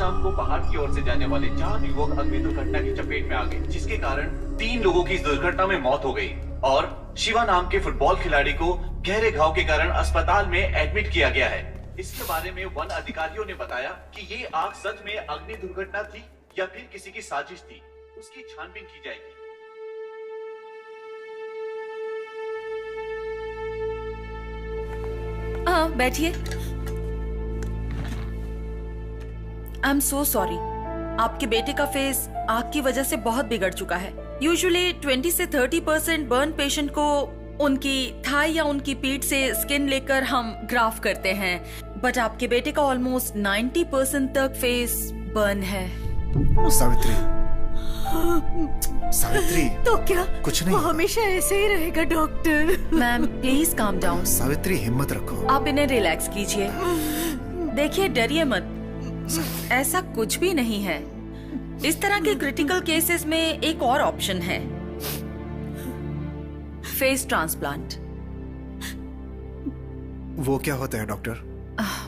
शाम को पहाड़ की ओर से जाने वाले 4 युवक अग्नि दुर्घटना की चपेट में आ गए, जिसके कारण 3 लोगों की इस दुर्घटना में मौत हो गई और शिवा नाम के फुटबॉल खिलाड़ी को गहरे घाव के कारण अस्पताल में एडमिट किया गया है। इसके बारे में वन अधिकारियों ने बताया कि ये आग सच में अग्नि दुर्घटना थी या फिर किसी की साजिश थी, उसकी छानबीन की जाएगी। बैठिए। आई एम सो सॉरी, आपके बेटे का फेस आग की वजह से बहुत बिगड़ चुका है। यूजुअली 20 से 30% बर्न पेशेंट को उनकी थाई या उनकी पीठ से स्किन लेकर हम ग्राफ करते हैं, बट आपके बेटे का ऑलमोस्ट 90% तक फेस बर्न है। सावित्री, सावित्री तो क्या कुछ नहीं, वो हमेशा ऐसे ही रहेगा doctor. Ma'am please calm down. Savitri हिम्मत रखो। आप इन्हें रिलैक्स कीजिए। देखिए डरिए मत, ऐसा कुछ भी नहीं है। इस तरह के क्रिटिकल केसेस में एक और ऑप्शन है, फेस ट्रांसप्लांट। वो क्या होता है डॉक्टर?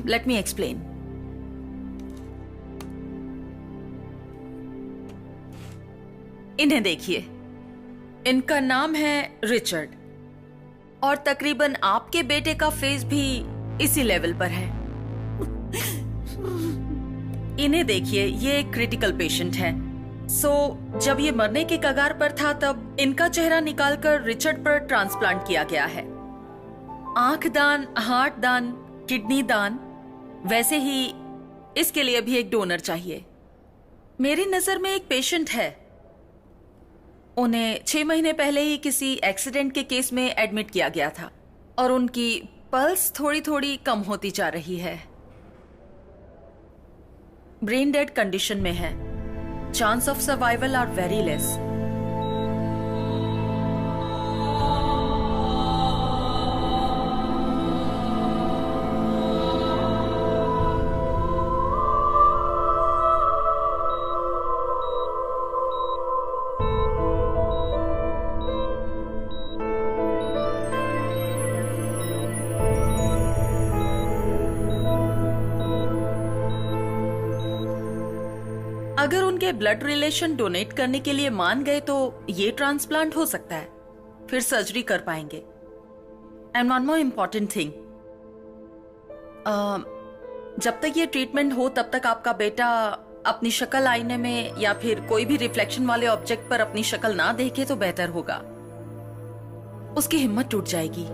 Let me explain. इन्हें देखिए, इनका नाम है रिचर्ड और तकरीबन आपके बेटे का फेस भी इसी लेवल पर है। इन्हें देखिए, ये एक क्रिटिकल पेशेंट है। जब ये मरने के कगार पर था तब इनका चेहरा निकालकर रिचर्ड पर ट्रांसप्लांट किया गया है। आंख दान, हार्ट दान, किडनी दान, वैसे ही इसके लिए भी एक डोनर चाहिए। मेरी नजर में एक पेशेंट है, उन्हें 6 महीने पहले ही किसी एक्सीडेंट के केस में एडमिट किया गया था और उनकी पल्स थोड़ी थोड़ी कम होती जा रही है। ब्रेन डेड कंडीशन में है। Chance of survival are very less. अगर उनके ब्लड रिलेशन डोनेट करने के लिए मान गए तो ये ट्रांसप्लांट हो सकता है, फिर सर्जरी कर पाएंगे। And one more important thing, जब तक ये ट्रीटमेंट हो तब तक आपका बेटा अपनी शक्ल आईने में या फिर कोई भी रिफ्लेक्शन वाले ऑब्जेक्ट पर अपनी शक्ल ना देखे तो बेहतर होगा। उसकी हिम्मत टूट जाएगी।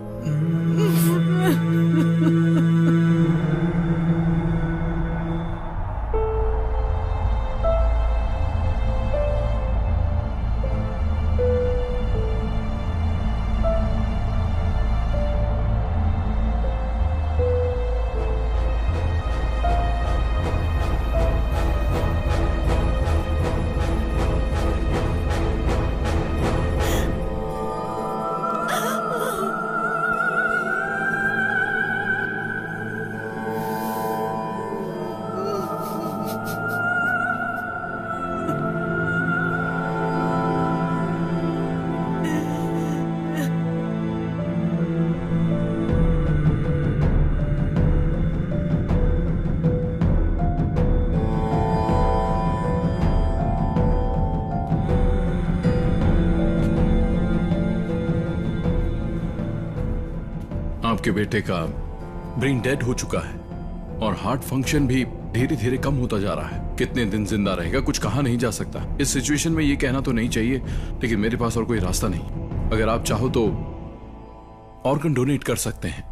आपके बेटे का ब्रेन डेड हो चुका है और हार्ट फंक्शन भी धीरे धीरे कम होता जा रहा है। कितने दिन जिंदा रहेगा कुछ कहा नहीं जा सकता। इस सिचुएशन में ये कहना तो नहीं चाहिए, लेकिन मेरे पास और कोई रास्ता नहीं। अगर आप चाहो तो ऑर्गन डोनेट कर सकते हैं।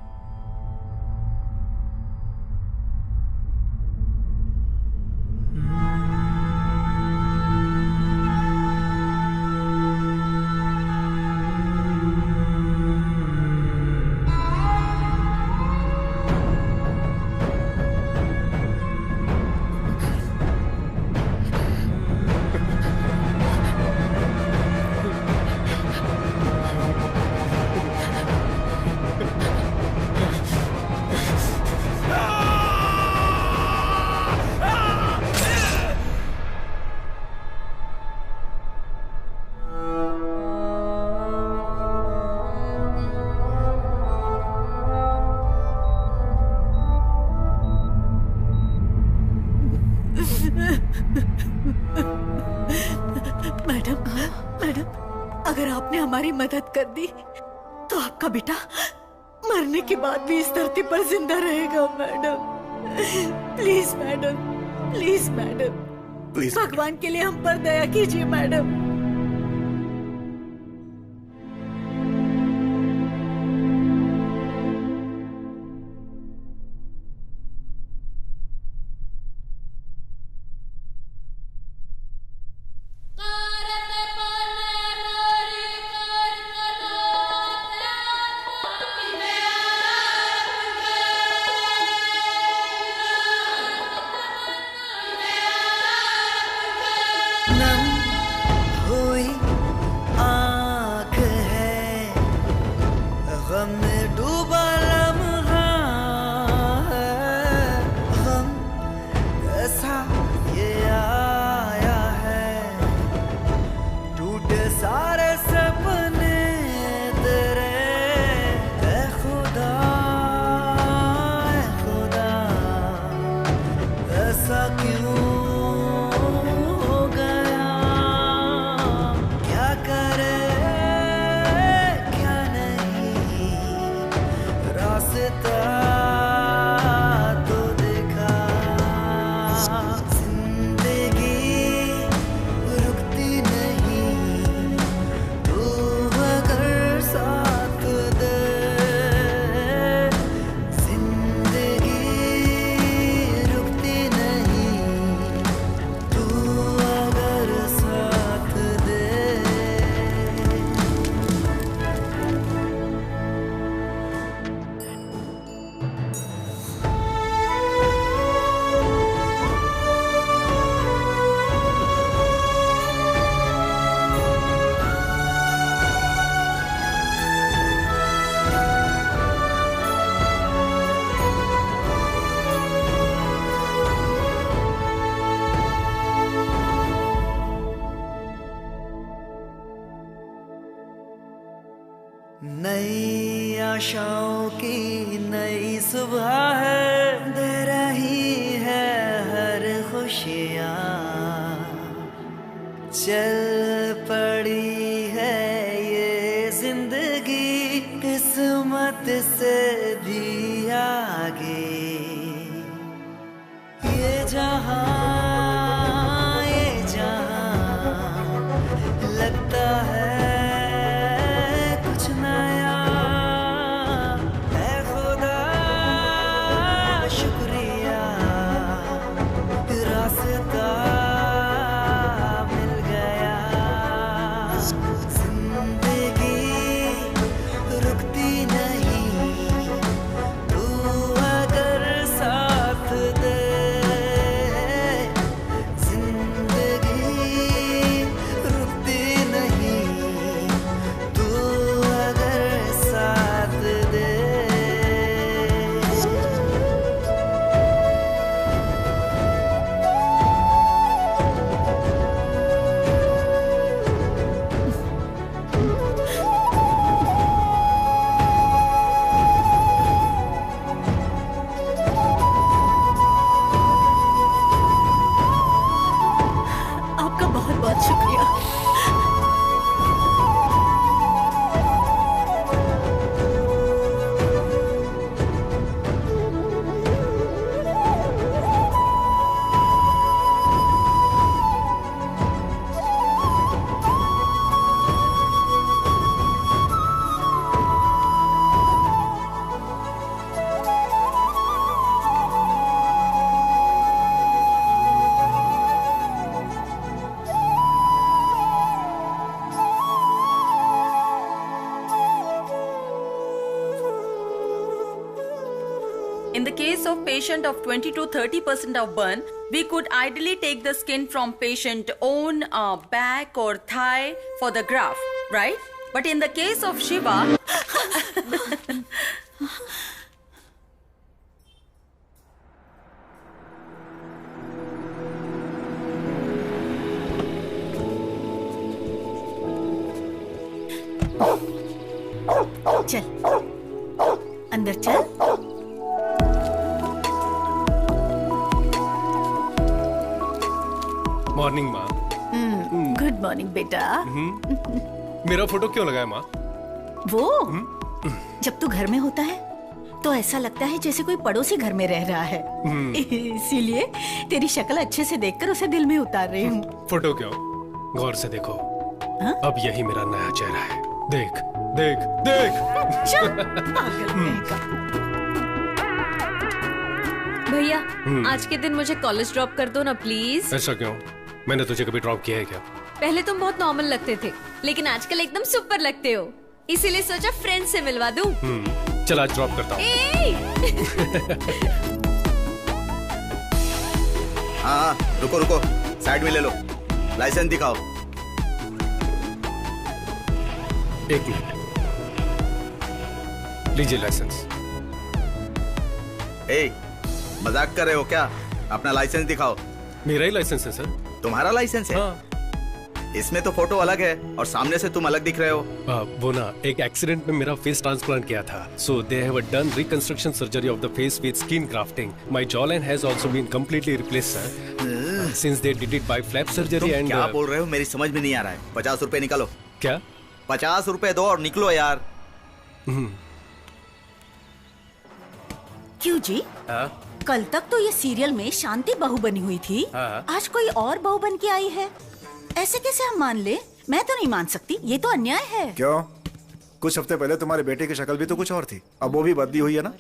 आपने हमारी मदद कर दी तो आपका बेटा मरने के बाद भी इस धरती पर जिंदा रहेगा madam. Please madam, please madam, please भगवान के लिए हम पर दया कीजिए मैडम। नई आशाओं की नई सुबह है, दे रही है हर खुशियाँ। चल पड़ी है ये जिंदगी किस्मत से भी आगे। ये जहां लगता है In the case of patient of 20 to 30% of burn, we could ideally take the skin from patient own back or thigh for the graft, right? But in the case of Shiva, चल अंदर चल। Morning माँ। Good morning बेटा। मेरा photo क्यों लगाया माँ? वो जब तू घर में होता है तो ऐसा लगता है जैसे कोई पड़ोसी घर में रह रहा है। इसीलिए तेरी शक्ल अच्छे से देखकर उसे दिल में उतार रही हूँ। फोटो क्यों? गौर से देखो। हाँ? अब यही मेरा नया चेहरा है। देख देख देख। पागल कहेगा। भैया आज के दिन मुझे कॉलेज ड्रॉप कर दो ना प्लीज। ऐसा क्यों? मैंने तुझे कभी ड्रॉप किया है क्या? पहले तुम बहुत नॉर्मल लगते थे लेकिन आजकल एकदम सुपर लगते हो, इसीलिए सोचा फ्रेंड से मिलवा दूं। चल आज ड्रॉप करता हूँ। हाँ रुको रुको, साइड में ले लो, लाइसेंस दिखाओ। एक मिनट, लीजिए लाइसेंस। ए, मजाक कर रहे हो क्या? अपना लाइसेंस दिखाओ। मेरा ही लाइसेंस है सर। तुम्हारा लाइसेंस है? हाँ। इसमें तो फोटो अलग है और सामने से तुम अलग दिख रहे हो। वो ना एक एक्सीडेंट में मेरा फेस ट्रांसप्लांट किया था, so they have done reconstruction surgery of the face with skin grafting. My jaw line has also been completely replaced sir, since they did it by flap surgery. And क्या बोल रहे हो? मेरी समझ में नहीं आ रहा है। 50 रुपए निकालो। क्या? 50 रुपए दो और निकलो यार। क्यों जी? कल तक तो ये सीरियल में शांति बहू बनी हुई थी, आज कोई और बहू बन के आई है। ऐसे कैसे हम मान ले? मैं तो नहीं मान सकती, ये तो अन्याय है। क्यों? कुछ हफ्ते पहले तुम्हारे बेटे की शक्ल भी तो कुछ और थी, अब वो भी बदली हुई है ना।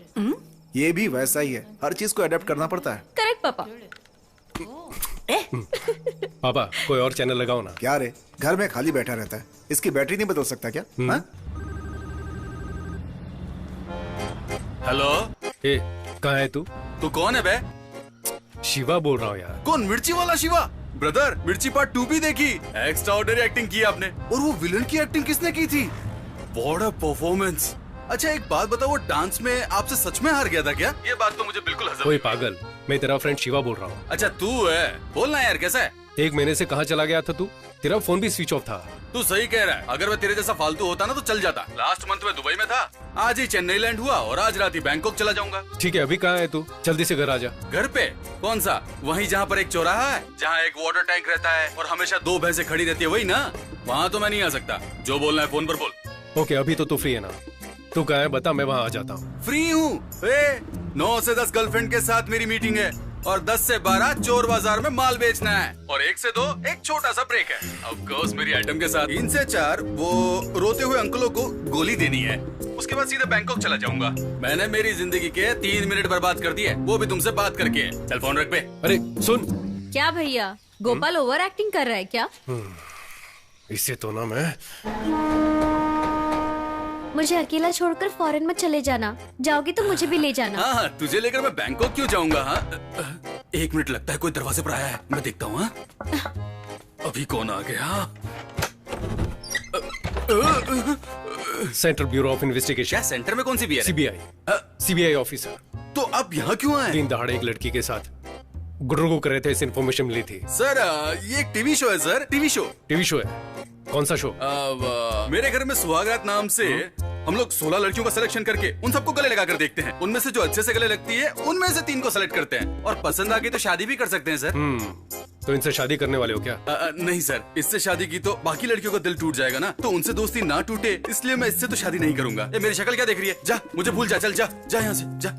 ये भी वैसा ही है, हर चीज को अडेप्ट करना पड़ता है। करेक्ट पापा। पापा कोई और चैनल लगाओ ना। क्या रे, घर में खाली बैठा रहता है, इसकी बैटरी नहीं बदल सकता क्या? हाँ? हेलो, ए, कहाँ है तू? तू कौन है बे? शिवा बोल रहा हूँ यार। कौन? मिर्ची वाला शिवा? ब्रदर, मिर्ची पार्ट 2 भी देखी। एक्स्ट्रा ऑर्डिनरी एक्टिंग की आपने। और वो विलन की एक्टिंग किसने की थी? What a performance. अच्छा एक बात बताओ, वो डांस में आपसे सच में हार गया था क्या? ये बात तो मुझे बिल्कुल हजम। कोई पागल, मैं तेरा फ्रेंड शिवा बोल रहा हूँ। अच्छा तू है, बोलना यार कैसा है? 1 महीने से कहाँ चला गया था तू? तेरा फोन भी स्विच ऑफ था। तू सही कह रहा है, अगर मैं तेरे जैसा फालतू होता ना तो चल जाता। लास्ट मंथ में दुबई में था, आज ही चेन्नई लैंड हुआ और आज रात ही बैंकॉक चला जाऊंगा। ठीक है, अभी कहाँ है तू? जल्दी से घर आ जा। घर पे? कौन सा? वहीं जहाँ पर एक चौराहा है, जहाँ एक वाटर टैंक रहता है और हमेशा 2 भैंसें खड़ी रहती है, वही ना? वहाँ तो मैं नहीं आ सकता। जो बोलना है फोन पर बोल। ओके, अभी तो तू फ्री है ना? तू कहाँ है बता, मैं वहाँ आ जाता हूँ। फ्री हूँ। 9 से 10 गर्लफ्रेंड के साथ मेरी मीटिंग है और 10 से 12 चोर बाजार में माल बेचना है और 1 से 2 एक छोटा सा ब्रेक है। ऑफ कोर्स मेरी आइटम के साथ 3 से 4 वो रोते हुए अंकलों को गोली देनी है। उसके बाद सीधे बैंकॉक चला जाऊंगा। मैंने मेरी जिंदगी के 3 मिनट बर्बाद कर दिए, वो भी तुमसे बात करके। चल फोन रख पे। अरे सुन। क्या भैया, गोपाल ओवर एक्टिंग कर रहा है क्या? इससे तो ना मैं। मुझे अकेला छोड़कर फॉरेन में चले जाना, जाओगे तो मुझे भी ले जाना। हाँ, तुझे लेकर मैं बैंकॉक क्यों जाऊंगा? हाँ 1 मिनट, लगता है कोई दरवाजे पर आया है, मैं देखता हूँ। अभी कौन आ गया? Central bureau of investigation. क्या सेंटर में कौन सी बियर है? CBI officer. तो अब यहाँ क्यों आए? दिन दहाड़े एक लड़की के साथ गुडरुगु कर रहे थे, इस इन्फॉर्मेशन मिली थी। सर ये एक टीवी शो है सर, टीवी शो है। कौन सा शो? मेरे घर में सुहागरात नाम से हम लोग 16 लड़कियों का सिलेक्शन करके उन सबको गले लगा कर देखते हैं। उनमें से जो अच्छे से गले लगती है उनमें से 3 को सेलेक्ट करते हैं और पसंद आ गई तो शादी भी कर सकते हैं सर। तो इनसे शादी करने वाले हो क्या? नहीं सर, इससे शादी की तो बाकी लड़कियों का दिल टूट जाएगा ना, तो उनसे दोस्ती ना टूटे इसलिए मैं इससे तो शादी नहीं करूंगा। ये मेरी शक्ल क्या देख रही है? जा, मुझे भूल जा, चल जा जा यहाँ से जा।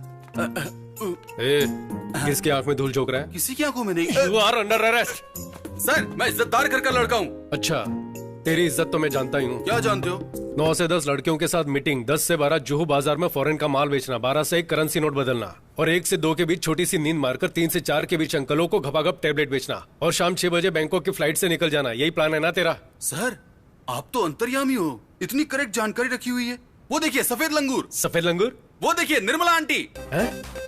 किसकी आंख में धूल झोंक रहा है? किसी की आंखों में नहीं। You are under arrest। Sir मैं इज्जतदार घर का लड़का हूँ। अच्छा, तेरी इज्जत तो मैं जानता ही हूँ। क्या जानते हो? 9 से 10 लड़कियों के साथ मीटिंग, 10 से 12 जुहू बाजार में फॉरेन का माल बेचना, 12 से 1 करेंसी नोट बदलना और 1 से 2 के बीच छोटी सी नींद मारकर 3 से 4 के बीच अंकलों को घपाघप टैबलेट बेचना और शाम 6 बजे बैंकॉक की फ्लाइट से निकल जाना। यही प्लान है ना तेरा? सर आप तो अंतर्यामी हो, इतनी करेक्ट जानकारी रखी हुई है। वो देखिए सफेद लंगूर। सफेद लंगूर? वो देखिए निर्मला आंटी। हैं?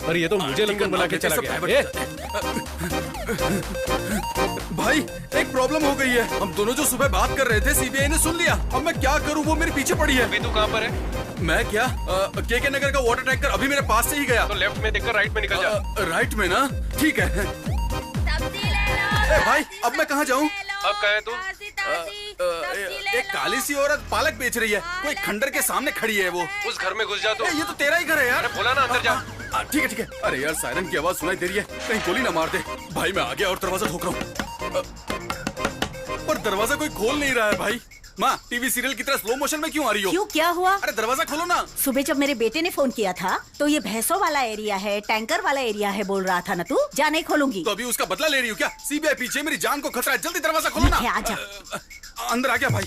अरे ये तो मुझे लंगूर बना के चला गया। भाई एक प्रॉब्लम हो गई है, हम दोनों जो सुबह बात कर रहे थे सीबीआई ने सुन लिया। अब मैं क्या करूं? वो मेरे पीछे पड़ी है। अभी तू कहाँ पर है? मैं क्या के नगर का वाटर टैंकर अभी मेरे पास से ही गया। तो लेफ्ट में देखकर राइट में निकल जा। राइट में ना? ठीक है। भाई अब मैं कहाँ जाऊँ? अब कहाँ है तू? एक काली सी औरत पालक बेच रही है, कोई खंडर के सामने खड़ी है। वो उस घर में घुस जा। तो ये तो तेरा ही घर है यार। बोला ना अंदर जा। ठीक है ठीक है। अरे यार सायरन की आवाज सुनाई दे रही है, कहीं गोली ना मार दे। भाई मैं आ गया और दरवाजा ठोक रहा हूँ, पर दरवाजा कोई खोल नहीं रहा है। भाई माँ टीवी सीरियल की तरह स्लो मोशन में क्यों आ रही हो? क्यों, क्या हुआ? अरे दरवाजा खोलो ना। सुबह जब मेरे बेटे ने फोन किया था तो ये भैंसों वाला एरिया है, टैंकर वाला एरिया है बोल रहा था ना तू। जा, नहीं खोलूंगी। तो अभी उसका बदला ले रही हो क्या? सीबीआई पीछे, मेरी जान को खतरा है, जल्दी दरवाजा खोलो ना। आजा। अंदर आ गया भाई।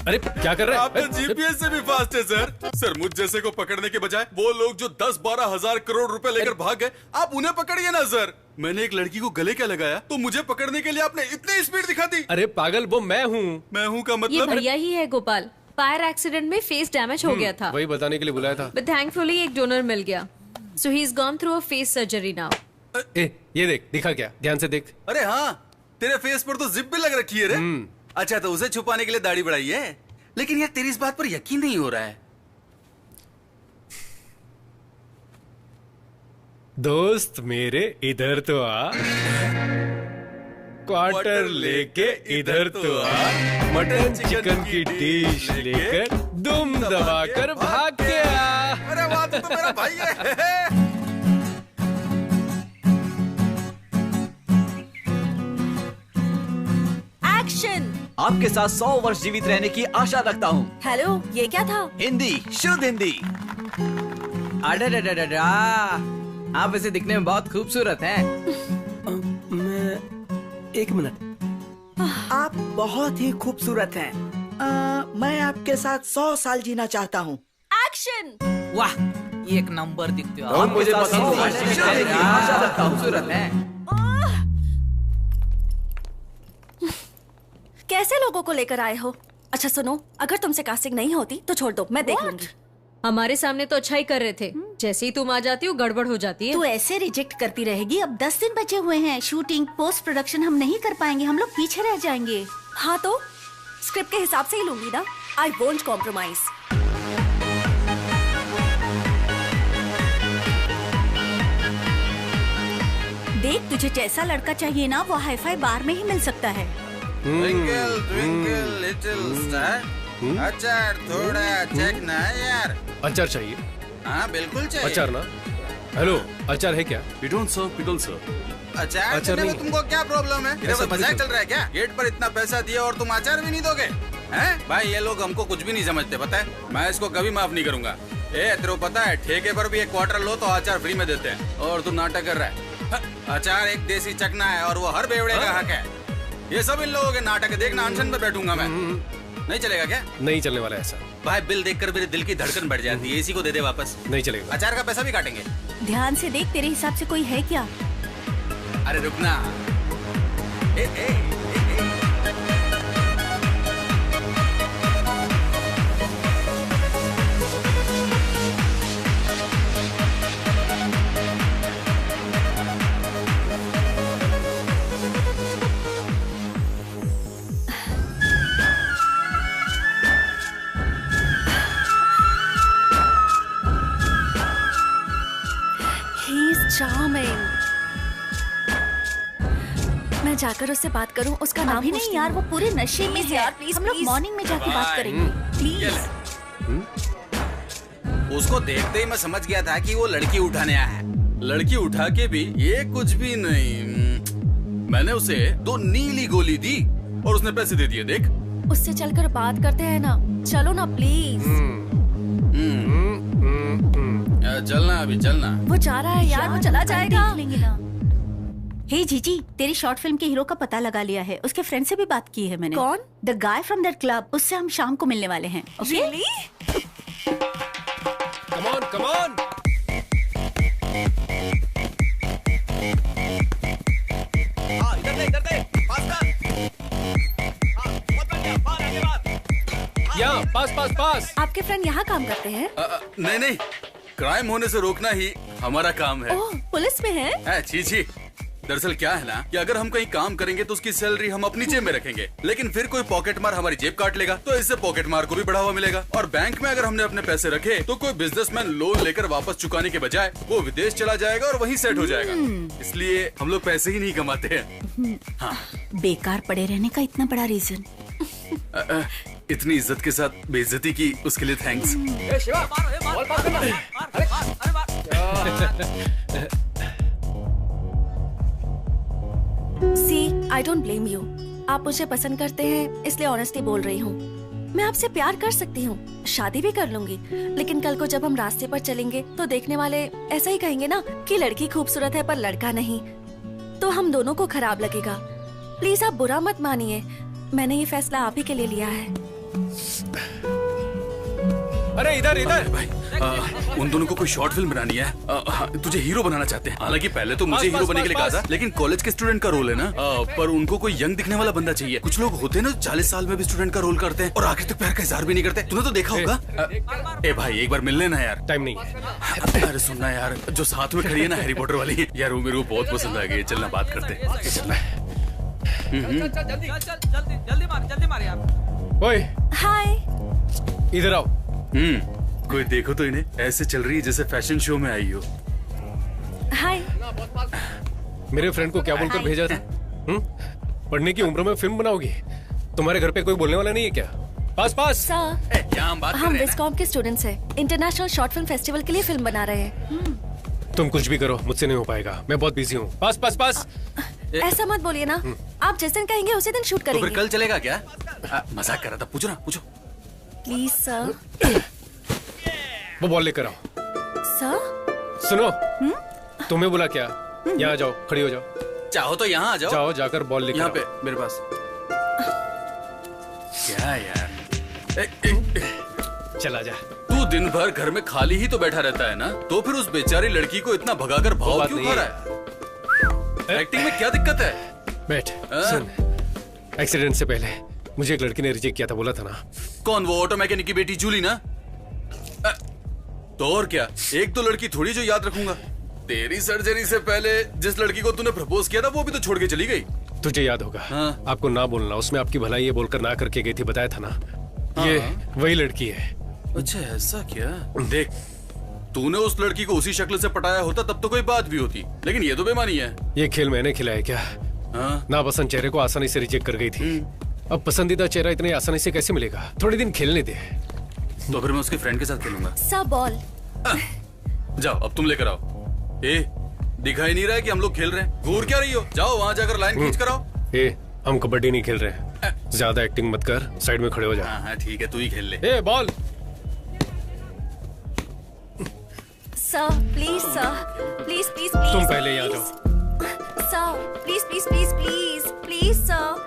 अरे क्या कर रहे हैं? आप तो जीपीएस से भी फास्ट है सर। सर मुझ जैसे को पकड़ने के बजाय वो लोग जो 10-12 हजार करोड़ रुपए लेकर भाग गए, आप उन्हें पकड़िए ना सर। मैंने एक लड़की को गले क्या लगाया तो मुझे पकड़ने के लिए आपने इतनी स्पीड दिखा दी। अरे पागल, वो मैं हूँ। मैं हूँ का ये मतलब? भैया ही है गोपाल। फायर एक्सीडेंट में फेस डैमेज हो गया था, वही बताने के लिए बुलाया था। बट थैंकफुली एक डोनर मिल गया, so he is gone through a face surgery now. ए, ये देख, दिखा क्या? ध्यान से देख। अरे हाँ, तेरे फेस पर तो जिप भी लग रखी है रे। अच्छा, तो उसे छुपाने के लिए दाढ़ी बढ़ाई है। लेकिन यार तेरी इस बात पर यकीन नहीं हो रहा है। दोस्त मेरे इधर तो आ, क्वार्टर लेके इधर तो आ, मटन चिकन की डिश लेकर दुम दबाकर भाग के आ। अरे वाह, तू तो मेरा भाई है। एक्शन। आपके साथ 100 वर्ष जीवित रहने की आशा रखता हूँ। हेलो, ये क्या था? हिंदी, शुद्ध हिंदी। अडा, आप ऐसे दिखने में बहुत खूबसूरत हैं। एक मिनट, आप बहुत ही खूबसूरत हैं। मैं आपके साथ 100 साल जीना चाहता हूँ। एक्शन। वाह, एक नंबर दिखते हो। और मुझे पसंद है। आशा रखता हूँ। खूबसूरत हैं। कैसे लोगों को लेकर आए हो? अच्छा सुनो, अगर तुमसे कास्टिंग नहीं होती तो छोड़ दो, मैं देख लूंगी। हमारे सामने तो अच्छा ही कर रहे थे, जैसे ही तुम आ जाती हो गड़बड़ हो जाती है। तू ऐसे रिजेक्ट करती रहेगी। अब 10 दिन बचे हुए हैं। शूटिंग, पोस्ट प्रोडक्शन हम नहीं कर पाएंगे, हम लोग पीछे रह जाएंगे। हाँ तो स्क्रिप्ट के हिसाब से ही लूंगी ना। I won't compromise. देख, तुझे जैसा लड़का चाहिए ना वो हाईफाई बार में ही मिल सकता है। ट्विंकल ट्विंकल लिटिल स्टार, अचार थोड़ा चेक ना यार। अचार चाहिए? हाँ बिल्कुल चाहिए। अचार ना? हेलो, अचार है क्या? We don't serve pickle, sir. अचार देने में तुमको क्या प्रॉब्लम है? ऐसा मजाक चल रहा है क्या? गेट पर इतना पैसा दिया और तुम अचार भी नहीं दोगे? हैं? भाई ये लोग हमको कुछ भी नहीं समझते, पता है? मैं इसको कभी माफ नहीं करूंगा। ए, तेरे को पता है ठेके पर भी एक क्वार्टर लो तो अचार फ्री में देते हैं, और तू नाटक कर रहा है। अचार एक देसी चकना है और वो हर बेवड़े का हक है। ये सब इन लोगों के नाटक देखना, अनशन पे बैठूंगा मैं। नहीं चलेगा क्या? नहीं चलने वाला ऐसा। भाई बिल देखकर मेरे दिल की धड़कन बढ़ जाती है। एसी को दे दे वापस। नहीं चलेगा। अचार का पैसा भी काटेंगे। ध्यान से देख, तेरे हिसाब से कोई है क्या? अरे रुकना। चार्मिंग। मैं जाकर उससे बात करूं, उसका नाम अभी नहीं यार, वो पूरे नशे में है। यार, प्लीज, हम लोग प्लीज। मॉर्निंग में जाके बात करेंगे, प्लीज। उसको देखते ही मैं समझ गया था कि वो लड़की उठाने आया है। लड़की उठा के भी ये कुछ भी नहीं। मैंने उसे 2 नीली गोली दी और उसने पैसे दे दिए। देख, उससे चलकर बात करते हैं ना। चलो ना प्लीज। चलना, अभी चलना। वो जा रहा है यार, वो चला जाएगा। देख लेंगे ना। हे जीजी, तेरी शॉर्ट फिल्म के हीरो का पता लगा लिया है। उसके फ्रेंड से भी बात की है मैंने। कौन? The guy from that club. उससे हम शाम को मिलने वाले हैं। Okay? Really? Come on, come on. इधर दे, फास्टर। बहुत बढ़िया, बाहर आगे बाहर। यहाँ, पास। आपके फ्रेंड यहाँ काम करते हैं? नहीं, क्राइम होने से रोकना ही हमारा काम है। ओह, पुलिस में है? छी। दरअसल क्या है ना कि अगर हम कहीं काम करेंगे तो उसकी सैलरी हम अपनी जेब में रखेंगे, लेकिन फिर कोई पॉकेट मार हमारी जेब काट लेगा, तो इससे पॉकेट मार को भी बढ़ावा मिलेगा। और बैंक में अगर हमने अपने पैसे रखे तो कोई बिजनेसमैन लोन लेकर वापस चुकाने के बजाय वो विदेश चला जाएगा और वहीं सेट हो जाएगा। इसलिए हम लोग पैसे ही नहीं कमाते हैं। हाँ। बेकार पड़े रहने का इतना बड़ा रीजन। इतनी इज्जत के साथ बेइज्जती की उसके लिए thanks. See I don't blame you. आप मुझे पसंद करते हैं इसलिए ऑनेस्टली बोल रही हूँ। मैं आपसे प्यार कर सकती हूँ, शादी भी कर लूंगी, लेकिन कल को जब हम रास्ते पर चलेंगे तो देखने वाले ऐसा ही कहेंगे ना कि लड़की खूबसूरत है पर लड़का नहीं, तो हम दोनों को खराब लगेगा। प्लीज आप बुरा मत मानिए, मैंने ये फैसला आप ही के लिए लिया है। अरे इधर इधर भाई, उन दोनों को कोई शॉर्ट फिल्म बनानी है। तुझे हीरो बनाना चाहते हैं। हालांकि पहले तो मुझे हीरो बनने के लिए कहा था, लेकिन कॉलेज के स्टूडेंट का रोल है ना। पर उनको कोई यंग दिखने वाला बंदा चाहिए। कुछ लोग होते हैं ना 40 साल में भी स्टूडेंट का रोल करते हैं और आखिर तक प्यार का इजहार भी नहीं करते। तूने तो देखा होगा। ए भाई, एक बार मिल लेना यार। टाइम नहीं है। अरे सुनना यार, जो साथ में खड़ी है ना हैरी पॉटर वाली, यार वो मेरे को बहुत पसंद आ गई। चलना बात करते हैं। जल्दी मार यार। ओए हाय। इधर आओ। कोई देखो तो इन्हें, ऐसे चल रही है जैसे फैशन शो में आई हो। हाय। मेरे फ्रेंड को क्या बोलकर भेजा था? पढ़ने की उम्र में फिल्म बनाओगी? तुम्हारे घर पे कोई बोलने वाला नहीं है क्या? पास पास। सर, हम विस्कॉम के स्टूडेंट्स हैं। इंटरनेशनल शॉर्ट फिल्म फेस्टिवल के लिए फिल्म बना रहे हैं। तुम कुछ भी करो, मुझसे नहीं हो पाएगा। मैं बहुत बिजी हूँ। पास पास पास। ऐसा मत बोलिए ना। आप जिस दिन कहेंगे उसी दिन शूट करेंगे। तो फिर कल चलेगा क्या? मजाक कर रहा था। पूछो ना, पूछो। Please sir. वो बॉल लेकर आओ। सर सुनो, तुम्हें बोला क्या? यहाँ जाओ, खड़ी हो जाओ। चाहो तो यहाँ आ जाओ। जाओ, जाकर बॉल लेकर यहाँ पे मेरे पास। क्या यार, चला जा। तू दिन भर घर में खाली ही तो बैठा रहता है ना, तो फिर उस बेचारी लड़की को इतना भगाकर भाव क्यों खा रहा है? एक्टिंग में क्या दिक्कत है? बैठ। सुन, एक्सीडेंट से पहले मुझे एक लड़की ने रिजेक्ट किया था, बोला था ना। कौन? वो ऑटो मैकेनिक की बेटी जूली ना? तो और क्या, एक तो लड़की थोड़ी जो याद रखूंगा। तेरी सर्जरी से पहले जिस लड़की को तूने प्रपोज किया था वो भी तो छोड़ के चली गई। तुझे याद होगा। हाँ। आपको ना बोलना, उसमें आपकी भलाई ये बोलकर ना करके गई थी, बताया था ना। हाँ। ये वही लड़की है। अच्छा ऐसा क्या? देख, तूने उस लड़की को उसी शक्ल से पटाया होता तब तो कोई बात भी होती, लेकिन ये तो बेमानी है। ये खेल मैंने खिलाया क्या? नापसंद चेहरे को आसानी से रिजेक्ट कर गई थी। अब पसंदीदा चेहरा इतनी आसानी से कैसे मिलेगा? थोड़े दिन खेलने दे। तो फिर मैं उसके फ्रेंड के साथ खेलूंगा। सब बॉल। जाओ, अब तुम लेकर आओ। ए, दिखाई नहीं रहा है कि हम लोग खेल रहे हैं? घूर क्या रही हो? जाओ वहाँ जाकर लाइन खींच कर आओ। ए, हम कबड्डी नहीं खेल रहे। ज्यादा एक्टिंग मत कर, साइड में खड़े हो जा। हाँ ठीक है, तू ही खेल ले। ए, ball. Sir please, sir please please please. तुम पहले यहाँ जाओ। Sir please please please please please sir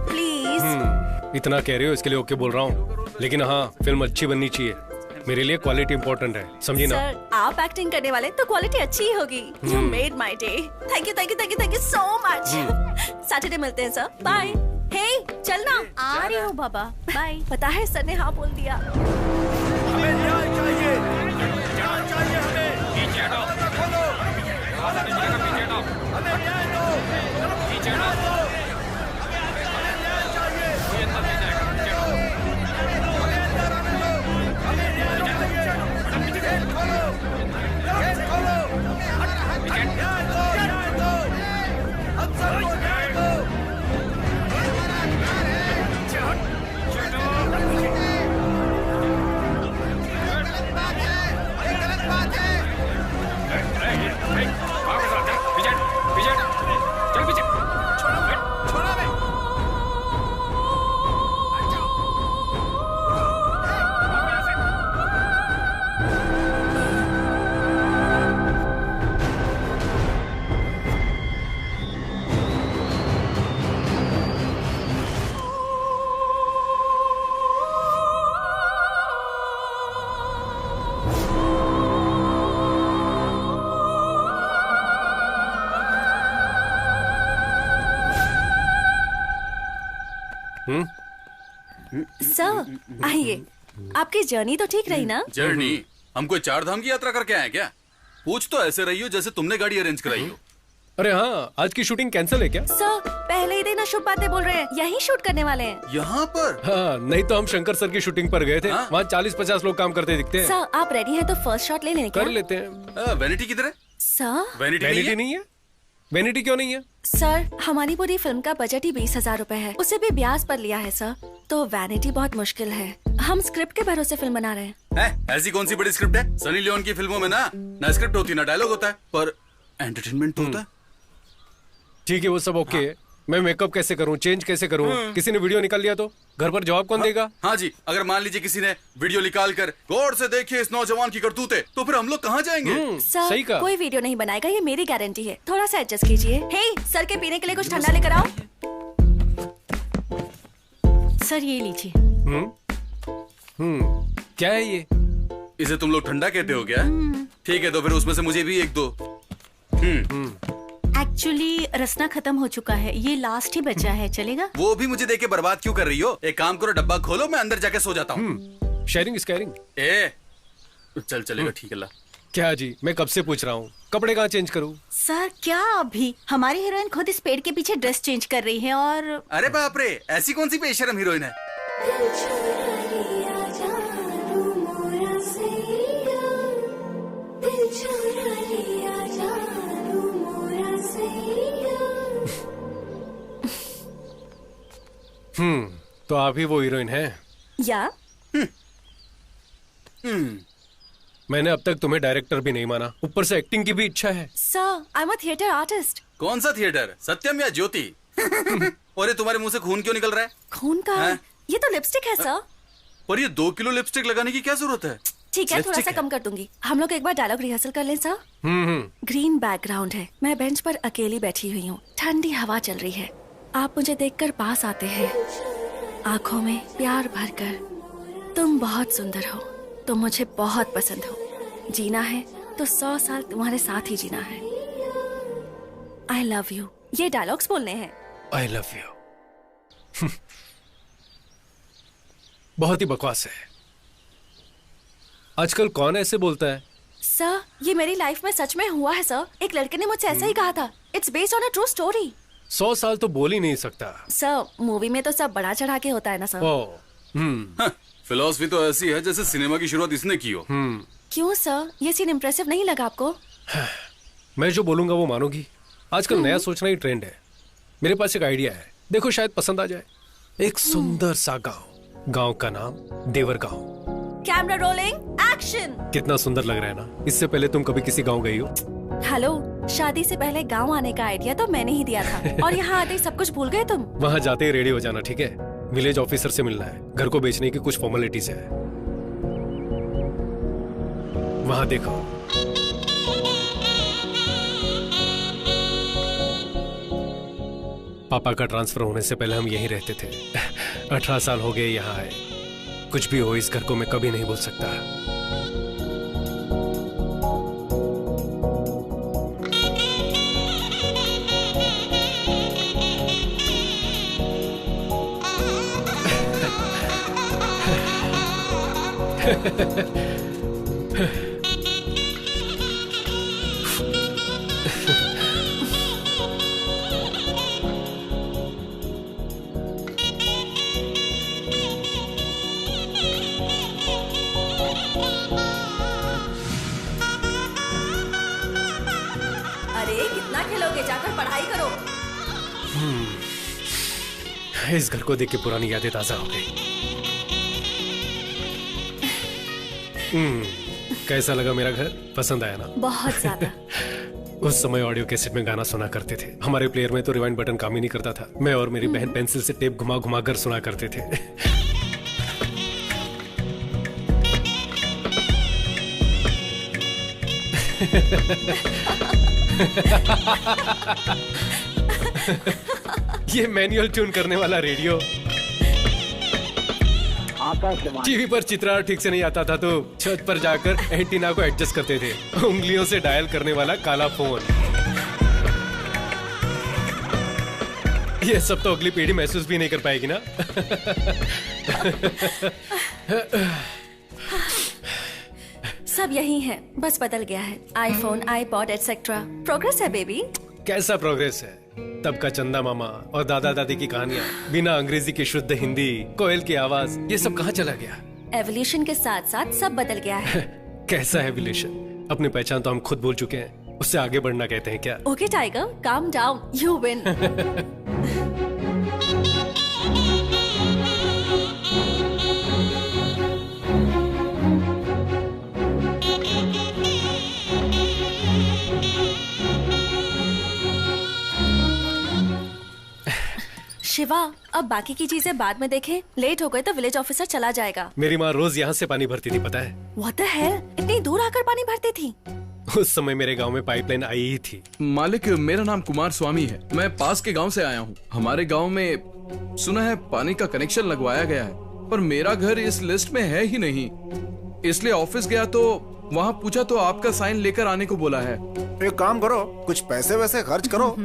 please. इतना कह रहे हो इसके लिए ओके बोल रहा हूँ, लेकिन हाँ फिल्म अच्छी बननी चाहिए। मेरे लिए क्वालिटी इंपॉर्टेंट है, समझी ना? सर आप एक्टिंग करने वाले तो क्वालिटी अच्छी ही होगी। You made my day. Thank you thank you thank you thank you so much. Saturday मिलते हैं सर, बाय। हे चलना। आ रही हूँ बाबा, बाय। पता है सर ने हाँ बोल दिया। हमें न्याय चाहिए, न्याय चाहिए हमें। पीछे हटो, हमें न्याय दो, हमें न्याय दो, पीछे हटो। सर आइए। आपकी जर्नी तो ठीक रही ना? जर्नी? हम कोई 4 धाम की यात्रा करके आए क्या? पूछ तो ऐसे रही हो जैसे तुमने गाड़ी अरेंज कराई हो। अरे हाँ, आज की शूटिंग कैंसिल है क्या? सर पहले ही दिन अशुभ बातें बोल रहे हैं, यही शूट करने वाले हैं। यहाँ पर? हाँ, नहीं तो हम शंकर सर की शूटिंग पर गए थे। वहाँ 40-50 लोग काम करते दिखते हैं। सर आप रेडी हैं तो फर्स्ट शॉट ले लें क्या? कर लेते हैं। वैनिटी किधर है? सर वैनिटी नहीं है। वैनिटी क्यों नहीं है? सर हमारी पूरी फिल्म का बजट ही 20,000 रुपए है, उसे भी ब्याज पर लिया है सर, तो वैनिटी बहुत मुश्किल है। हम स्क्रिप्ट के भरोसे फिल्म बना रहे हैं। ऐसी कौन सी बड़ी स्क्रिप्ट है? सनी लियोन की फिल्मों में ना स्क्रिप्ट होती ना डायलॉग होता है, पर एंटरटेनमेंट तो होता है। ठीक है, वो सब ओके है। मैं मेकअप कैसे करूं, चेंज कैसे करूं? किसी ने वीडियो निकाल लिया तो घर पर जवाब कौन देगा? हाँ जी, अगर मान लीजिए किसी ने वीडियो निकाल कर गौर से देखिए इस नौजवान की करतूतें, तो फिर हम लोग कहाँ जाएंगे? सर, सही कहा। कोई वीडियो नहीं बनाएगा, ये मेरी गारंटी है। थोड़ा सा एडजस्ट कीजिए। हे, सर के पीने के लिए कुछ ठंडा लेकर आओ। सर ये लीजिए। क्या है ये? इसे तुम लोग ठंडा कहते हो क्या? ठीक है, तो फिर उसमें से मुझे भी एक दो। एक्चुअली रसना खत्म हो चुका है, ये लास्ट ही बचा है, चलेगा? वो भी मुझे देके बर्बाद क्यों कर रही हो? एक काम करो, डब्बा खोलो, मैं अंदर जाके सो जाता हूँ। Sharing is caring. चल चलेगा, ठीक है ला। क्या जी, मैं कब से पूछ रहा हूँ, कपड़े कहाँ चेंज करूँ? सर क्या अभी हमारी हीरोइन खुद इस पेड़ के पीछे ड्रेस चेंज कर रही है और अरे बाप रे, ऐसी कौन सी बेशरम हीरोइन है? तो आप ही वो हीरोइन हैं? या मैंने अब तक तुम्हें डायरेक्टर भी नहीं माना, ऊपर से एक्टिंग की भी इच्छा है। Sir, I am a theatre artist. कौन सा थिएटर, सत्यम या ज्योति? और ये तुम्हारे मुंह से खून क्यों निकल रहा है? खून का? हैं? ये तो लिपस्टिक है सर। पर ये 2 किलो लिपस्टिक लगाने की क्या जरूरत है? ठीक है, थोड़ा लिपस्टिक सा है। कम कर दूंगी। हम लोग एक बार डायलॉग रिहर्सल कर लें सर। ग्रीन बैकग्राउंड है, मैं बेंच पर अकेली बैठी हुई हूँ, ठंडी हवा चल रही है, आप मुझे देखकर पास आते हैं, आंखों में प्यार भरकर, तुम बहुत सुंदर हो, तुम मुझे बहुत पसंद हो, जीना है तो 100 साल तुम्हारे साथ ही जीना है, आई लव यू। ये डायलॉग्स बोलने हैं। I love you. बहुत ही बकवास है। आजकल कौन ऐसे बोलता है? सर, ये मेरी लाइफ में सच में हुआ है सर। एक लड़के ने मुझसे ऐसा ही कहा था। It's based on a true story. 100 साल तो बोल ही नहीं सकता। सर, मूवी में तो सब बड़ा चढ़ा के होता है ना सर। फिलॉसफी तो ऐसी है जैसे सिनेमा की शुरुआत इसने की हो। क्यों सर, ये सीन इम्प्रेसिव नहीं लगा आपको? मैं जो बोलूंगा वो मानोगी? आजकल नया सोचना ही ट्रेंड है। मेरे पास एक आइडिया है, देखो शायद पसंद आ जाए। एक सुंदर सा गांव का नाम देवर गांव। Camera rolling, action. कितना सुंदर लग रहा है ना? इससे पहले तुम कभी किसी गांव गई हो? हेलो, शादी से पहले गांव आने का आइडिया तो मैंने ही दिया था और यहाँ आते ही सब कुछ भूल गए तुम। वहाँ जाते ही रेडी हो जाना, ठीक है? विलेज ऑफिसर से मिलना है, घर को बेचने की कुछ फॉर्मेलिटीज है। वहाँ देखो। पापा का ट्रांसफर होने से पहले हम यहीं रहते थे। 18 साल हो गए यहाँ आए। कुछ भी हो, इस घर को मैं कभी नहीं भूल सकता। अरे कितना खेलोगे, जाकर पढ़ाई करो। इस घर को देख के पुरानी यादें ताजा हो गई। कैसा लगा मेरा घर? पसंद आया ना? बहुत ज्यादा। उस समय ऑडियो कैसेट में गाना सुना करते थे। हमारे प्लेयर में तो रिवाइंड बटन काम ही नहीं करता था। मैं और मेरी बहन पेंसिल से टेप घुमा घुमा कर सुना करते थे। ये मैनुअल ट्यून करने वाला रेडियो। टीवी पर चित्रण ठीक से नहीं आता था तो छत पर जाकर एंटीना को एडजस्ट करते थे। उंगलियों से डायल करने वाला काला फोन। ये सब तो अगली पीढ़ी महसूस भी नहीं कर पाएगी ना। सब यही है, बस बदल गया है। IPhone, iPod etcetera. प्रोग्रेस है बेबी। कैसा प्रोग्रेस है? तब का चंदा मामा और दादा दादी की कहानियाँ, बिना अंग्रेजी की शुद्ध हिंदी, कोयल की आवाज, ये सब कहाँ चला गया? एवोल्यूशन के साथ साथ सब बदल गया है। कैसा एवोल्यूशन? अपनी पहचान तो हम खुद भूल चुके हैं, उससे आगे बढ़ना कहते हैं क्या? Okay tiger, calm down, you win. Shiva, अब बाकी की चीजें बाद में देखें। लेट हो गए तो विलेज ऑफिसर चला जाएगा। मेरी माँ रोज यहाँ से पानी भरती थी, पता है? What the hell? इतनी दूर आकर पानी भरती थी? उस समय मेरे गांव में पाइपलाइन आई ही थी। मालिक, मेरा नाम कुमार स्वामी है। मैं पास के गांव से आया हूँ। हमारे गांव में सुना है पानी का कनेक्शन लगवाया गया है, पर मेरा घर इस लिस्ट में है ही नहीं। इसलिए ऑफिस गया तो वहाँ पूछा तो आपका साइन लेकर आने को बोला है। एक काम करो, कुछ पैसे वैसे खर्च करो,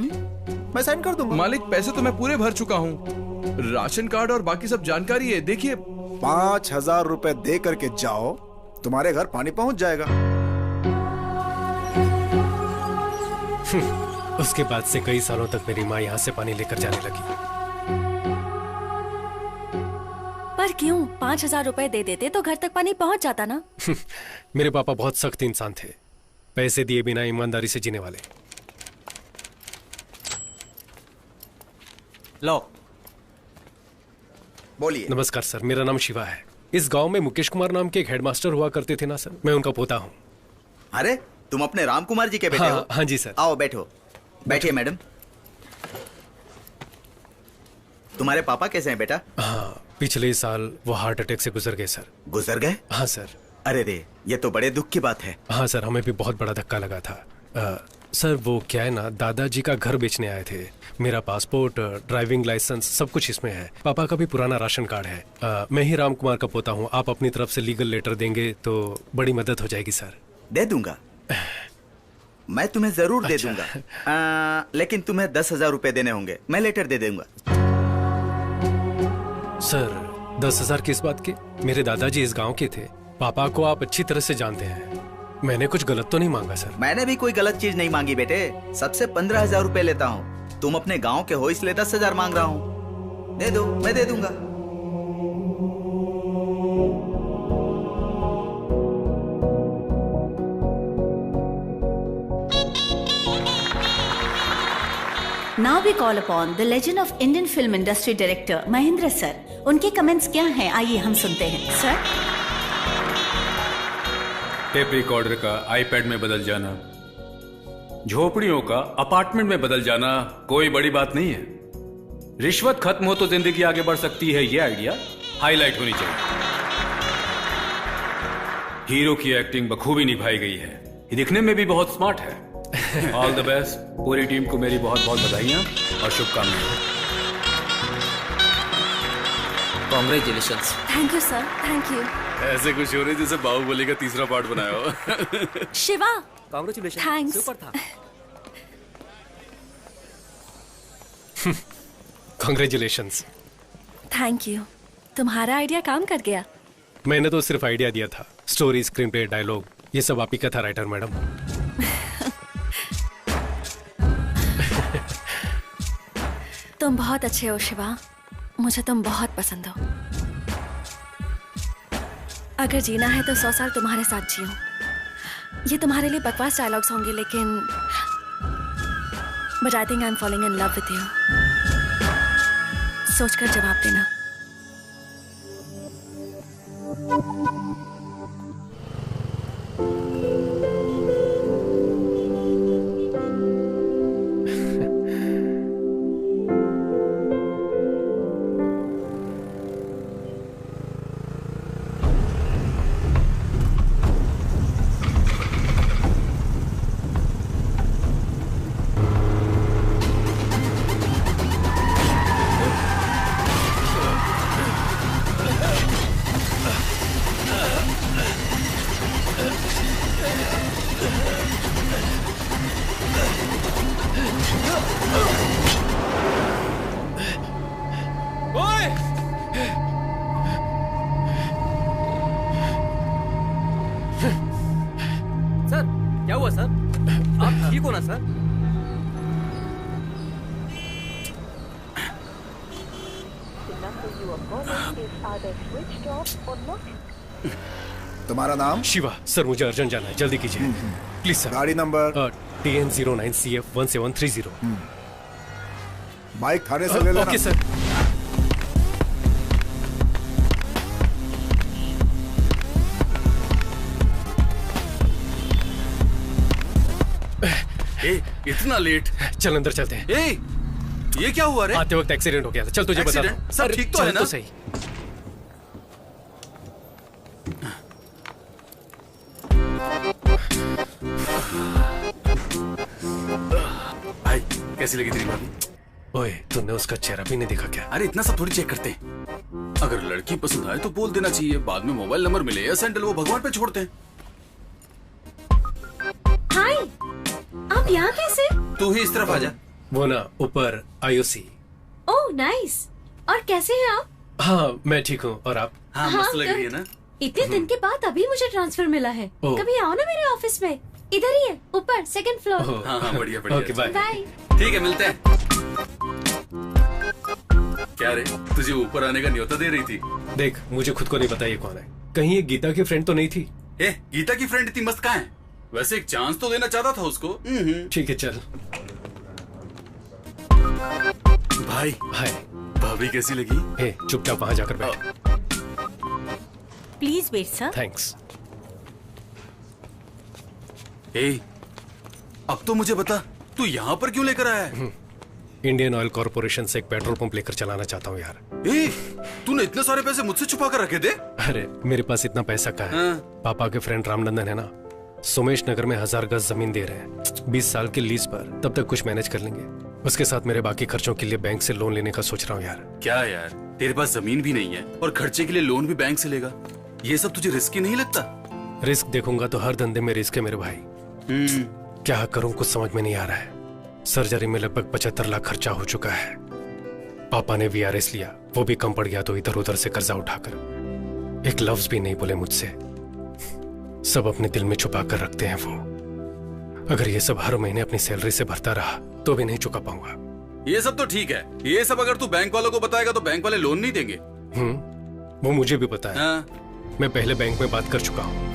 मैं साइन कर दूंगा। मालिक, पैसे तो मैं पूरे भर चुका हूँ। राशन कार्ड और बाकी सब जानकारी है, देखिए। 5,000 रुपए दे करके जाओ, तुम्हारे घर पानी पहुँच जाएगा। उसके बाद से कई सालों तक मेरी माँ यहाँ से पानी लेकर जाने लगी। पर क्यों? 5,000 रुपए दे देते तो घर तक पानी पहुँच जाता ना। मेरे पापा बहुत सख्त इंसान थे, पैसे दिए बिना ईमानदारी से जीने वाले। लो, बोलिए। नमस्कार सर, मेरा नाम शिवा है। इस गांव में मुकेश कुमार नाम के एक हेडमास्टर हुआ करते थे ना सर, मैं उनका पोता हूँ। अरे, तुम अपने राम कुमार जी के बेटे हो? हाँ जी सर। आओ बैठो। बैठिए मैडम। तुम्हारे पापा कैसे हैं बेटा? हाँ, पिछले साल वो हार्ट अटैक से गुजर गए सर। गुजर गए? हाँ सर। अरे रे, ये तो बड़े दुख की बात है। हाँ सर, हमें भी बहुत बड़ा धक्का लगा था। सर वो क्या है ना, दादाजी का घर बेचने आए थे। मेरा पासपोर्ट, ड्राइविंग लाइसेंस सब कुछ इसमें है। पापा का भी पुराना राशन कार्ड है। मैं ही राम कुमार का पोता हूँ। आप अपनी तरफ से लीगल लेटर देंगे तो बड़ी मदद हो जाएगी सर। दे दूंगा, मैं तुम्हें जरूर दे दूंगा। लेकिन तुम्हें 10,000 रुपए देने होंगे। मैं लेटर दे दूंगा। सर 10,000 किस बात के? मेरे दादाजी इस गांव के थे। पापा को आप अच्छी तरह से जानते हैं। मैंने कुछ गलत तो नहीं मांगा सर? मैंने भी कोई गलत चीज नहीं मांगी बेटे। सबसे 15,000 रुपए लेता हूँ। तुम अपने गांव के हो इसलिए 10,000 मांग रहा हूँ। दे दो, मैं दे दूंगा। Now we call upon the legend of Indian film industry director Mahendra sir. उनके कमेंट्स क्या हैं, आइए हम सुनते हैं सर। टेप रिकॉर्डर का आईपैड में बदल जाना, झोपड़ियों का अपार्टमेंट में बदल जाना कोई बड़ी बात नहीं है। रिश्वत खत्म हो तो जिंदगी आगे बढ़ सकती है, ये आइडिया हाईलाइट होनी चाहिए। हीरो की एक्टिंग बखूबी निभाई गई है। ये दिखने में भी बहुत स्मार्ट है। All the best. पूरी टीम को मेरी बहुत बहुत बधाइयां और शुभकामनाएं। Congratulations. Thank you sir, thank you. ऐसे कुछ हो रहे जैसे बाहुबली का तीसरा पार्ट बनाया हो। शिवा, कॉन्ग्रेचुलेशन। थैंक्स। सुपर था। कांग्रेचुलेशंस। Thank you. तुम्हारा आइडिया काम कर गया। मैंने तो सिर्फ आइडिया दिया था। स्टोरी, स्क्रीन प्ले, डायलॉग ये सब आप ही का था राइटर मैडम। तुम बहुत अच्छे हो शिवा, मुझे तुम बहुत पसंद हो। अगर जीना है तो 100 साल तुम्हारे साथ जियो। ये तुम्हारे लिए बकवास डायलॉग्स होंगे, लेकिन but I think I am following in love with you. सोचकर जवाब देना। सर क्या हुआ सर? आप ठीक हो ना सर? तुम्हारा नाम? शिवा। सर मुझे अर्जेंट जाना है, जल्दी कीजिए प्लीज सर। गाड़ी नंबर? TN09CF1730। बाइक थाने से ले लेना। Okay sir. ए, इतना लेट? चल अंदर चलते हैं। ये क्या हुआ रे? आते वक्त एक्सीडेंट हो गया था। चल तुझे बता Accident? दूं। सब अरे, ठीक तो चल है ना? सही। भाई कैसी लगी तेरी भाभी? ओए, तूने उसका चेहरा भी नहीं देखा क्या? अरे इतना सब थोड़ी चेक करते हैं। अगर लड़की पसंद आए तो बोल देना चाहिए, बाद में मोबाइल नंबर मिले या सैंडल वो भगवान पे छोड़ते हैं। हाय, आप यहाँ कैसे? तू ही इस तरफ आ जा। वो ना ऊपर आईओसी। Oh nice. और कैसे हैं आप? हाँ मैं ठीक हूँ, और आप? हाँ मस्त लग रही है ना? इतने दिन के बाद अभी मुझे ट्रांसफर मिला है। ओह। कभी आओ ना मेरे ऑफिस में, इधर ही है, ऊपर सेकंड फ्लोर। हाँ हाँ बढ़िया बढ़िया। Okay bye. बाय। ठीक है मिलते हैं। क्या रे, तुझे ऊपर आने का न्योता दे रही थी? देख, मुझे खुद को नहीं पता ये कौन है। कहीं ये गीता की फ्रेंड तो नहीं थी? ए, गीता की फ्रेंड इतनी मस्त कहाँ है? वैसे एक चांस तो देना चाहता था उसको। ठीक है चल। भाई हाय। भाभी कैसी लगी? ए, चुपचाप वहां जाकर बैठ। Please wait sir. थैंक्स। ए, अब तो मुझे बता, तू यहाँ पर क्यों लेकर आया है? इंडियन ऑयल कॉर्पोरेशन से एक पेट्रोल पंप लेकर चलाना चाहता हूँ यार। ए, तूने इतने सारे पैसे मुझसे छुपा कर रखे थे? अरे मेरे पास इतना पैसा कहाँ है? पापा के फ्रेंड रामनंदन है ना, सोमेश नगर में 1000 गज जमीन दे रहे हैं 20 साल के लीज पर। तब तक कुछ मैनेज कर लेंगे। उसके साथ मेरे बाकी खर्चों के लिए बैंक से लोन लेने का सोच रहा हूँ यार। क्या यार, तेरे पास जमीन भी नहीं है और खर्चे के लिए लोन भी बैंक से लेगा? ये सब तुझे रिस्की नहीं लगता? रिस्क देखूंगा तो हर धंधे में रिस्क है मेरे भाई। क्या करूं कुछ समझ में नहीं आ रहा है। सर्जरी में लगभग 75 लाख खर्चा हो चुका है। पापा ने VRS लिया, वो भी कम पड़ गया तो इधर उधर से कर्जा उठाकर। एक लफ्ज भी नहीं बोले मुझसे। सब अपने दिल में छुपा कर रखते हैं वो। अगर ये सब हर महीने अपनी सैलरी से भरता रहा तो भी नहीं चुका पाऊंगा। ये सब तो ठीक है, ये सब अगर तू बैंक वालों को बताएगा तो बैंक वाले लोन नहीं देंगे। वो मुझे भी पता है। मैं पहले बैंक में बात कर चुका हूँ।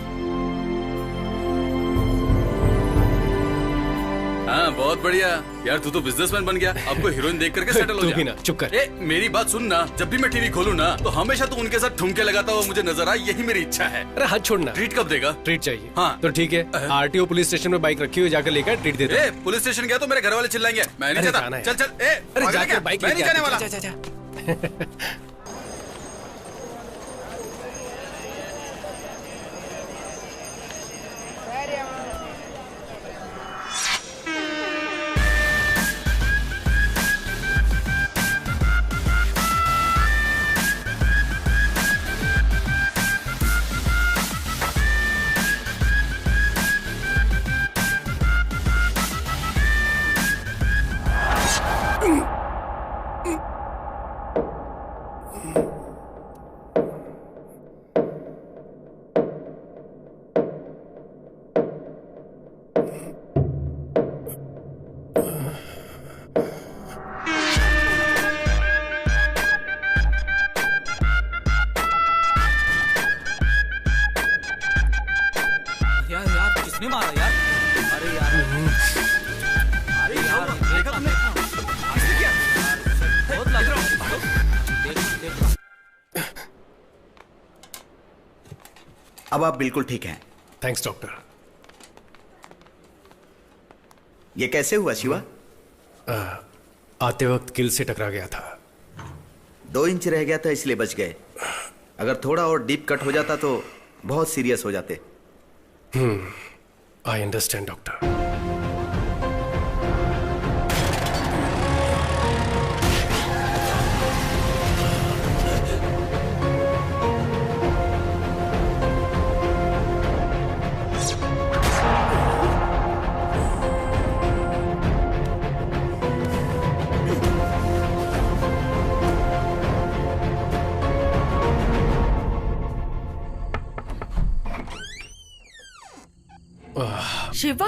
हाँ बहुत बढ़िया यार, तू तो बिजनेसमैन बन गया। अब तो हीरोइन देख करके सेटल हो तू जा। भी ना, चुप कर। ए, मेरी बात सुन ना, जब भी मैं टीवी खोलूं ना तो हमेशा तू उनके साथ ठुमके लगाता हुआ मुझे नजर आए, यही मेरी इच्छा है। अरे हाथ छोड़ना। ट्रीट कब देगा? ट्रीट चाहिए। हाँ तो ठीक है, RTO पुलिस स्टेशन में बाइक रखी हुई, जाकर लेकर ट्रीट देता हूं। ए, पुलिस स्टेशन गया तो मेरे घर वाले चिल्लाएंगे। मैं नहीं जाता। चल चल। ए, अरे पागल है जाकर क्या? बाइक मैं नहीं लेके जाने आ, वाला। जा, जा, जा। किसने मारा यार? अरे यार, अरे यार, देखा तुमने? किसने किया? बहुत लग रहा है। देख। अब आप बिल्कुल ठीक हैं। Thanks doctor. ये कैसे हुआ शिवा? आते वक्त किल से टकरा गया था। 2 इंच रह गया था इसलिए बच गए। अगर थोड़ा और डीप कट हो जाता तो बहुत सीरियस हो जाते। I understand doctor. Shiva,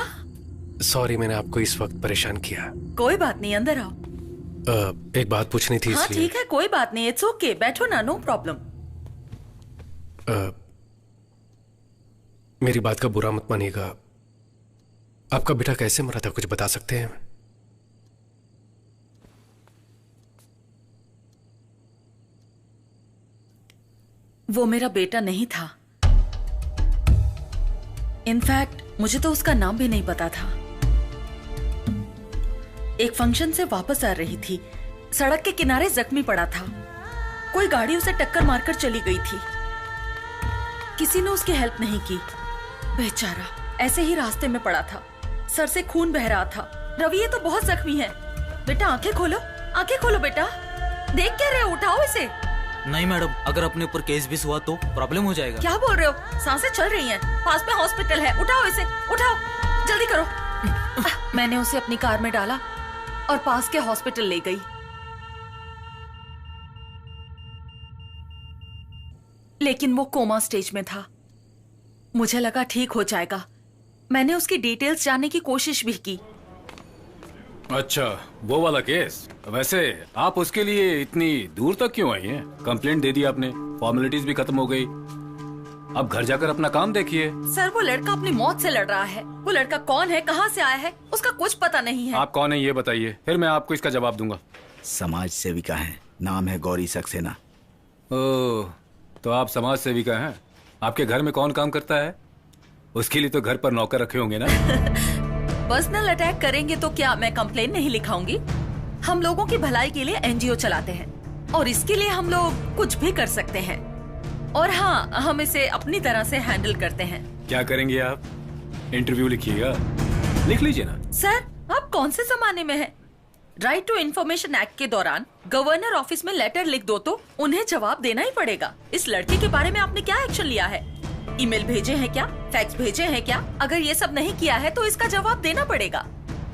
sorry मैंने आपको इस वक्त परेशान किया। कोई बात नहीं, अंदर आओ। एक बात पूछनी थी हाँ इसलिए। ठीक है, कोई बात नहीं, इट्स ओके, बैठो ना, नो प्रॉब्लम। मेरी बात का बुरा मत मानिएगा। आपका बेटा कैसे मरा था, कुछ बता सकते हैं? वो मेरा बेटा नहीं था। इनफैक्ट मुझे तो उसका नाम भी नहीं पता था। एक फंक्शन से वापस आ रही थी। सड़क के किनारे जख्मी पड़ा था। कोई गाड़ी उसे टक्कर मारकर चली गई थी। किसी ने उसकी हेल्प नहीं की। बेचारा ऐसे ही रास्ते में पड़ा था। सर से खून बह रहा था। रवि ये तो बहुत जख्मी है। बेटा आंखें खोलो बेटा। देख क्या रहे हो? उठाओ इसे। नहीं मैडम, अगर अपने ऊपर केस भी हुआ तो प्रॉब्लम हो जाएगा। क्या बोल रहे हो? सांसें चल रही हैं। पास में हॉस्पिटल है। उठाओ इसे, उठाओ, जल्दी करो। मैंने उसे अपनी कार में डाला और पास के हॉस्पिटल ले गई। लेकिन वो कोमा स्टेज में था। मुझे लगा ठीक हो जाएगा। मैंने उसकी डिटेल्स जानने की कोशिश भी की। अच्छा, वो वाला केस। वैसे आप उसके लिए इतनी दूर तक क्यों आई हैं? कंप्लेंट दे दी आपने, फॉर्मेलिटीज भी खत्म हो गई। अब घर जाकर अपना काम देखिए। सर वो लड़का अपनी मौत से लड़ रहा है। वो लड़का कौन है, कहाँ से आया है, उसका कुछ पता नहीं है। आप कौन है ये बताइए, फिर मैं आपको इसका जवाब दूंगा। समाज सेविका है, नाम है गौरी सक्सेना। ओह, तो आप समाज सेविका हैं। आपके घर में कौन काम करता है? उसके लिए तो घर पर नौकर रखे होंगे ना। पर्सनल अटैक करेंगे तो क्या मैं कंप्लेन नहीं लिखाऊंगी? हम लोगों की भलाई के लिए एनजीओ चलाते हैं और इसके लिए हम लोग कुछ भी कर सकते हैं। और हाँ, हम इसे अपनी तरह से हैंडल करते हैं। क्या करेंगे आप? इंटरव्यू लिखिएगा। लिख लीजिए ना। सर आप कौन से जमाने में हैं? राइट टू इन्फॉर्मेशन एक्ट के दौरान गवर्नर ऑफिस में लेटर लिख दो तो उन्हें जवाब देना ही पड़ेगा। इस लड़के के बारे में आपने क्या एक्शन लिया है? ईमेल भेजे हैं क्या? फैक्स भेजे हैं क्या? अगर ये सब नहीं किया है तो इसका जवाब देना पड़ेगा।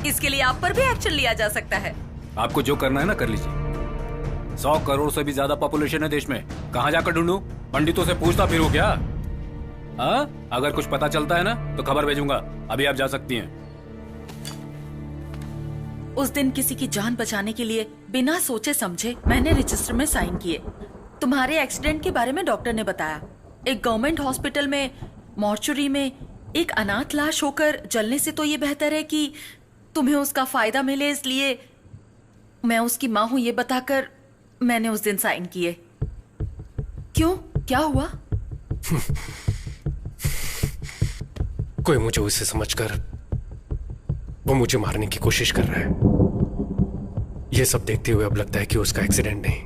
इसके लिए आप पर भी एक्शन लिया जा सकता है। आपको जो करना है ना कर लीजिए। 100 करोड़ से भी ज्यादा पॉपुलेशन है देश में। कहाँ जाकर ढूंढूं? पंडितों से पूछता फिरूं क्या? हाँ, अगर कुछ पता चलता है ना तो खबर भेजूंगा। अभी आप जा सकती हैं। उस दिन किसी की जान बचाने के लिए बिना सोचे समझे मैंने रजिस्टर में साइन किए। तुम्हारे एक्सीडेंट के बारे में डॉक्टर ने बताया। एक गवर्नमेंट हॉस्पिटल में मॉर्चुरी में एक अनाथ लाश होकर जलने से तो ये बेहतर है कि तुम्हें उसका फायदा मिले, इसलिए मैं उसकी माँ हूं ये बताकर मैंने उस दिन साइन किए। क्यों, क्या हुआ? कोई मुझे उसे समझकर वो मुझे मारने की कोशिश कर रहा है। ये सब देखते हुए अब लगता है कि उसका एक्सीडेंट नहीं,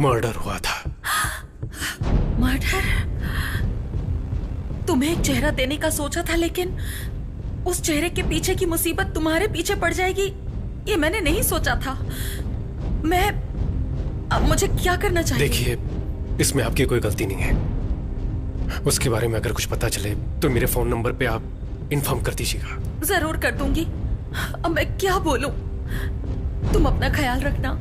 मर्डर हुआ था। मर्डर? तुम्हें एक चेहरा देने का सोचा था, लेकिन उस चेहरे के पीछे की मुसीबत तुम्हारे पीछे पड़ जाएगी ये मैंने नहीं सोचा था। अब मुझे क्या करना चाहिए? देखिए, इसमें आपकी कोई गलती नहीं है। उसके बारे में अगर कुछ पता चले तो मेरे फोन नंबर पे आप इन्फॉर्म कर दीजिएगा। जरूर कर दूंगी। अब मैं क्या बोलूं? तुम अपना ख्याल रखना।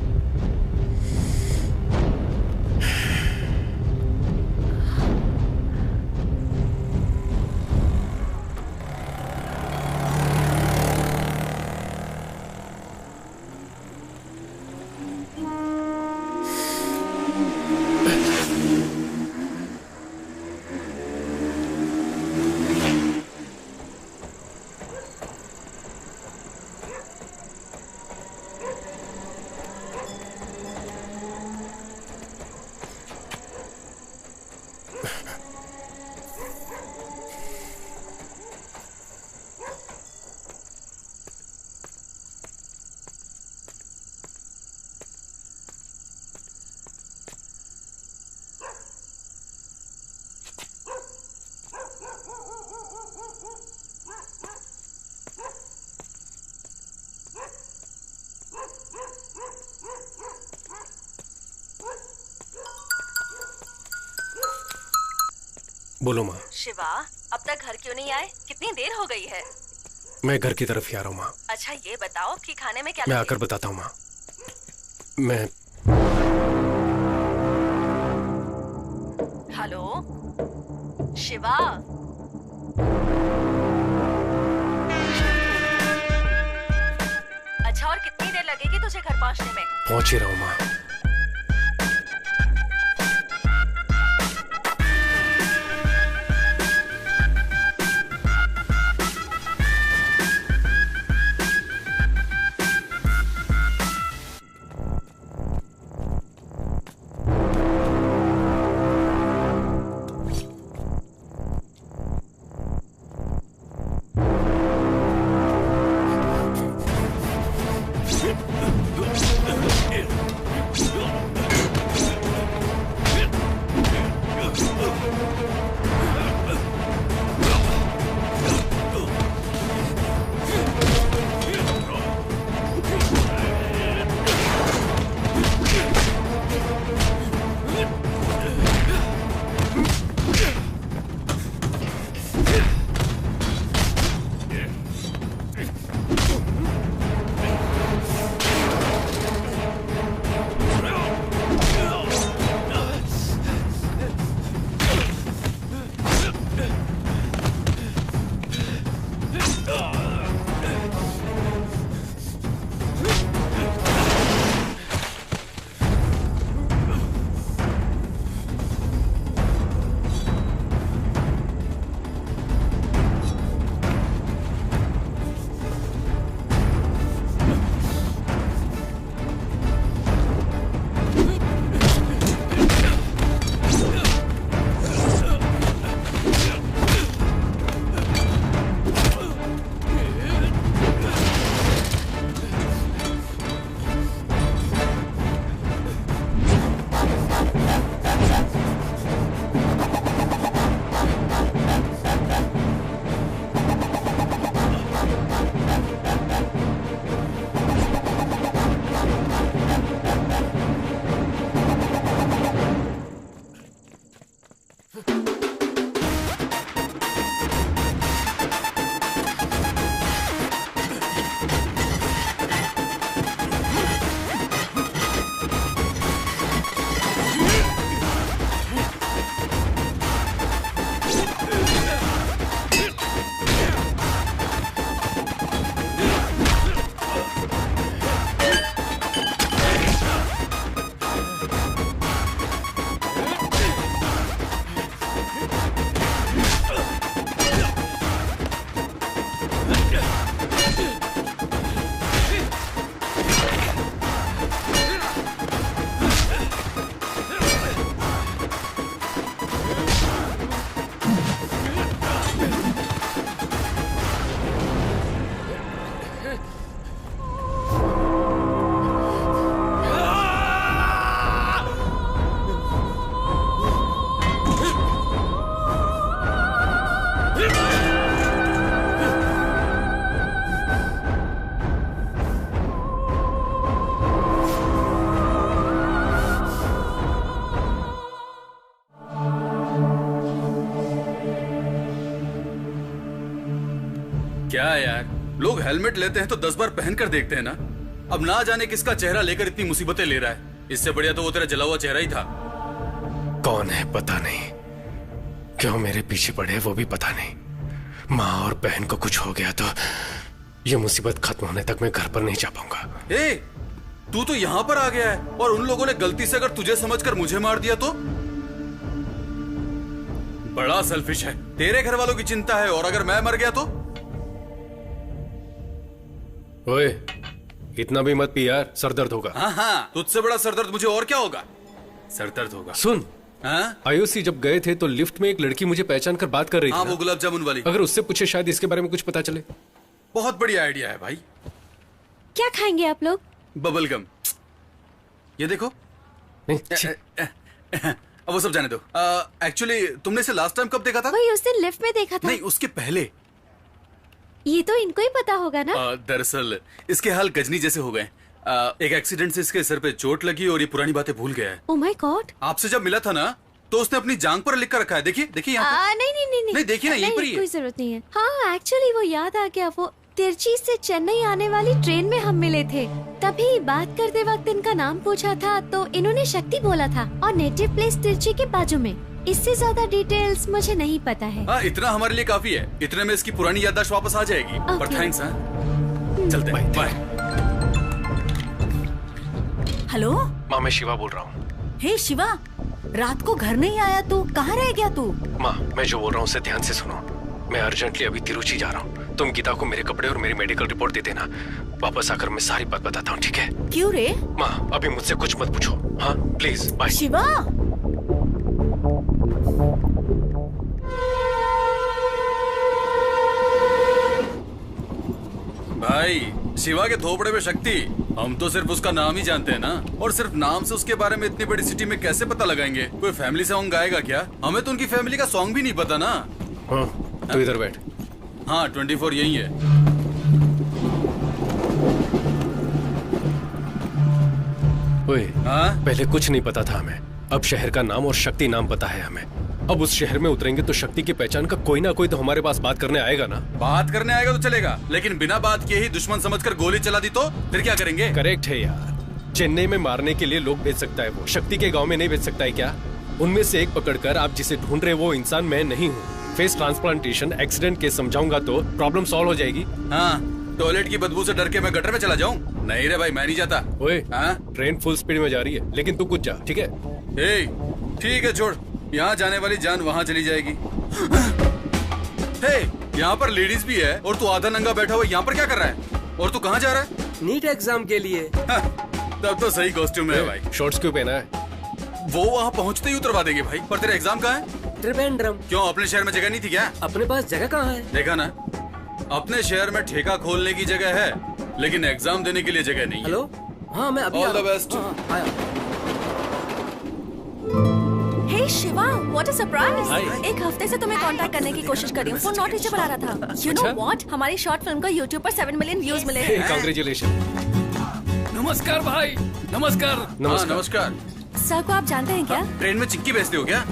बोलो माँ। शिवा, अब तक घर क्यों नहीं आए? कितनी देर हो गई है? मैं घर की तरफ ही आ रहा हूँ माँ। अच्छा ये बताओ कि खाने में क्या मैं लगे? आकर बताता हूँ माँ। मैं हेलो शिवा, अच्छा और कितनी देर लगेगी तुझे घर पहुँचने में? पहुँच ही रहा हूँ माँ। क्या यार, लोग हेलमेट लेते हैं तो 10 बार पहन कर देखते हैं ना। अब ना जाने किसका चेहरा लेकर इतनी मुसीबतें ले रहा है। इससे बढ़िया तो वो तेरा जला हुआ चेहरा ही था। कौन है पता नहीं, क्यों मेरे पीछे पड़े वो भी पता नहीं। माँ और बहन को कुछ हो गया तो ये मुसीबत खत्म होने तक मैं घर पर नहीं जा पाऊंगा। ए, तू तो यहाँ पर आ गया है और उन लोगों ने गलती से अगर तुझे समझकर मुझे मार दिया तो? बड़ा सेल्फिश है। तेरे घर वालों की चिंता है और अगर मैं मर गया तो? ओए, इतना भी मत पी यार, सरदर्द होगा। हाँ हाँ, तुझसे बड़ा सरदर्द मुझे और क्या होगा? सरदर्द होगा। सुन, आईओसी जब गए थे तो लिफ्ट में एक लड़की मुझे पहचान कर बात कर रही थी। हाँ, वो गुलाब जामुन वाली। अगर उससे पूछे शायद इसके बारे में कुछ पता चले। बहुत बढ़िया आइडिया है भाई। क्या खाएंगे आप लोग? Bubble gum. ये देखो। अब वो सब जाने दो। एक्चुअली तुमने इसे लास्ट टाइम कब देखा था? वही उस दिन लिफ्ट में देखा था। नहीं, उसके पहले। ये तो इनको ही पता होगा ना। दरअसल इसके हाल गजनी जैसे हो गए। एक एक्सीडेंट से इसके सर पे चोट लगी और ये पुरानी बातें भूल गया है। Oh my God. आपसे जब मिला था ना तो उसने अपनी जांघ पर लिख कर रखा है। देखिए देखिए यहाँ पे। नहीं देखिए ना, यहीं पर ही है। कोई जरूरत नहीं है। हाँ, एक्चुअली वो याद आ गया। वो तिरची से चेन्नई आने वाली ट्रेन में हम मिले थे। तभी बात करते वक्त इनका नाम पूछा था तो इन्होंने शक्ति बोला था और नेटिव प्लेस तिरची के बाजू में। इससे ज्यादा डिटेल्स मुझे नहीं पता है। हाँ, इतना हमारे लिए काफी है। इतने में इसकी पुरानी याददाश्त वापस आ जाएगी। पर थैंक्स। चलते हैं, बाय। हेलो माँ, मैं शिवा बोल रहा हूँ। हे शिवा, रात को घर नहीं आया तू, कहाँ रह गया तू? माँ, मैं जो बोल रहा हूँ उसे ध्यान से सुनो। मैं अर्जेंटली अभी तिरुचि जा रहा हूँ। तुम गीता को मेरे कपड़े और मेरी मेडिकल रिपोर्ट दे देना। वापस आकर मैं सारी बात बताता हूँ, ठीक है? क्यों रे? माँ, अभी मुझसे कुछ मत पूछो। हाँ प्लीज, बाय। शिवा, भाई, शिवा के थोपड़े में शक्ति। हम तो सिर्फ उसका नाम ही जानते हैं ना। और सिर्फ नाम से उसके बारे में इतनी बड़ी सिटी में कैसे पता लगाएंगे? कोई फैमिली सॉन्ग गाएगा क्या? हमें तो उनकी फैमिली का सॉन्ग भी नहीं पता ना। हाँ, तो इधर बैठ। हाँ, 24 यही है। ओए, पहले कुछ नहीं पता था हमें। अब शहर का नाम और शक्ति नाम पता है हमें। अब उस शहर में उतरेंगे तो शक्ति की पहचान का कोई ना कोई तो हमारे पास बात करने आएगा ना। बात करने आएगा तो चलेगा, लेकिन बिना बात किए ही दुश्मन समझकर गोली चला दी तो फिर क्या करेंगे? करेक्ट है यार। चेन्नई में मारने के लिए लोग भेज सकता है, वो शक्ति के गांव में नहीं भेज सकता है क्या? उनमें से एक पकड़कर आप जिसे ढूंढ रहे वो इंसान मैं नहीं हूँ। फेस ट्रांसप्लांटेशन एक्सीडेंट केस समझाऊंगा तो प्रॉब्लम सॉल्व हो जाएगी। हाँ, टॉयलेट की बदबू से डर के मैं गटर में चला जाऊँ? नहीं रे भाई, मैं नहीं जाता। ओए, ट्रेन फुल स्पीड में जा रही है, लेकिन तू कुछ जा, ठीक है? ठीक है, छोड़। यहाँ जाने वाली जान वहाँ चली जाएगी। हे, यहाँ पर लेडीज भी है और तू आधा नंगा बैठा हुआ यहाँ पर क्या कर रहा है? और तू कहाँ जा रहा है? नीट एग्जाम के लिए। तब तो सही कॉस्ट्यूम है भाई। शॉर्ट्स क्यों पहना है? वो वहाँ पहुँचते ही उतरवा देंगे भाई। पर तेरा एग्जाम कहाँ है? त्रिवेंद्रम। क्यों, अपने शहर में जगह नहीं थी क्या? अपने पास जगह कहाँ है? देखा ना, अपने शहर में ठेका खोलने की जगह है, लेकिन एग्जाम देने के लिए जगह नहीं। हेलो, हाँ मैं अभी all the best. Hey Shiva, what a surprise. एक हफ्ते से तुम्हें कांटेक्ट करने की कोशिश कर रही हूँ, फोन नॉट रीचेबल आ रहा था। यू नो व्हाट, हमारी शॉर्ट फिल्म को यूट्यूब पर 7 मिलियन व्यूज मिले हैं। कांग्रेचुलेशन। नमस्कार भाई। नमस्कार। नमस्कार। सर को आप जानते हैं क्या? ट्रेन में चिक्की बेचते हो क्या?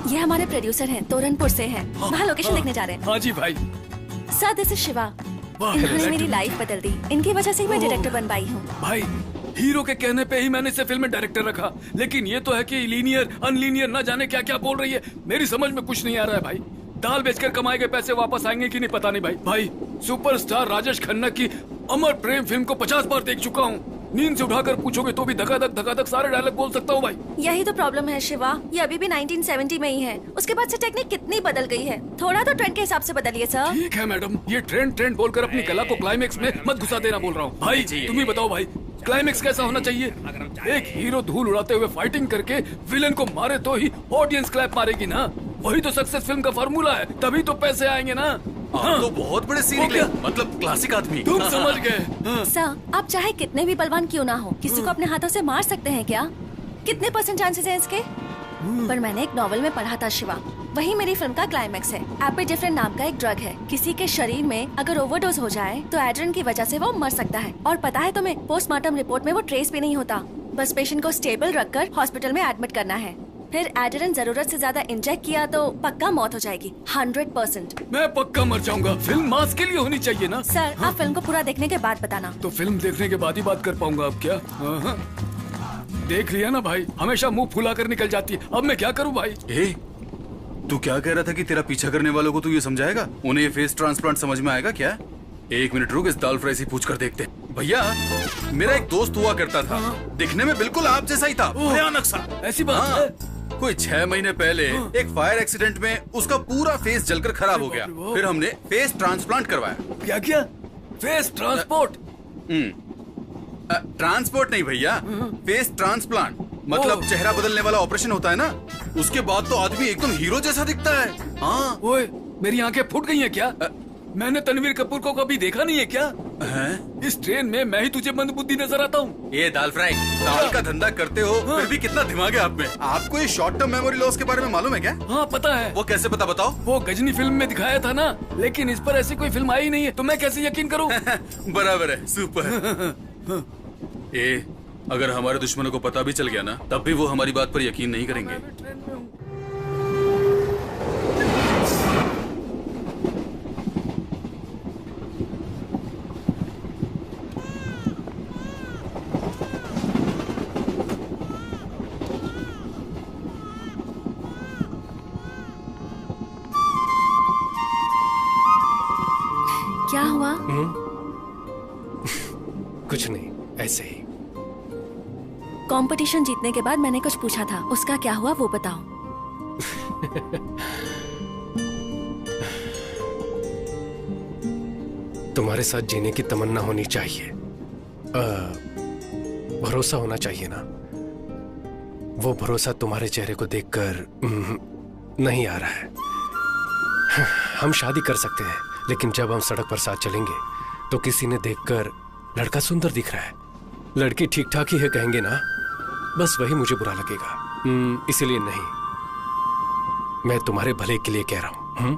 ये हमारे प्रोड्यूसर हैं, तोरनपुर से हैं। वहाँ लोकेशन देखने जा रहे हैं। हाँ जी भाई। Sir this is Shiva. इन्होंने मेरी लाइफ बदल दी। इनकी वजह से ही मैं डायरेक्टर बन पाई हूँ। भाई हीरो के कहने पे ही मैंने इसे फिल्म में डायरेक्टर रखा, लेकिन ये तो है कि लीनियर अनलीनियर ना जाने क्या क्या बोल रही है। मेरी समझ में कुछ नहीं आ रहा है भाई। दाल बेचकर कमाए गए पैसे वापस आएंगे कि नहीं पता नहीं भाई। भाई सुपरस्टार राजेश खन्ना की अमर प्रेम फिल्म को 50 बार देख चुका हूँ। नींद से उठाकर पूछोगे तो भी धकाधक सारे डायलॉग बोल सकता हूँ भाई। यही तो प्रॉब्लम है शिवा, ये अभी भी 1970 में ही है। उसके बाद से टेक्निक कितनी बदल गई है। थोड़ा तो ट्रेंड के हिसाब से बदलिए सर। ठीक है मैडम, ये ट्रेंड बोलकर अपनी कला को क्लाइमेक्स में मत घुसा देना बोल रहा हूँ। भाई तुम ही बताओ भाई, क्लाइमेक्स कैसा होना चाहिए? एक हीरो धूल उड़ाते हुए फाइटिंग करके विलन को मारे तो ही ऑडियंस क्लैप मारेगी ना। वही तो सक्सेस फिल्म का फार्मूला है, तभी तो पैसे आएंगे ना। हाँ, तो बहुत बड़े सीन निकले, मतलब क्लासिक आदमी। तुम समझ गए। सर आप चाहे कितने भी बलवान क्यों ना हो, किसी को अपने हाथों से मार सकते हैं क्या? कितने % चांसेस हैं इसके? पर मैंने एक नॉवेल में पढ़ा था शिवा, वही मेरी फिल्म का क्लाइमेक्स है। एपिड्रिफ्रिन नाम का एक ड्रग है, किसी के शरीर में अगर ओवरडोज हो जाए तो एड्रेन की वजह से वो मर सकता है। और पता है तुम्हें, पोस्टमार्टम रिपोर्ट में वो ट्रेस भी नहीं होता। बस पेशेंट को स्टेबल रखकर हॉस्पिटल में एडमिट करना है। फिर एड्रेन जरूरत से ज्यादा इंजेक्ट किया तो पक्का मौत हो जाएगी, 100%। मैं पक्का मर जाऊंगा। फिल्म मास के लिए होनी चाहिए ना। सर आप फिल्म को पूरा देखने के बाद बताना। तो फिल्म देखने के बाद ही बात कर पाऊंगा अब क्या? देख लिया ना भाई, हमेशा मुंह फुला कर निकल जाती है। अब मैं क्या करूं भाई? तू क्या कह रहा था कि तेरा पीछा करने वालों को तू ये समझाएगा? उन्हें ये फेस ट्रांसप्लांट समझ में आएगा क्या? एक मिनट रुक, इस दाल फ्राई से पूछ कर देखते। भैया मेरा एक दोस्त हुआ करता था, दिखने में बिल्कुल आप जैसा ही था, भयानक सा। ऐसी बात है? कोई 6 महीने पहले एक फायर एक्सीडेंट में उसका पूरा फेस जलकर खराब हो गया। फिर हमने फेस ट्रांसप्लांट करवाया। क्या किया? Face transport? ट्रांसपोर्ट नहीं भैया, फेस ट्रांसप्लांट। मतलब चेहरा बदलने वाला ऑपरेशन होता है ना, उसके बाद तो आदमी एकदम हीरो जैसा दिखता है। हाँ। ओए, मेरी आंखें फूट गई हैं क्या? मैंने तनवीर कपूर को कभी देखा नहीं है क्या? इस ट्रेन में मैं ही तुझे मंदबुद्धि नजर आता हूँ। ये दाल फ्राई, दाल का धंधा करते हो फिर भी कितना दिमाग है आप में। आपको ये शॉर्ट टर्म मेमोरी लॉस के बारे में मालूम है क्या? हाँ पता है। वो कैसे पता, बताओ? वो गजनी फिल्म में दिखाया था ना, लेकिन इस पर ऐसी कोई फिल्म आई नहीं है, तो मैं कैसे यकीन करूँ? बराबर है, सुपर। अगर हमारे दुश्मनों को पता भी चल गया ना, तब भी वो हमारी बात पर यकीन नहीं करेंगे। क्या हुआ? कुछ नहीं, ऐसे ही। कंपटीशन जीतने के बाद मैंने कुछ पूछा था, उसका क्या हुआ वो बताओ। तुम्हारे साथ जीने की तमन्ना होनी चाहिए, भरोसा होना चाहिए ना। वो भरोसा तुम्हारे चेहरे को देखकर नहीं आ रहा है। हम शादी कर सकते हैं, लेकिन जब हम सड़क पर साथ चलेंगे तो किसी ने देखकर लड़का सुंदर दिख रहा है, लड़की ठीक ठाक ही है कहेंगे ना, बस वही मुझे बुरा लगेगा। इसीलिए नहीं, मैं तुम्हारे भले के लिए कह रहा हूं।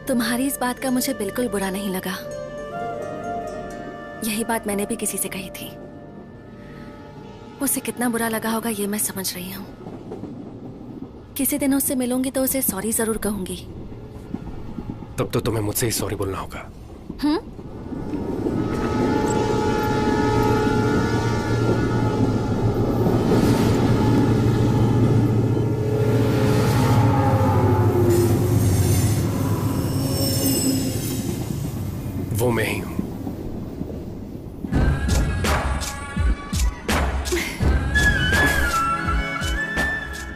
तुम्हारी इस बात का मुझे बिल्कुल बुरा नहीं लगा। यही बात मैंने भी किसी से कही थी। उसे कितना बुरा लगा होगा ये मैं समझ रही हूँ। किसी दिन उससे मिलूंगी तो उसे सॉरी जरूर कहूंगी। तब तो तुम्हें मुझसे ही सॉरी बोलना होगा। वो मैं ही हूं।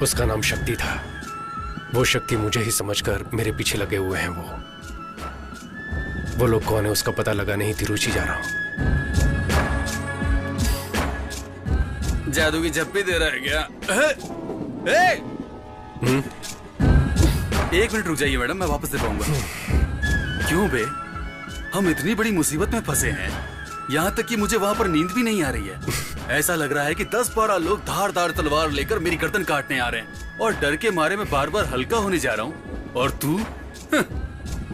उसका नाम शक्ति था। वो शक्ति मुझे ही समझकर मेरे पीछे लगे हुए हैं। वो लोग कौन है उसका पता लगाने ही तिरुचि जा रहा हूं। जादू की झप्पी दे रहा है क्या? एक मिनट रुक जाइए मैडम, मैं वापस दे पाऊंगा। क्यों बे, हम इतनी बड़ी मुसीबत में फंसे हैं, यहाँ तक कि मुझे वहाँ पर नींद भी नहीं आ रही है। ऐसा लग रहा है कि 10-12 लोग धारदार तलवार लेकर मेरी गर्दन काटने आ रहे हैं, और डर के मारे मैं बार बार हल्का होने जा रहा हूँ, और तू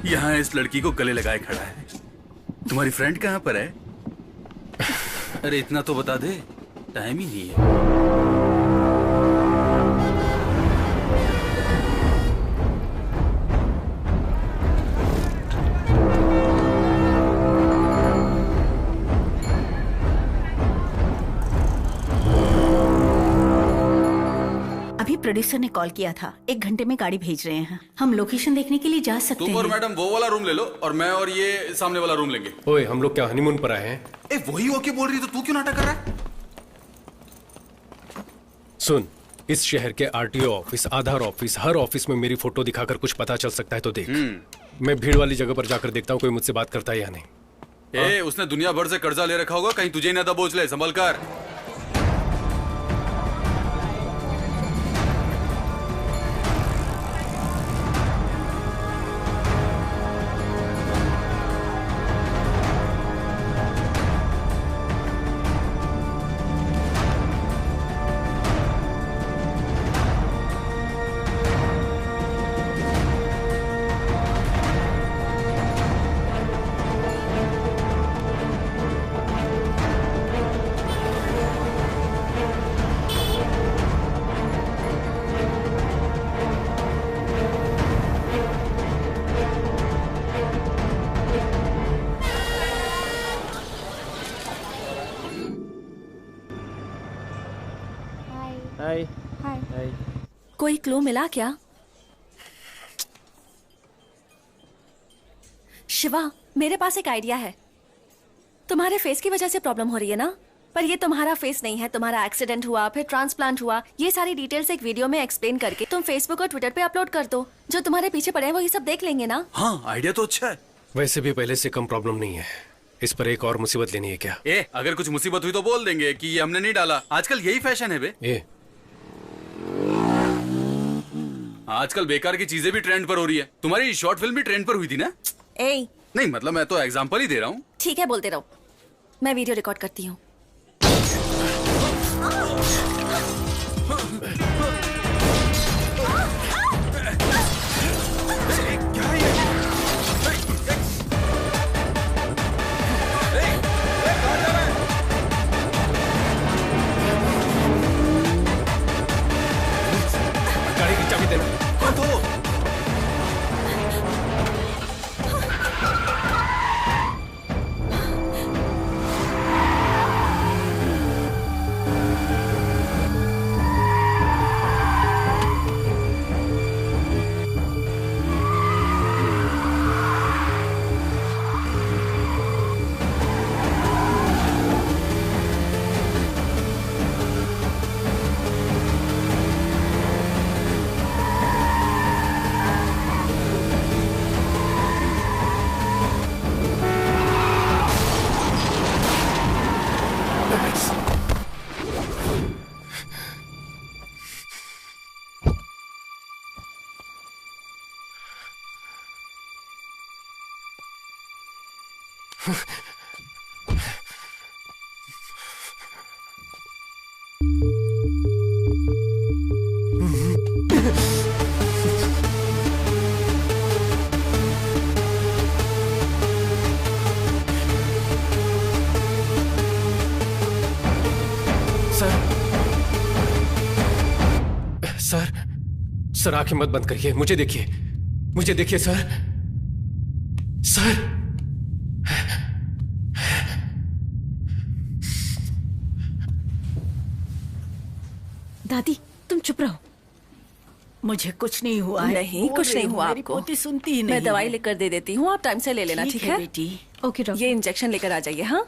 यहाँ इस लड़की को गले लगाए खड़ा है। तुम्हारी फ्रेंड कहाँ पर है? अरे इतना तो बता दे। टाइम ही नहीं है। अभी प्रोड्यूसर ने कॉल किया था, 1 घंटे में गाड़ी भेज रहे हैं। हम लोकेशन देखने के लिए जा सकते तुम हैं। और मैडम वो वाला रूम ले लो और मैं और ये सामने वाला रूम लेंगे। ओए, हम लोग क्या हनीमून पर आए हैं? ए, वही ओके बोल रही तो तू क्यों नाटक कर रहा है? सुन, इस शहर के आरटीओ ऑफिस, आधार ऑफिस, हर ऑफिस में मेरी फोटो दिखाकर कुछ पता चल सकता है तो देख। मैं भीड़ वाली जगह पर जाकर देखता हूँ कोई मुझसे बात करता है या नहीं। ए, उसने दुनिया भर से कर्जा ले रखा होगा, कहीं तुझे ना दबोच ले, संभल कर। हाय। कोई क्लू मिला क्या? शिवा, मेरे पास एक आइडिया है। तुम्हारे फेस की वजह से प्रॉब्लम हो रही है ना? पर ये तुम्हारा फेस नहीं है, तुम्हारा एक्सीडेंट हुआ, फिर ट्रांसप्लांट हुआ। ये सारी डिटेल्स एक वीडियो में एक्सप्लेन करके तुम फेसबुक और ट्विटर पे अपलोड कर दो। जो तुम्हारे पीछे पड़े हैं वो ये सब देख लेंगे ना। हाँ, आइडिया तो अच्छा है। वैसे भी पहले से कम प्रॉब्लम नहीं है, इस पर एक और मुसीबत लेनी है क्या? ए, अगर कुछ मुसीबत हुई तो बोल देंगे कि ये हमने नहीं डाला। आजकल यही फैशन है बे। आजकल बेकार की चीजें भी ट्रेंड पर हो रही है। तुम्हारी शॉर्ट फिल्म भी ट्रेंड पर हुई थी ना? नहीं, मतलब मैं तो एग्जांपल ही दे रहा हूँ। ठीक है, बोलते रहो। मैं वीडियो रिकॉर्ड करती हूँ। गाड़ी की चाबी देना। सर, आंखें मत बंद करिए, मुझे देखिए, मुझे देखिए सर। दादी, तुम चुप रहो। मुझे कुछ नहीं हुआ है। नहीं, कुछ नहीं हुआ मेरी आपको। पोती सुनती ही नहीं मैं दवाई है। लेकर दे देती हूँ, आप टाइम से ले लेना, ठीक है बेटी? Okay doctor. ये इंजेक्शन लेकर आ जाइए। हाँ,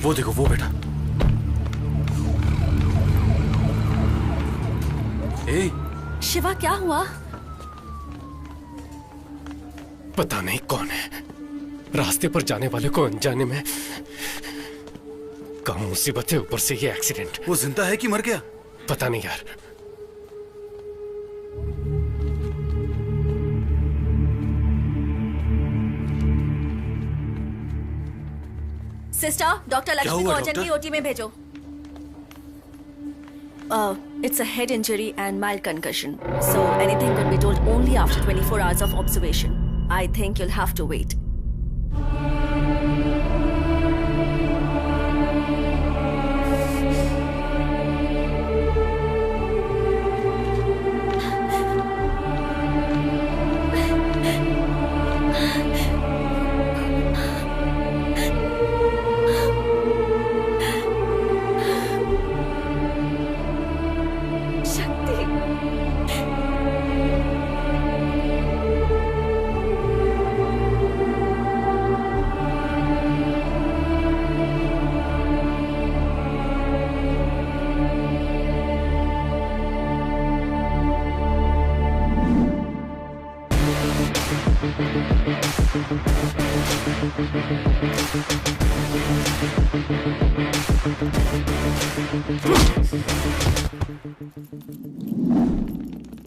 वो देखो, वो बेटा। ए, शिवा, क्या हुआ? पता नहीं कौन है, रास्ते पर जाने वाले को अनजाने में कम मुसीबत है, ऊपर से ये एक्सीडेंट। वो जिंदा है कि मर गया? पता नहीं यार। सिस्टर, डॉक्टर लक्ष्मी को अर्जेंटली ओटी में भेजो। It's a head injury and mild concussion, so anything could be told only after 24 hours of observation. I think you'll have to wait.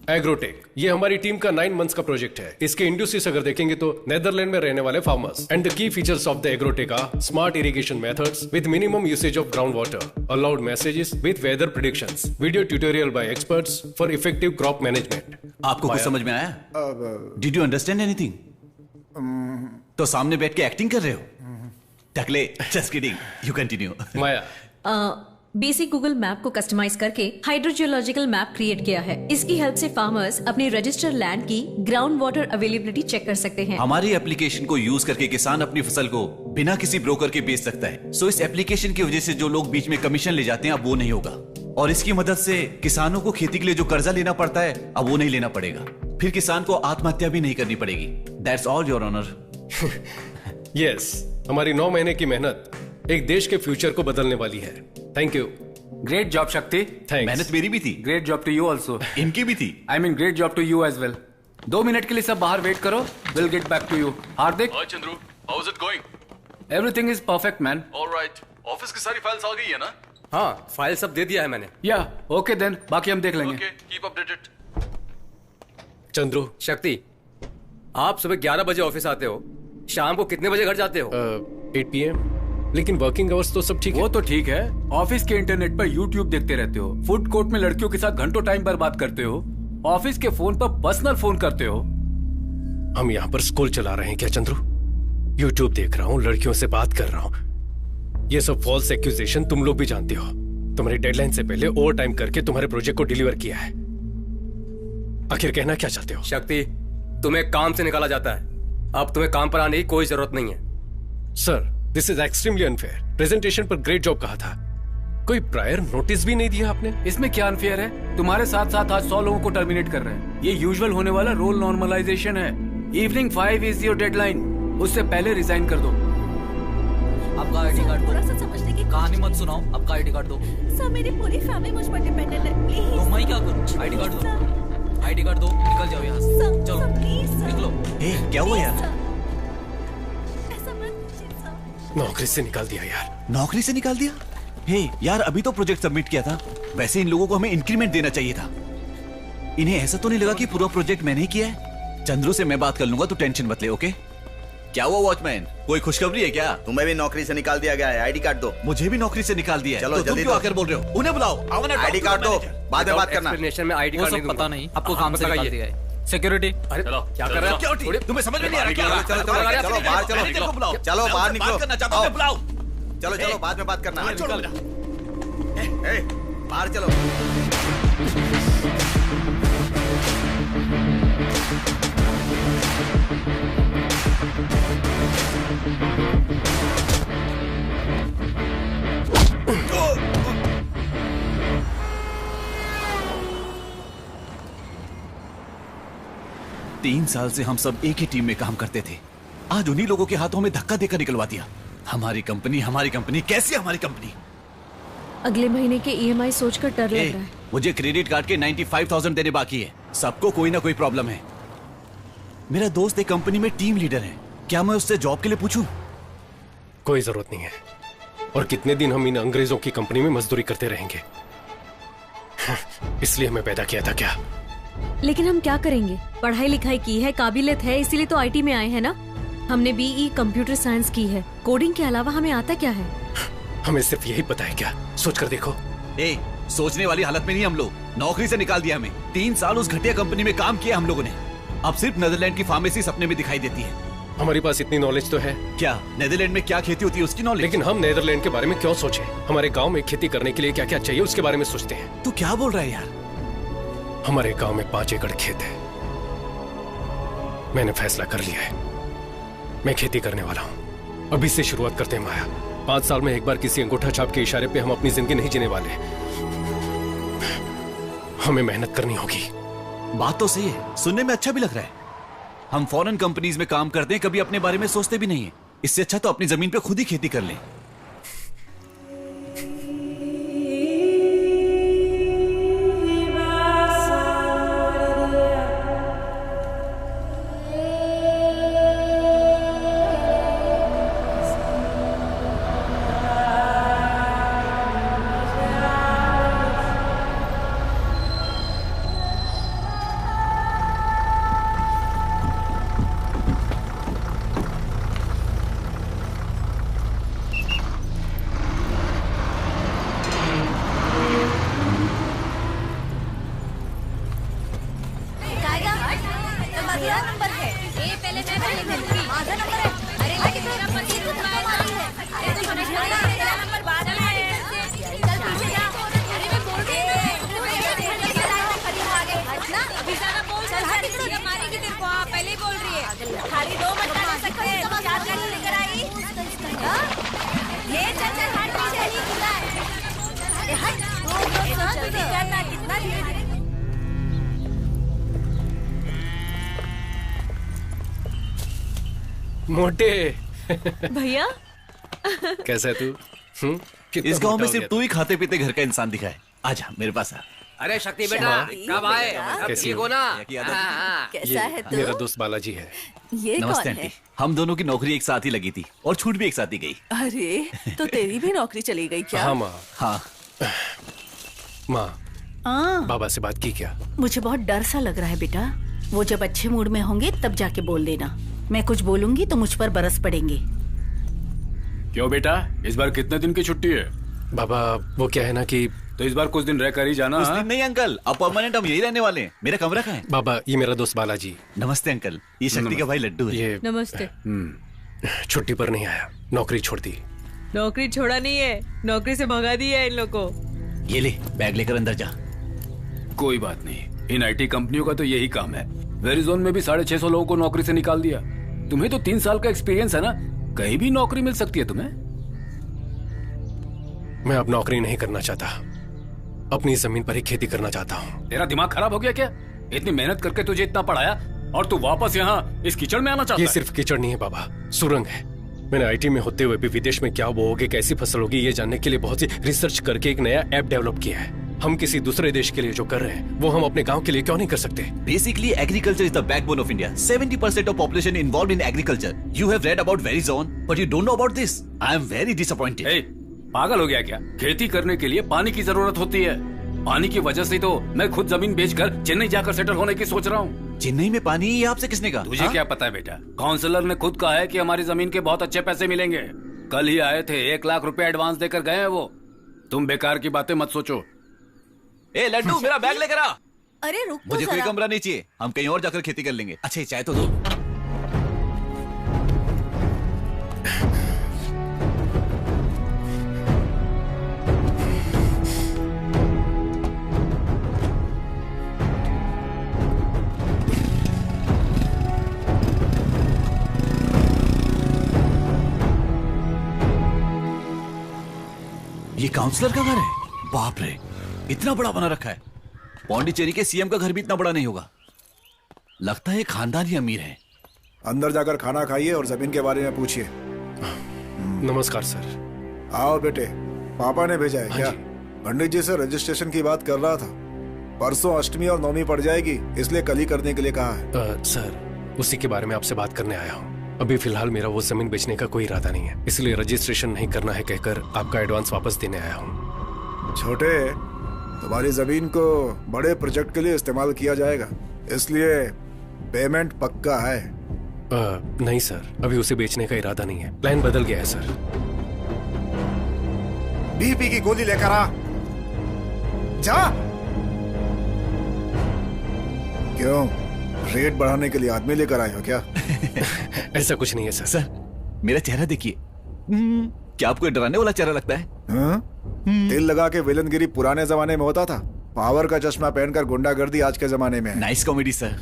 Agrotech ये हमारी टीम का 9 मंथ्स का प्रोजेक्ट है। इसके industries अगर देखेंगे तो नेदरलैंड में रहने वाले farmers and the key features of the agrotech are smart irrigation methods with minimum usage of ground water, aloud messages with weather predictions, video tutorial by experts for effective crop management. आपको कुछ समझ में आया? Did you understand anything? तो सामने बैठ के acting कर रहे हो? टकले, just kidding, you continue. Maya basic Google map को कस्टमाइज करके हाइड्रोजियोलॉजिकल मैप क्रिएट किया है। इसकी हेल्प से फार्मर्स अपने रजिस्टर लैंड की ग्राउंड वाटर अवेलेबिलिटी चेक कर सकते हैं। हमारी एप्लीकेशन को यूज करके किसान अपनी फसल को बिना किसी ब्रोकर के बेच सकता है। सो इस एप्लीकेशन की वजह से जो लोग बीच में कमीशन ले जाते हैं अब वो नहीं होगा, और इसकी मदद से किसानों को खेती के लिए जो कर्जा लेना पड़ता है अब वो नहीं लेना पड़ेगा। फिर किसान को आत्महत्या भी नहीं करनी पड़ेगी। That's all your honour. Yes, हमारी 9 महीने की मेहनत एक देश के फ्यूचर को बदलने वाली है। Thank you. Great job Shakti. Thanks. मेहनत मेरी भी थी। Great job to you also. इनकी भी थी। I mean great job to you as well. 2 minute के लिए सब बाहर वेट करो, will get back to you. Hardik. Hi Chandru, how is it going? Everything is perfect man. Alright, office की सारी फाइल्स आ गई है ना? हाँ, फाइल सब दे दिया है मैंने। या ओके देन, बाकी हम देख लेंगे। Okay, keep updated. Chandru. Shakti, आप सुबह 11 बजे ऑफिस आते हो, शाम को कितने बजे घर जाते हो? 8 PM। लेकिन वर्किंग आवर्स तो सब ठीक है। वो तो ठीक है, ऑफिस के इंटरनेट पर यूट्यूब देखते रहते हो, फूड कोर्ट में लड़कियों के साथ घंटों टाइम बर्बाद करते हो, ऑफिस के फोन पर पर्सनल फोन करते हो। हम यहाँ पर स्कूल चला रहे हैं क्या चंद्रू? यूट्यूब देख रहा हूँ, लड़कियों से बात कर रहा हूँ। ये सब फॉल्स एक्यूजेशन तुम लोग भी जानते हो। तुम्हारी डेडलाइन से पहले ओवर टाइम करके तुम्हारे प्रोजेक्ट को डिलीवर किया है। आखिर कहना क्या चाहते हो? शक्ति, तुम्हें काम से निकाला जाता है, अब तुम्हें काम पर आने की कोई जरूरत नहीं है। Sir, this is extremely unfair. Presentation पर ग्रेट जॉब कहा था, कोई प्रायर नोटिस भी नहीं दिया आपने। इसमें क्या अनफेयर है? तुम्हारे साथ साथ आज 100 लोगों को टर्मिनेट कर रहे हैं। ये यूजुअल होने वाला रोल नॉर्मलाइजेशन है। इवनिंग 5 इज योर डेडलाइन, उससे पहले रिजाइन कर दो। आपका आईडी कार्ड दो। थोड़ा सा समझने की कहानी मत सुनाओ, आपका आईडी कार्ड दो। सर, मेरी पूरी फैमिली मुझ पर डिपेंडेंट है, प्लीज। तो मैं क्या करूं? आईडी कार्ड दो, आईडी कार्ड दो, निकल जाओ यहाँ से। चलो निकलो। क्या हुआ यार? नौकरी से निकाल दिया यार। नौकरी से निकाल दिया? हे यार, अभी तो प्रोजेक्ट सबमिट किया था। वैसे इन लोगों को हमें इंक्रीमेंट देना चाहिए था। इन्हें ऐसा तो नहीं लगा कि पूरा प्रोजेक्ट मैंने ही किया है? चंद्रू से मैं बात कर लूंगा, तो टेंशन मत ले। ओके? क्या हुआ वॉचमैन, कोई खुशखबरी है क्या? तुम्हें भी नौकरी से निकाल दिया गया है, आईडी कार्ड दो। मुझे भी नौकरी से निकाल दिया है। चलो तो तुम जल्दी क्यों आकर बोल रहे हो? उन्हें बुलाओ। आईडी कार्ड दो, बाद में बात करना। एक्सप्लेनेशन में आईडी कार्ड नहीं पता नहीं, आपको काम से निकाल दिया है। सिक्योरिटी, अरे क्या कर रहे हो? सिक्योरिटी, तुम्हें समझ में नहीं आ रहा क्या? चलो बाहर चलो, चलो बाहर निकलो। बुलाओ। चलो बाद में बात करना। बाहर चलो। तीन साल से हम सब एक ही टीम में काम करते थे, आज उन्हीं लोगों के हाथों में धक्का देकर निकलवा दिया। हमारी कंपनी कैसे हमारी कंपनी? अगले महीने के EMI सोचकर डर लग रहा है। मुझे क्रेडिट कार्ड के 95,000 देने बाकी है। सबको कोई ना कोई प्रॉब्लम है। मेरा दोस्त एक कंपनी में टीम लीडर है, क्या मैं उससे जॉब के लिए पूछूं? कोई जरूरत नहीं है। और कितने दिन हम इन अंग्रेजों की कंपनी में मजदूरी करते रहेंगे? इसलिए हमें पैदा किया था क्या? लेकिन हम क्या करेंगे? पढ़ाई लिखाई की है, काबिलियत है, इसीलिए तो IT में आए हैं ना। हमने BE कंप्यूटर साइंस की है, कोडिंग के अलावा हमें आता क्या है? हमें सिर्फ यही पता है क्या? सोच कर देखो। सोचने वाली हालत में नहीं हम लोग। नौकरी से निकाल दिया हमें। 3 साल उस घटिया कंपनी में काम किया हम लोगों ने। अब सिर्फ नेदरलैंड की फार्मेसी सपने में दिखाई देती है। हमारे पास इतनी नॉलेज तो है। क्या नेदरलैंड में क्या खेती होती है उसकी नॉलेज? लेकिन हम नेदरलैंड के बारे में क्यों सोचे? हमारे गांव में खेती करने के लिए क्या क्या चाहिए उसके बारे में सोचते हैं। तू क्या बोल रहा है यार? हमारे गांव में 5 एकड़ खेत है। मैंने फैसला कर लिया है, मैं खेती करने वाला हूं। अभी से शुरुआत करते हैं माया। 5 साल में एक बार किसी अंगूठा छाप के इशारे पे हम अपनी जिंदगी नहीं जीने वाले। हमें मेहनत करनी होगी। बात तो सही है, सुनने में अच्छा भी लग रहा है। हम फॉरेन कंपनीज में काम करते हैं, कभी अपने बारे में सोचते भी नहीं है। इससे अच्छा तो अपनी जमीन पे खुद ही खेती कर लें। मोटे भैया कैसा है तू? कितना इस गांव मोटा में हो सिर्फ गया तू ही खाते पीते घर का इंसान दिखा है। आजा मेरे पास आ। अरे शक्ति बेटा, कब आए? सब कैसी ठीक हो? हो ना? कैसा है तू? मेरा दोस्त बालाजी है। ये नमस्ते कौन है? आंटी। हम दोनों की नौकरी एक साथ ही लगी थी और छूट भी एक साथ ही गई। अरे तो तेरी भी नौकरी चली गई क्या? हाँ माँ। हाँ माँ, बाबा से बात की क्या? मुझे बहुत डर सा लग रहा है बेटा। वो जब अच्छे मूड में होंगे तब जाके बोल देना। मैं कुछ बोलूंगी तो मुझ पर बरस पड़ेंगे। क्यों बेटा, इस बार कितने दिन की छुट्टी है? बाबा वो क्या है ना कि तो इस बार कुछ दिन रह कर ही जाना। कुछ दिन नहीं अंकल, अब परमानेंट हम यही रहने वाले हैं। मेरा कमरा कहाँ है? बाबा ये मेरा दोस्त बालाजी। नमस्ते अंकल, ये शक्ति का भाई लड्डू है। ये नमस्ते। छुट्टी पर नहीं आया, नौकरी छोड़ दी। नौकरी छोड़ा नहीं है, नौकरी से भगा दिया है इन लोग को। ये ले बैग लेकर अंदर जा। कोई बात नहीं, इन आईटी कंपनियों का तो यही काम है। वेरिजोन में भी 650 लोगों को नौकरी से निकाल दिया। तुम्हें तो 3 साल का एक्सपीरियंस है ना, कहीं भी नौकरी मिल सकती है तुम्हें। मैं अब नौकरी नहीं करना चाहता, अपनी जमीन पर ही खेती करना चाहता हूँ। तेरा दिमाग खराब हो गया क्या? इतनी मेहनत करके तुझे इतना पढ़ाया और तू वापस यहाँ इस कीचड़ में आना चाहता ये है? सिर्फ कीचड़ नहीं है बाबा, सुरंग है। मैंने आईटी में होते हुए भी विदेश में क्या बोओगे, कैसी फसल होगी, ये जानने के लिए बहुत सी रिसर्च करके एक नया ऐप डेवलप किया है। हम किसी दूसरे देश के लिए जो कर रहे हैं वो हम अपने गांव के लिए क्यों नहीं कर सकते? Basically, agriculture is the backbone of India. 70% of population involved in agriculture. You have read about Verizon, but you don't know about this. I am very disappointed. ए, पागल हो गया क्या? खेती करने के लिए पानी की जरूरत होती है। पानी की वजह से तो मैं खुद जमीन बेचकर चेन्नई जाकर सेटल होने की सोच रहा हूँ। चेन्नई में पानी ये आपसे किसने कहा? तुझे क्या पता है बेटा? काउंसलर ने खुद कहा है कि हमारी जमीन के बहुत अच्छे पैसे मिलेंगे। कल ही आए थे, 1 लाख रुपए एडवांस देकर गए हैं वो। तुम बेकार की बातें मत सोचो। ए लड्डू, मेरा बैग लेकर आ। अरे रुक तो मुझे कोई जरा। कमरा नहीं चाहिए, हम कहीं और जाकर खेती कर लेंगे। अच्छा ये चाय तो दो। ये काउंसलर का घर है? बाप रे, इतना बड़ा बना रखा है। पौंडीचेरी के सीएम का घर भी इतना बड़ा नहीं होगा। लगता है खानदानी अमीर है। अंदर जाकर खाना खाइए और जमीन के बारे में पूछिए। नमस्कार सर। आओ बेटे, पापा ने भेजा है क्या? पंडित जी से रजिस्ट्रेशन की बात कर रहा था। परसों अष्टमी और नवमी पड़ जाएगी, इसलिए कल ही करने के लिए कहा है। सर उसी के बारे में आपसे बात करने आया हूँ। अभी फिलहाल मेरा वो जमीन बेचने का कोई इरादा नहीं है, इसलिए रजिस्ट्रेशन नहीं करना है कहकर आपका एडवांस वापस देने आया हूँ। छोटे, तुम्हारी जमीन को बड़े प्रोजेक्ट के लिए इस्तेमाल किया जाएगा, इसलिए पेमेंट पक्का है। नहीं सर, अभी उसे बेचने का इरादा नहीं है, प्लान बदल गया है सर। बीपी की गोली लेकर आ जा। क्यों, रेट बढ़ाने के लिए आदमी लेकर आए हो क्या? ऐसा कुछ नहीं है सर। सर मेरा चेहरा देखिए, क्या आपको डराने वाला चेहरा लगता है? तिल लगा के विलनगिरी पुराने जमाने में होता था, पावर का चश्मा पहनकर गुंडागर्दी आज के जमाने में है। Nice comedy sir.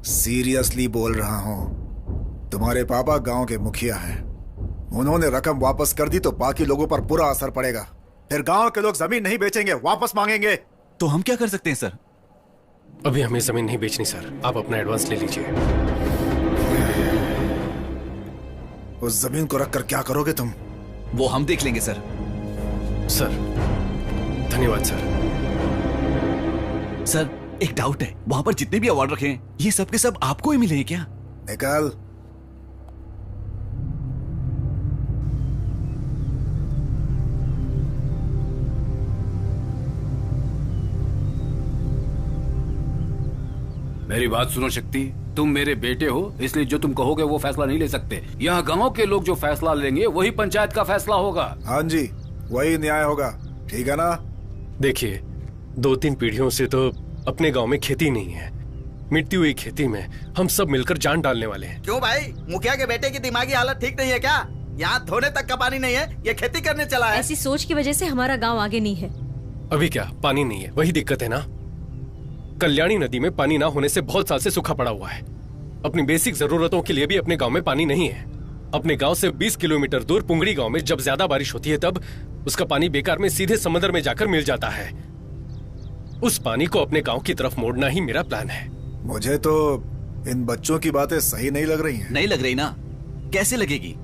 सीरियसली बोल रहा हूँ, तुम्हारे पापा गांव के मुखिया हैं। उन्होंने रकम वापस कर दी तो बाकी लोगों पर बुरा असर पड़ेगा। फिर गांव के लोग जमीन नहीं बेचेंगे, वापस मांगेंगे। तो हम क्या कर सकते हैं सर? अभी हमें जमीन नहीं बेचनी सर, आप अपना एडवांस ले लीजिए। उस जमीन को रखकर क्या करोगे तुम? वो हम देख लेंगे सर। सर धन्यवाद सर। सर एक डाउट है, वहां पर जितने भी अवार्ड रखे हैं ये सब के सब आपको ही मिले हैं क्या? निकाल। मेरी बात सुनो शक्ति, तुम मेरे बेटे हो, इसलिए जो तुम कहोगे वो फैसला नहीं ले सकते। यहाँ गांव के लोग जो फैसला लेंगे वही पंचायत का फैसला होगा। हाँ जी, वही न्याय होगा, ठीक है ना? देखिए 2-3 पीढ़ियों से तो अपने गांव में खेती नहीं है। मिटती हुई खेती में हम सब मिलकर जान डालने वाले हैं। क्यों भाई, मुखिया के बेटे की दिमागी हालत ठीक नहीं है क्या? यहाँ धोने तक का पानी नहीं है, ये खेती करने चला है। ऐसी सोच की वजह से हमारा गांव आगे नहीं है। अभी क्या पानी नहीं है, वही दिक्कत है ना। कल्याणी नदी में पानी ना होने से बहुत साल से सूखा पड़ा हुआ है। अपनी बेसिक जरूरतों के लिए भी अपने गांव में पानी नहीं है। अपने गांव से 20 किलोमीटर दूर पुंगड़ी गांव में जब ज्यादा बारिश होती है तब उसका पानी बेकार में सीधे समंदर में जाकर मिल जाता है। उस पानी को अपने गांव की तरफ मोड़ना ही मेरा प्लान है। मुझे तो इन बच्चों की बातें सही नहीं लग रही हैं। नहीं लग रही ना? कैसे लगेगी?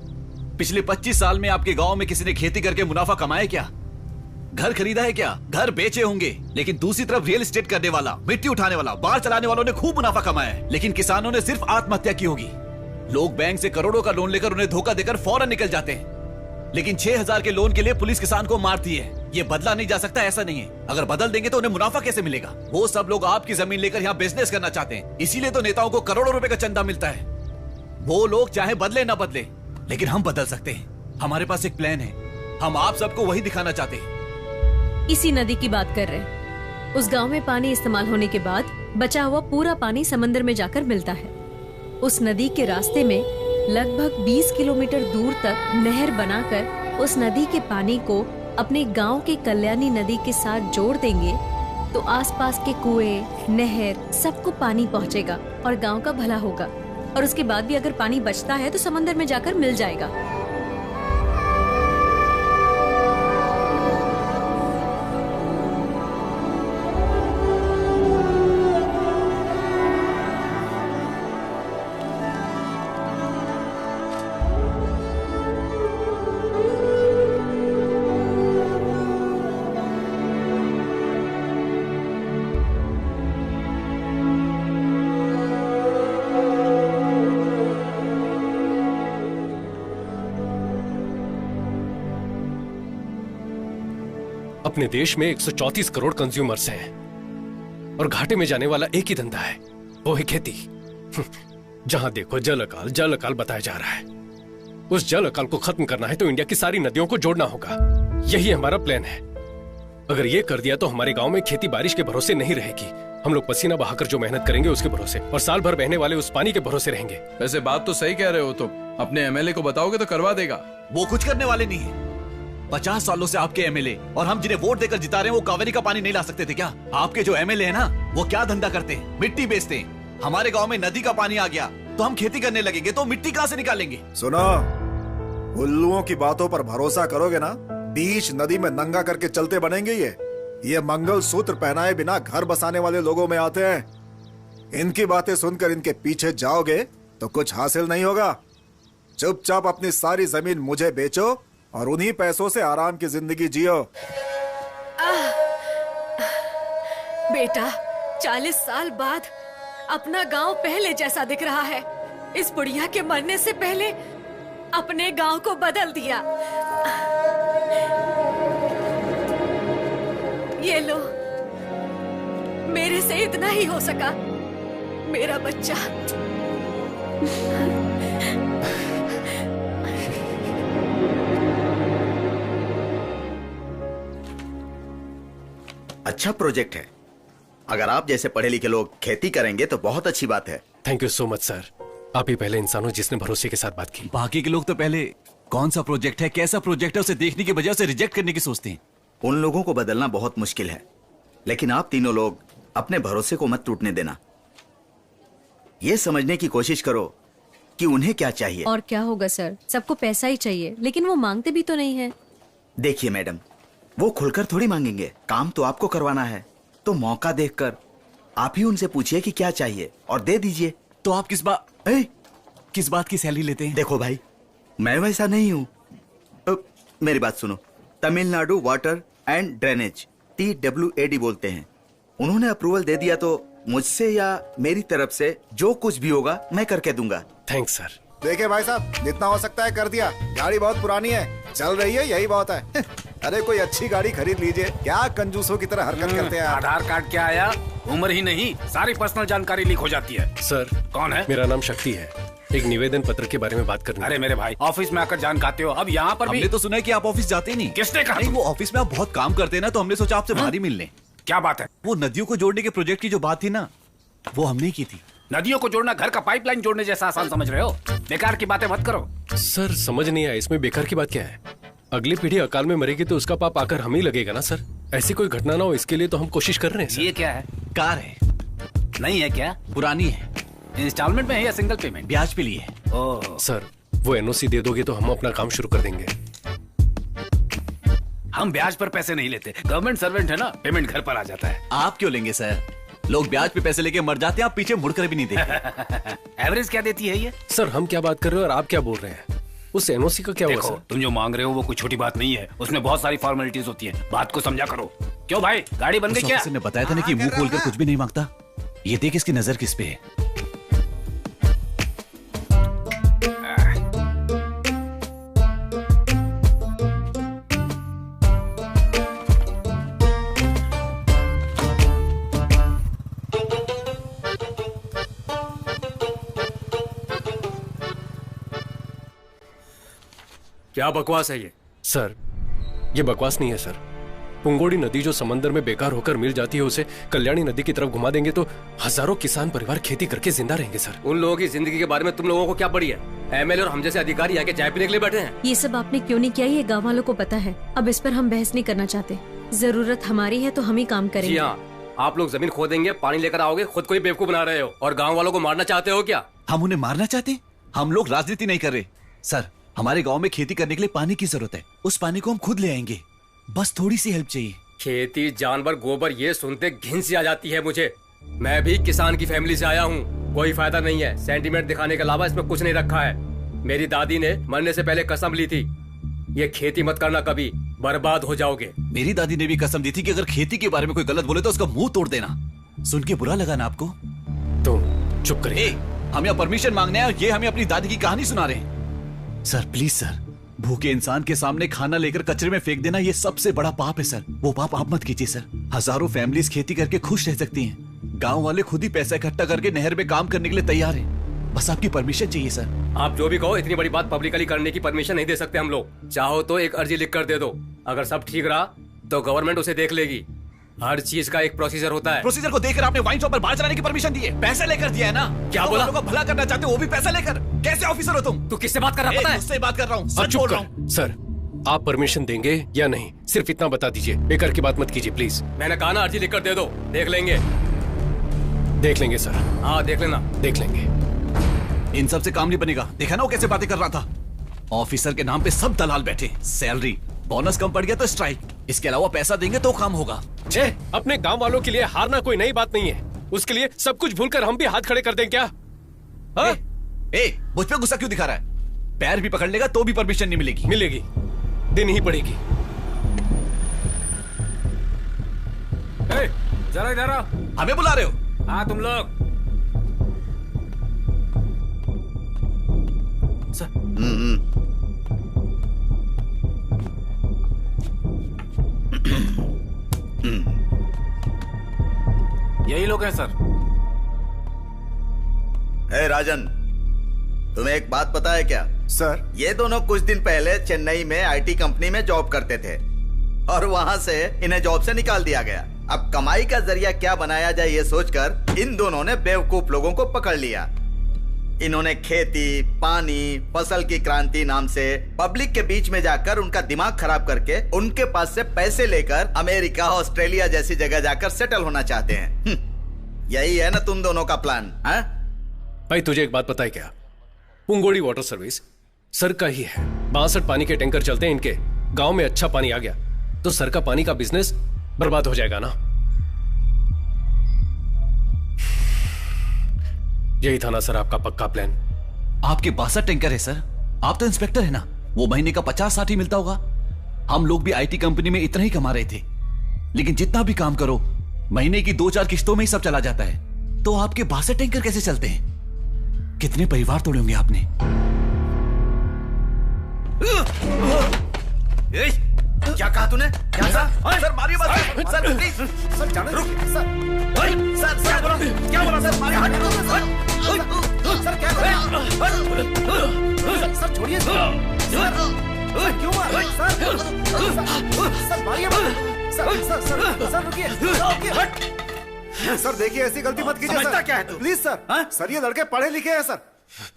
पिछले 25 साल में आपके गांव में किसी ने खेती करके मुनाफा कमाया क्या? घर खरीदा है क्या? घर बेचे होंगे। लेकिन दूसरी तरफ रियल एस्टेट करने वाला, मिट्टी उठाने वाला, बार चलाने वालों ने खूब मुनाफा कमाया है। लेकिन किसानों ने सिर्फ आत्महत्या की होगी। लोग बैंक से करोड़ों का लोन लेकर उन्हें धोखा देकर फौरन निकल जाते हैं। लेकिन 6000 के लोन के लिए पुलिस किसान को मारती है। ये बदला नहीं जा सकता, ऐसा नहीं है। अगर बदल देंगे तो उन्हें मुनाफा कैसे मिलेगा? वो सब लोग आपकी जमीन लेकर यहाँ बिजनेस करना चाहते हैं। इसीलिए तो नेताओं को करोड़ों रुपए का चंदा मिलता है। वो लोग चाहे बदले ना बदले, लेकिन हम बदल सकते हैं। हमारे पास एक प्लान है। हम आप सबको वही दिखाना चाहते हैं। इसी नदी की बात कर रहे हैं। उस गांव में पानी इस्तेमाल होने के बाद बचा हुआ पूरा पानी समंदर में जाकर मिलता है। उस नदी के रास्ते में लगभग 20 किलोमीटर दूर तक नहर बनाकर उस नदी के पानी को अपने गांव के कल्याणी नदी के साथ जोड़ देंगे तो आसपास के कुएं, नहर सबको पानी पहुंचेगा और गांव का भला होगा। और उसके बाद भी अगर पानी बचता है तो समंदर में जाकर मिल जाएगा। अपने देश में 134 करोड़ कंज्यूमर्स हैं और घाटे में जाने वाला एक ही धंधा है, वो है खेती। जहां देखो जल अकाल बताया जा रहा है। उस जल अकाल को खत्म करना है तो इंडिया की सारी नदियों को जोड़ना होगा। यही हमारा प्लान है। अगर ये कर दिया तो हमारे गांव में खेती बारिश के भरोसे नहीं रहेगी। हम लोग पसीना बहाकर जो मेहनत करेंगे उसके भरोसे, और साल भर बहने वाले उस पानी के भरोसे रहेंगे। वैसे बात तो सही कह रहे हो तुम। अपने एमएलए को बताओगे तो करवा देगा। वो कुछ करने वाले नहीं है। 50 सालों से आपके एमएलए और हम जिन्हें वोट देकर जिता रहे हैं वो कावेरी का पानी नहीं ला सकते थे क्या? आपके जो एमएलए है ना, वो क्या धंधा करते हैं? मिट्टी बेचते हैं। हमारे गांव में नदी का पानी आ गया तो हम खेती करने लगेंगे तो मिट्टी कहां से निकालेंगे? सुनो, उल्लुओं की बातों पर भरोसा करोगे ना, बीच नदी में नंगा करके चलते बनेंगे। ये मंगल सूत्र पहनाए बिना घर बसाने वाले लोगों में आते हैं। इनकी बातें सुनकर इनके पीछे जाओगे तो कुछ हासिल नहीं होगा। चुपचाप अपनी सारी जमीन मुझे बेचो और उन्हीं पैसों से आराम की जिंदगी जियो। बेटा, 40 साल बाद अपना गांव पहले जैसा दिख रहा है। इस बुढ़िया के मरने से पहले अपने गांव को बदल दिया। ये लो, मेरे से इतना ही हो सका। मेरा बच्चा। अच्छा प्रोजेक्ट है। अगर आप जैसे पढ़े लिखे लोग खेती करेंगे तो बहुत अच्छी बात है। Thank you so much sir. आप ही पहले इंसान हो जिसने भरोसे के साथ बात की। बाकी के लोग तो पहले कौन सा प्रोजेक्ट है, कैसा प्रोजेक्ट है, उसे देखने की बजाय उसे रिजेक्ट करने की सोचते हैं। उन लोगों को बदलना बहुत मुश्किल है, लेकिन आप तीनों लोग अपने भरोसे को मत टूटने देना। ये समझने की कोशिश करो कि उन्हें क्या चाहिए। और क्या होगा सर, सबको पैसा ही चाहिए, लेकिन वो मांगते भी तो नहीं है। देखिए मैडम, वो खुलकर थोड़ी मांगेंगे। काम तो आपको करवाना है, तो मौका देखकर आप ही उनसे पूछिए कि क्या चाहिए और दे दीजिए। तो आप किस बात की सैलरी लेते हैं? देखो भाई, मैं वैसा नहीं हूँ। मेरी बात सुनो। Tamil Nadu water and drainage, TWAD बोलते हैं। उन्होंने अप्रूवल दे दिया तो मुझसे या मेरी तरफ से जो कुछ भी होगा मैं करके दूंगा। Thanks sir. देखिए भाई साहब, जितना हो सकता है कर दिया। गाड़ी बहुत पुरानी है, चल रही है, यही बहुत है। अरे कोई अच्छी गाड़ी खरीद लीजिए। क्या कंजूसों की तरह हरकत करते हैं आप? आधार कार्ड क्या आया? उम्र ही नहीं, सारी पर्सनल जानकारी लीक हो जाती है। सर, कौन है? मेरा नाम शक्ति है। एक निवेदन पत्र के बारे में बात करनी। अरे मेरे भाई, ऑफिस में आकर जान खाते हो, अब यहाँ पर भी। हमने तो सुना है कि आप ऑफिस जाते नहीं। किसने कहा? नहीं, वो ऑफिस में आप बहुत काम करते हैं ना, तो हमने सोचा आपसे बाहर ही मिल लें। क्या बात है? वो नदियों को जोड़ने के प्रोजेक्ट की जो बात थी ना, वो हमने की थी। नदियों को जोड़ना घर का पाइपलाइन जोड़ने जैसा आसान समझ रहे हो? बेकार की बातें मत करो। सर समझ नहीं आया, इसमें बेकार की बात क्या है? अगली पीढ़ी अकाल में मरेगी तो उसका पाप आकर हम ही लगेगा ना सर। ऐसी कोई घटना ना हो, इसके लिए तो हम कोशिश कर रहे हैं सर। ये क्या है? कार है। नहीं है क्या? पुरानी है। इंस्टॉलमेंट में है या सिंगल पेमेंट? ब्याज पे लिए है। ओह सर, वो एनओसी दे दोगे तो हम अपना काम शुरू कर देंगे। हम ब्याज पर पैसे नहीं लेते, गवर्नमेंट सर्वेंट है ना, पेमेंट घर पर आ जाता है। आप क्यों लेंगे सर? लोग ब्याज पे पैसे लेके मर जाते हैं, आप पीछे मुड़कर भी नहीं देखते। एवरेज क्या देती है ये? सर हम क्या बात कर रहे हो और आप क्या बोल रहे हैं? उस एनओसी का क्या हुआ देखो, सर? तुम जो मांग रहे हो वो कोई छोटी बात नहीं है, उसमें बहुत सारी फॉर्मेलिटीज होती है, बात को समझा करो। क्यों भाई, गाड़ी बन गई क्या? ने बताया था ना कि मुंह खोलकर कुछ भी नहीं मांगता। ये देख इसकी नजर किस पे है। क्या बकवास है ये? सर ये बकवास नहीं है सर। पुंगोड़ी नदी जो समंदर में बेकार होकर मिल जाती है, उसे कल्याणी नदी की तरफ घुमा देंगे तो हजारों किसान परिवार खेती करके जिंदा रहेंगे सर। उन लोगों की जिंदगी के बारे में तुम लोगों को क्या पड़ी है? एमएलए और हम जैसे अधिकारी आके चाय पीने के लिए बैठे हैं। ये सब आपने क्यों नहीं किया ये गाँव वालों को पता है। अब इस पर हम बहस नहीं करना चाहते। जरूरत हमारी है तो हम ही काम जी करेंगे। हाँ, आप लोग जमीन खोदेंगे, पानी लेकर आओगे, खुद को ही बेवकूफ बना रहे हो और गाँव वालों को मारना चाहते हो क्या? हम उन्हें मारना चाहते हैं? हम लोग राजनीति नहीं कर रहे सर। हमारे गांव में खेती करने के लिए पानी की जरूरत है, उस पानी को हम खुद ले आएंगे, बस थोड़ी सी हेल्प चाहिए। खेती, जानवर, गोबर, ये सुनते घिन सी आ जाती है मुझे। मैं भी किसान की फैमिली से आया हूँ, कोई फायदा नहीं है। सेंटीमेंट दिखाने के अलावा इसमें कुछ नहीं रखा है। मेरी दादी ने मरने से पहले कसम ली थी, ये खेती मत करना, कभी बर्बाद हो जाओगे। मेरी दादी ने भी कसम दी थी कि अगर खेती के बारे में कोई गलत बोले तो उसका मुंह तोड़ देना। सुन के बुरा लगा ना आपको? तो चुप करिए। हम यहाँ परमिशन मांगने हैं और ये हमें अपनी दादी की कहानी सुना रहे हैं। सर प्लीज सर, भूखे इंसान के सामने खाना लेकर कचरे में फेंक देना ये सबसे बड़ा पाप है सर। वो पाप आप मत कीजिए सर। हजारों फैमिलीज खेती करके खुश रह सकती हैं। गांव वाले खुद ही पैसा इकट्ठा करके नहर में काम करने के लिए तैयार हैं। बस आपकी परमिशन चाहिए सर। आप जो भी कहो, इतनी बड़ी बात पब्लिकली करने की परमिशन नहीं दे सकते हम लोग। चाहो तो एक अर्जी लिख कर दे दो, अगर सब ठीक रहा तो गवर्नमेंट उसे देख लेगी। हर चीज का एक प्रोसीजर होता है। प्रोसीजर को देखकर आपने वाइन शॉप पर बाहर चलाने की परमिशन दी है, पैसा लेकर दिया है ना? क्या बोला? लोगों को भला करना चाहते हो, वो भी पैसा लेकर। कैसे ऑफिसर हो तुम? तू किससे बात कर रहा है? मुझसे बात कर रहा हूँ, अब सच चुप बोल रहा कर। हूँ। सर आप परमिशन देंगे या नहीं, सिर्फ इतना बता दीजिए। बेकार की बात मत कीजिए प्लीज। मैंने कहा ना, अर्जी लिख कर दे दो, देख लेंगे। देख लेंगे सर। हाँ देख लेना। देख लेंगे। इन सब से काम नहीं बनेगा। देखा ना वो कैसे बातें कर रहा था? ऑफिसर के नाम पे सब दलाल बैठे, सैलरी बोनस कम पड़ गया तो स्ट्राइक, इसके अलावा पैसा देंगे तो काम होगा। अपने गांव वालों के लिए हारना कोई नई बात नहीं है, उसके लिए सब कुछ भूलकर हम भी हाथ खड़े कर दें क्या? मुझ पे गुस्सा क्यों दिखा रहा है? पैर भी पकड़ लेगा तो भी परमिशन नहीं मिलेगी। मिलेगी, देनी ही पड़ेगी। जरा इधर आओ। हमें बुला रहे हो? हाँ तुम लोग। यही लोग हैं सर। हे राजन, तुम्हें एक बात पता है क्या? सर ये दोनों कुछ दिन पहले चेन्नई में आईटी कंपनी में जॉब करते थे और वहां से इन्हें जॉब से निकाल दिया गया। अब कमाई का जरिया क्या बनाया जाए ये सोचकर इन दोनों ने बेवकूफ लोगों को पकड़ लिया। इन्होंने खेती, पानी, फसल की क्रांति नाम से पब्लिक के बीच में जाकर उनका दिमाग खराब करके उनके पास से पैसे लेकर अमेरिका, ऑस्ट्रेलिया जैसी जगह जाकर सेटल होना चाहते हैं। यही है ना तुम दोनों का प्लान? हाँ भाई तुझे एक बात पता है क्या? पुंगोड़ी वाटर सर्विस सर का ही है। 62 पानी के टैंकर चलते हैं इनके। गांव में अच्छा पानी आ गया तो सर का पानी का बिजनेस बर्बाद हो जाएगा ना। यही था ना सर आपका पक्का प्लान? आपके 62 टैंकर है सर, आप तो इंस्पेक्टर है ना, वो महीने का 50-60 ही मिलता होगा। हम लोग भी आईटी कंपनी में इतना ही कमा रहे थे, लेकिन जितना भी काम करो महीने की 2-4 किस्तों में ही सब चला जाता है। तो आपके 62 टैंकर कैसे चलते हैं? कितने परिवार तोड़े होंगे आपने? क्या कहा तूने? क्या सर मारिए मत सर, प्लीज सर, जाने रुक सर। सर क्या बोला? क्या बोला सर? मारिए मत सर, क्या बोला? सर छोड़िए सर, क्यों मार सर? सर मारिए मत सर, सर रुकिए। सर देखिए ऐसी गलती मत कीजिए सर। क्या है तू? Please sir. सर ये लड़के पढ़े लिखे हैं सर।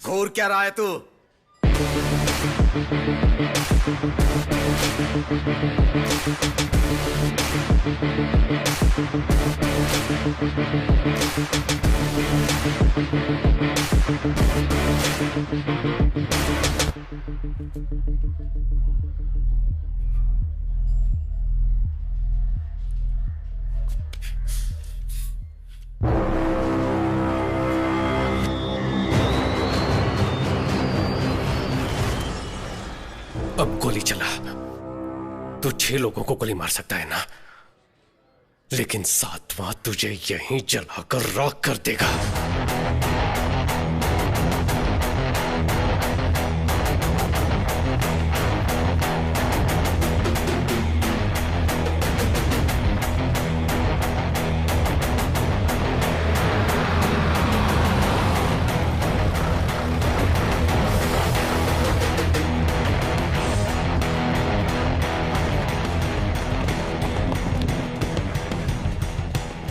घूर क्या रहा है तू? गोली चला तो 6 लोगों को गोली मार सकता है ना, लेकिन 7वां तुझे यहीं जलाकर राख कर देगा।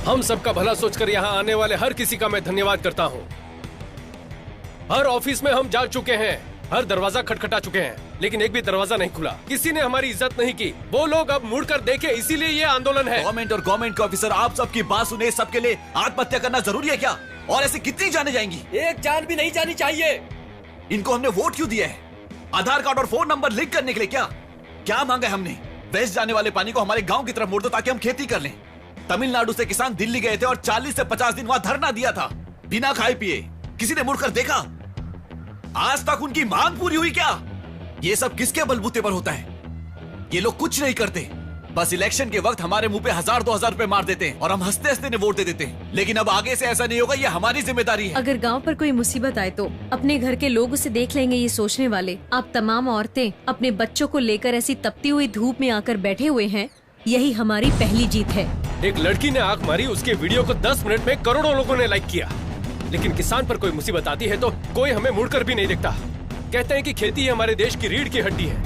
हम सबका भला सोचकर यहाँ आने वाले हर किसी का मैं धन्यवाद करता हूँ। हर ऑफिस में हम जा चुके हैं, हर दरवाजा खटखटा चुके हैं, लेकिन एक भी दरवाजा नहीं खुला। किसी ने हमारी इज्जत नहीं की। वो लोग अब मुड़कर देखे, इसीलिए ये आंदोलन है। गवर्नमेंट और गवर्नमेंट के ऑफिसर, आप सबकी बात सुने। सबके लिए आत्महत्या करना जरूरी है क्या? और ऐसे कितनी जाने जाएंगी? एक जान भी नहीं जानी चाहिए। इनको हमने वोट क्यों दिया है? आधार कार्ड और फोन नंबर लिंक करने के लिए क्या? क्या मांगा है हमने? वेस्ट जाने वाले पानी को हमारे गांव की तरफ मोड़ दो ताकि हम खेती कर लें। तमिलनाडु से किसान दिल्ली गए थे और 40 से 50 दिन वहां धरना दिया था, बिना खाए पिए। किसी ने मुड़कर देखा? आज तक उनकी मांग पूरी हुई क्या? ये सब किसके बलबूते पर होता है? ये लोग कुछ नहीं करते, बस इलेक्शन के वक्त हमारे मुंह पे 1000-2000 रुपए मार देते हैं और हम हंसते हंसते ने वोट दे देते हैं। लेकिन अब आगे से ऐसा नहीं होगा, ये हमारी जिम्मेदारी है। अगर गांव पर कोई मुसीबत आए तो अपने घर के लोग उसे देख लेंगे, ये सोचने वाले आप तमाम औरतें अपने बच्चों को लेकर ऐसी तपती हुई धूप में आकर बैठे हुए हैं, यही हमारी पहली जीत है। एक लड़की ने आंख मारी, उसके वीडियो को 10 मिनट में करोड़ों लोगों ने लाइक किया, लेकिन किसान पर कोई मुसीबत आती है तो कोई हमें मुड़कर भी नहीं देखता। कहते हैं कि खेती ही हमारे देश की रीढ़ की हड्डी है,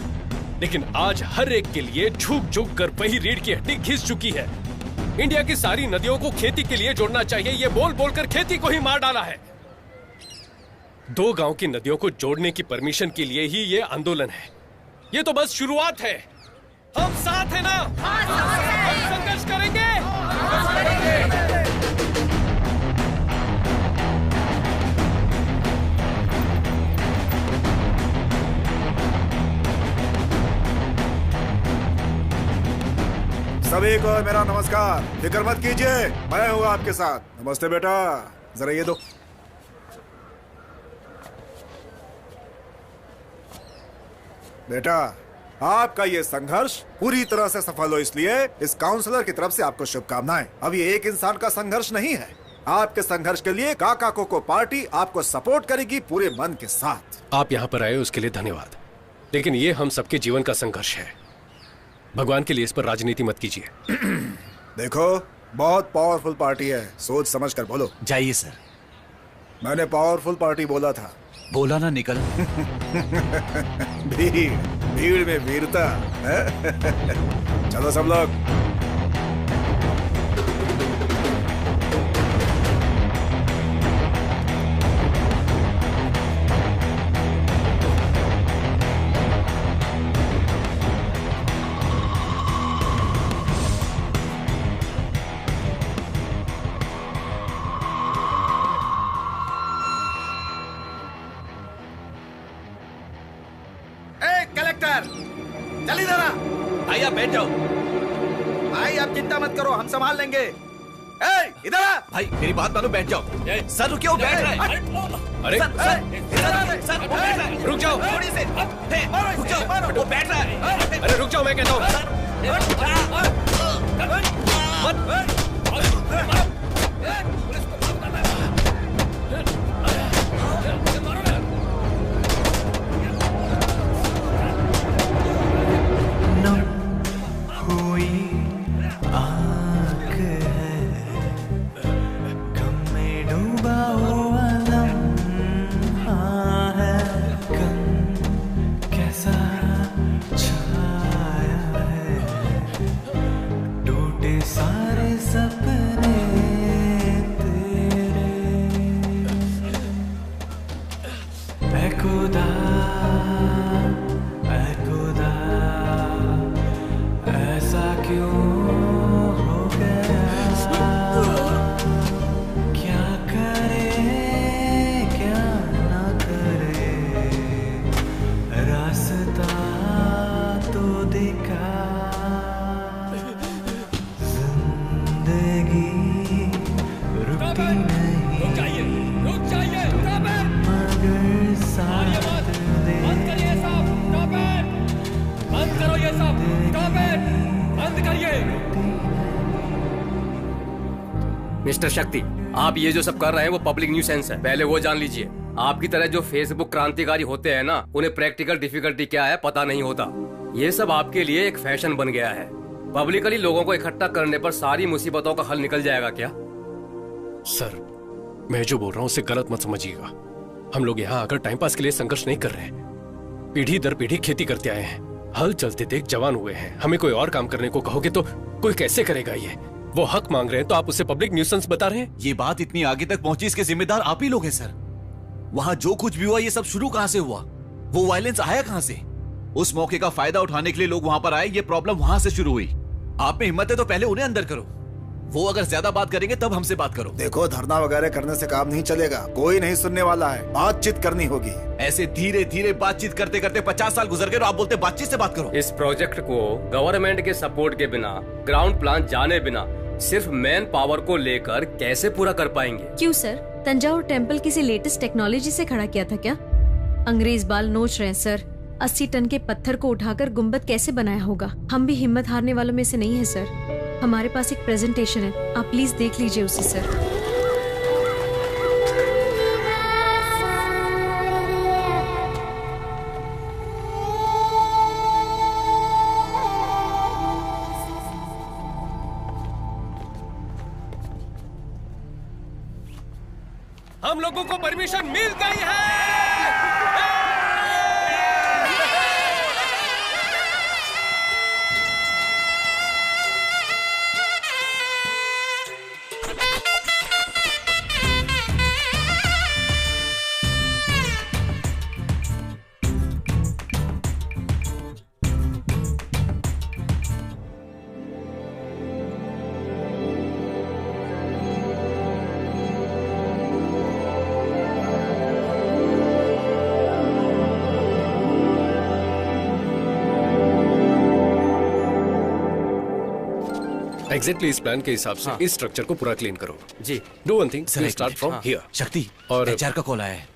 लेकिन आज हर एक के लिए झुक झुक कर वही रीढ़ की हड्डी घिस चुकी है। इंडिया की सारी नदियों को खेती के लिए जोड़ना चाहिए, ये बोल बोलकर खेती को ही मार डाला है। 2 गांव की नदियों को जोड़ने की परमिशन के लिए ही ये आंदोलन है। ये तो बस शुरुआत है। हम साथ हैं ना? हम संघर्ष करेंगे। सभी को मेरा नमस्कार। फिक्र मत कीजिए, मैं हूँ आपके साथ। नमस्ते बेटा, जरा ये दो। बेटा, आपका ये संघर्ष पूरी तरह से सफल हो, इसलिए इस काउंसलर की तरफ से आपको शुभकामनाएं। अब ये एक इंसान का संघर्ष नहीं है। आपके संघर्ष के लिए काका कोको पार्टी आपको सपोर्ट करेगी पूरे मन के साथ। आप यहाँ पर आए उसके लिए धन्यवाद, लेकिन ये हम सबके जीवन का संघर्ष है। भगवान के लिए इस पर राजनीति मत कीजिए। देखो, बहुत पावरफुल पार्टी है, सोच समझ कर बोलो। जाइए सर। मैंने पावरफुल पार्टी बोला था। बोला ना निकल। भीड़ में वीरता। चलो सब लोग। चल इधर आ। भाई आप बैठ जाओ। भाई आप चिंता मत करो, हम संभाल लेंगे। इधर आ। भाई मेरी बात मानो, बैठ जाओ। सर रुकिए, वो बैठ रहा है। अरे सर वो बैठ रहा है। रुक जाओ। थोड़ी से रुक जाओ, वो बैठ रहा है। अरे रुक जाओ, मैं कहता हूँ। ये सब, स्टॉप इट, बंद करिए। मिस्टर शक्ति, आप ये जो सब कर रहे हैं वो पब्लिक न्यूसेंस है, पहले वो जान लीजिए। आपकी तरह जो फेसबुक क्रांतिकारी होते हैं ना, उन्हें प्रैक्टिकल डिफिकल्टी क्या है पता नहीं होता। ये सब आपके लिए एक फैशन बन गया है। पब्लिकली लोगों को इकट्ठा करने पर सारी मुसीबतों का हल निकल जाएगा क्या? सर, मैं जो बोल रहा हूँ उसे गलत मत समझिएगा। हम लोग यहाँ आकर टाइम पास के लिए संघर्ष नहीं कर रहे हैं। पीढ़ी दर पीढ़ी खेती करते आए हैं, हल चलते देख जवान हुए हैं। हमें कोई और काम करने को कहोगे तो कोई कैसे करेगा? ये वो हक मांग रहे हैं तो आप उसे पब्लिक न्यूसेंस बता रहे हैं। ये बात इतनी आगे तक पहुंची, इसके जिम्मेदार आप ही लोग हैं सर। वहां जो कुछ भी हुआ ये सब शुरू कहां से हुआ? वो वायलेंस आया कहां से? उस मौके का फायदा उठाने के लिए लोग वहां पर आए, ये प्रॉब्लम वहां से शुरू हुई। आप में हिम्मत है तो पहले उन्हें अंदर करो। वो अगर ज्यादा बात करेंगे तब हमसे बात करो। देखो, धरना वगैरह करने से काम नहीं चलेगा, कोई नहीं सुनने वाला है, बातचीत करनी होगी। ऐसे धीरे धीरे बातचीत करते करते 50 साल गुजर गए और आप बोलते बातचीत से बात करो। इस प्रोजेक्ट को गवर्नमेंट के सपोर्ट के बिना, ग्राउंड प्लान जाने बिना, सिर्फ मैन पावर को लेकर कैसे पूरा कर पाएंगे? क्यों सर, तंजावुर टेम्पल किसी लेटेस्ट टेक्नोलॉजी से खड़ा किया था क्या? अंग्रेज बाल नोच रहे हैं सर। 80 टन के पत्थर को उठाकर गुम्बद कैसे बनाया होगा? हम भी हिम्मत हारने वालों में से नहीं है सर। हमारे पास एक प्रेजेंटेशन है, आप प्लीज देख लीजिए उसे सर। हम लोगों को परमिशन मिल गई है। एग्जैक्टली इस प्लान के हिसाब से इस स्ट्रक्चर को पूरा क्लीन करो। जी। Do one thing, start from here. Shakti, और एचआर का कॉल आया है।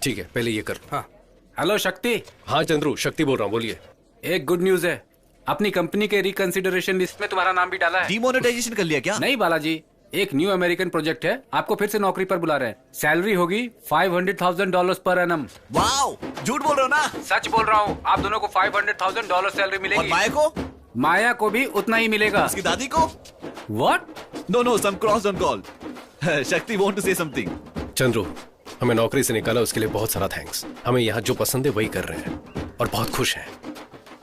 ठीक है, पहले ये कर लो। हाँ। हेलो शक्ति। हाँ चंद्रू, शक्ति बोल रहा हूँ, बोलिए। एक गुड न्यूज है, अपनी कंपनी के रिकंसिडरेशन लिस्ट में तुम्हारा नाम भी डाला है। डिमोनेटाइजेशन कर लिया क्या? नहीं बालाजी, एक न्यू अमेरिकन प्रोजेक्ट है, आपको फिर से नौकरी पर बुला रहे हैं। सैलरी होगी $500,000 पर एनम। वाओ, झूठ बोल रहे हो ना? सच बोल रहा हूँ, आप दोनों को $500,000 सैलरी मिलेगी। और माया को? माया को भी उतना ही मिलेगा। उसकी दादी को? What? No, some cross on call. शक्ति want to say something. Chandru, हमें नौकरी से निकाला उसके लिए बहुत सारा थैंक्स। हमें यहाँ जो पसंद है वही कर रहे हैं और बहुत खुश हैं।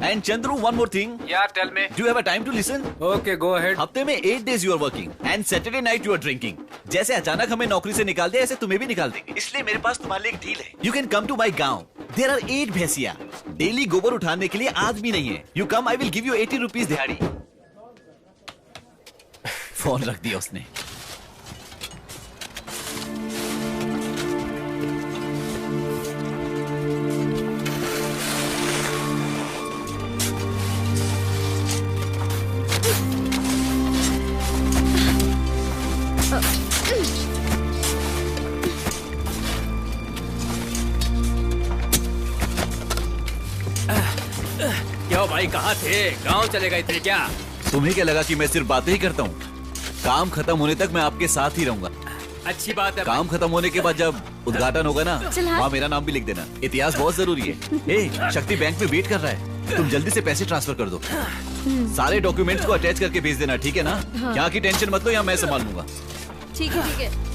And Chandru, one more thing. Yeah, tell me. Do you have a time to listen? Okay, go ahead. हफ्ते में 8 days you are working and Saturday night you are drinking. जैसे अचानक हमें नौकरी से निकाल दिया, ऐसे तुम्हें भी निकाल देंगे। इसलिए मेरे पास तुम्हारे लिए एक डील है। You can come to my गांव. There are 8 भैंसिया। डेली गोबर उठाने के लिए आदमी नहीं है। You come, I will give you 80 rupees दिहाड़ी। फोन रख दिया उसने। क्यों भाई, कहाँ थे? गांव चले गए थे क्या? तुम्हें क्या लगा कि मैं सिर्फ बातें ही करता हूँ? काम खत्म होने तक मैं आपके साथ ही रहूंगा। अच्छी बात है। काम खत्म होने के बाद जब उद्घाटन होगा ना, वहाँ मेरा नाम भी लिख देना। इतिहास बहुत जरूरी है। ए, शक्ति बैंक में वेट कर रहा है, तुम जल्दी से पैसे ट्रांसफर कर दो। सारे डॉक्यूमेंट्स को अटैच करके भेज देना, ठीक है ना? यहाँ की टेंशन मत लो, यहाँ मैं संभाल लूंगा। ठीक है, ठीक है।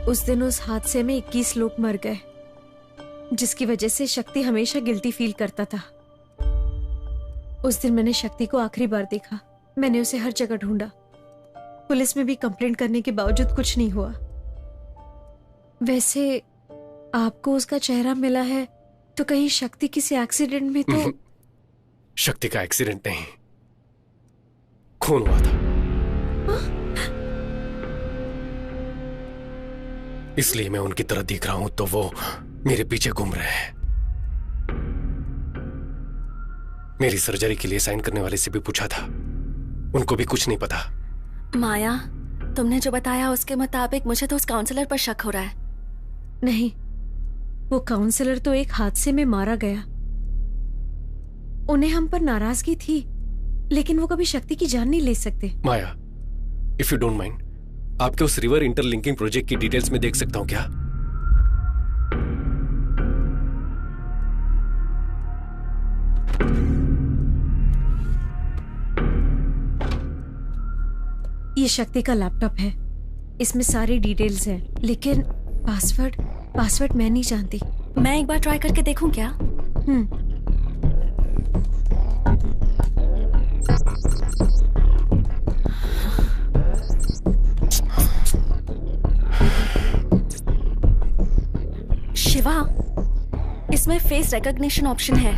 उस दिन उस हादसे में 21 लोग मर गए, जिसकी वजह से शक्ति हमेशा गिल्टी फील करता था। उस दिन मैंने शक्ति को आखिरी बार देखा। मैंने उसे हर जगह ढूंढा, पुलिस में भी कंप्लेंट करने के बावजूद कुछ नहीं हुआ। वैसे आपको उसका चेहरा मिला है तो कहीं शक्ति किसी एक्सीडेंट में तो? शक्ति का एक्सीडेंट नहीं, खून हुआ था। इसलिए मैं उनकी तरह दिख रहा हूं तो वो मेरे पीछे घूम रहे हैं। मेरी सर्जरी के लिए साइन करने वाले से भी पूछा था, उनको भी कुछ नहीं पता। माया, तुमने जो बताया उसके मुताबिक मुझे तो उस काउंसलर पर शक हो रहा है। नहीं, वो काउंसलर तो एक हादसे में मारा गया। उन्हें हम पर नाराजगी थी, लेकिन वो कभी शक्ति की जान नहीं ले सकते। माया, इफ यू डोंट माइंड, आपके उस रिवर इंटरलिंकिंग प्रोजेक्ट की डिटेल्स में देख सकता हूं क्या? ये शक्ति का लैपटॉप है, इसमें सारी डिटेल्स हैं, लेकिन पासवर्ड मैं नहीं जानती। मैं एक बार ट्राई करके देखूं क्या? शिवा, इसमें फेस रिकॉग्निशन ऑप्शन है।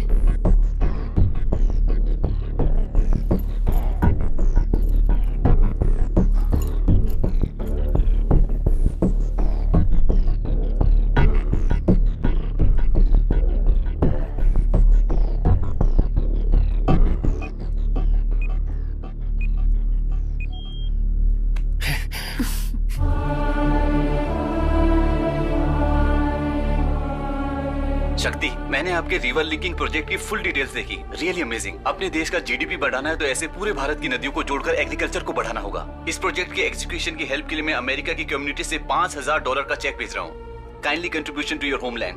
शक्ति, मैंने आपके रिवर लिंकिंग प्रोजेक्ट की फुल डिटेल्स देखी। Really amazing. अपने देश का जीडीपी बढ़ाना है तो ऐसे पूरे भारत की नदियों को जोड़कर एग्रीकल्चर को बढ़ाना होगा। इस प्रोजेक्ट के एग्जीक्यूशन की हेल्प के लिए मैं अमेरिका की कम्युनिटी से $5000 का चेक भेज रहा हूँ। Kindly contribution to your homeland.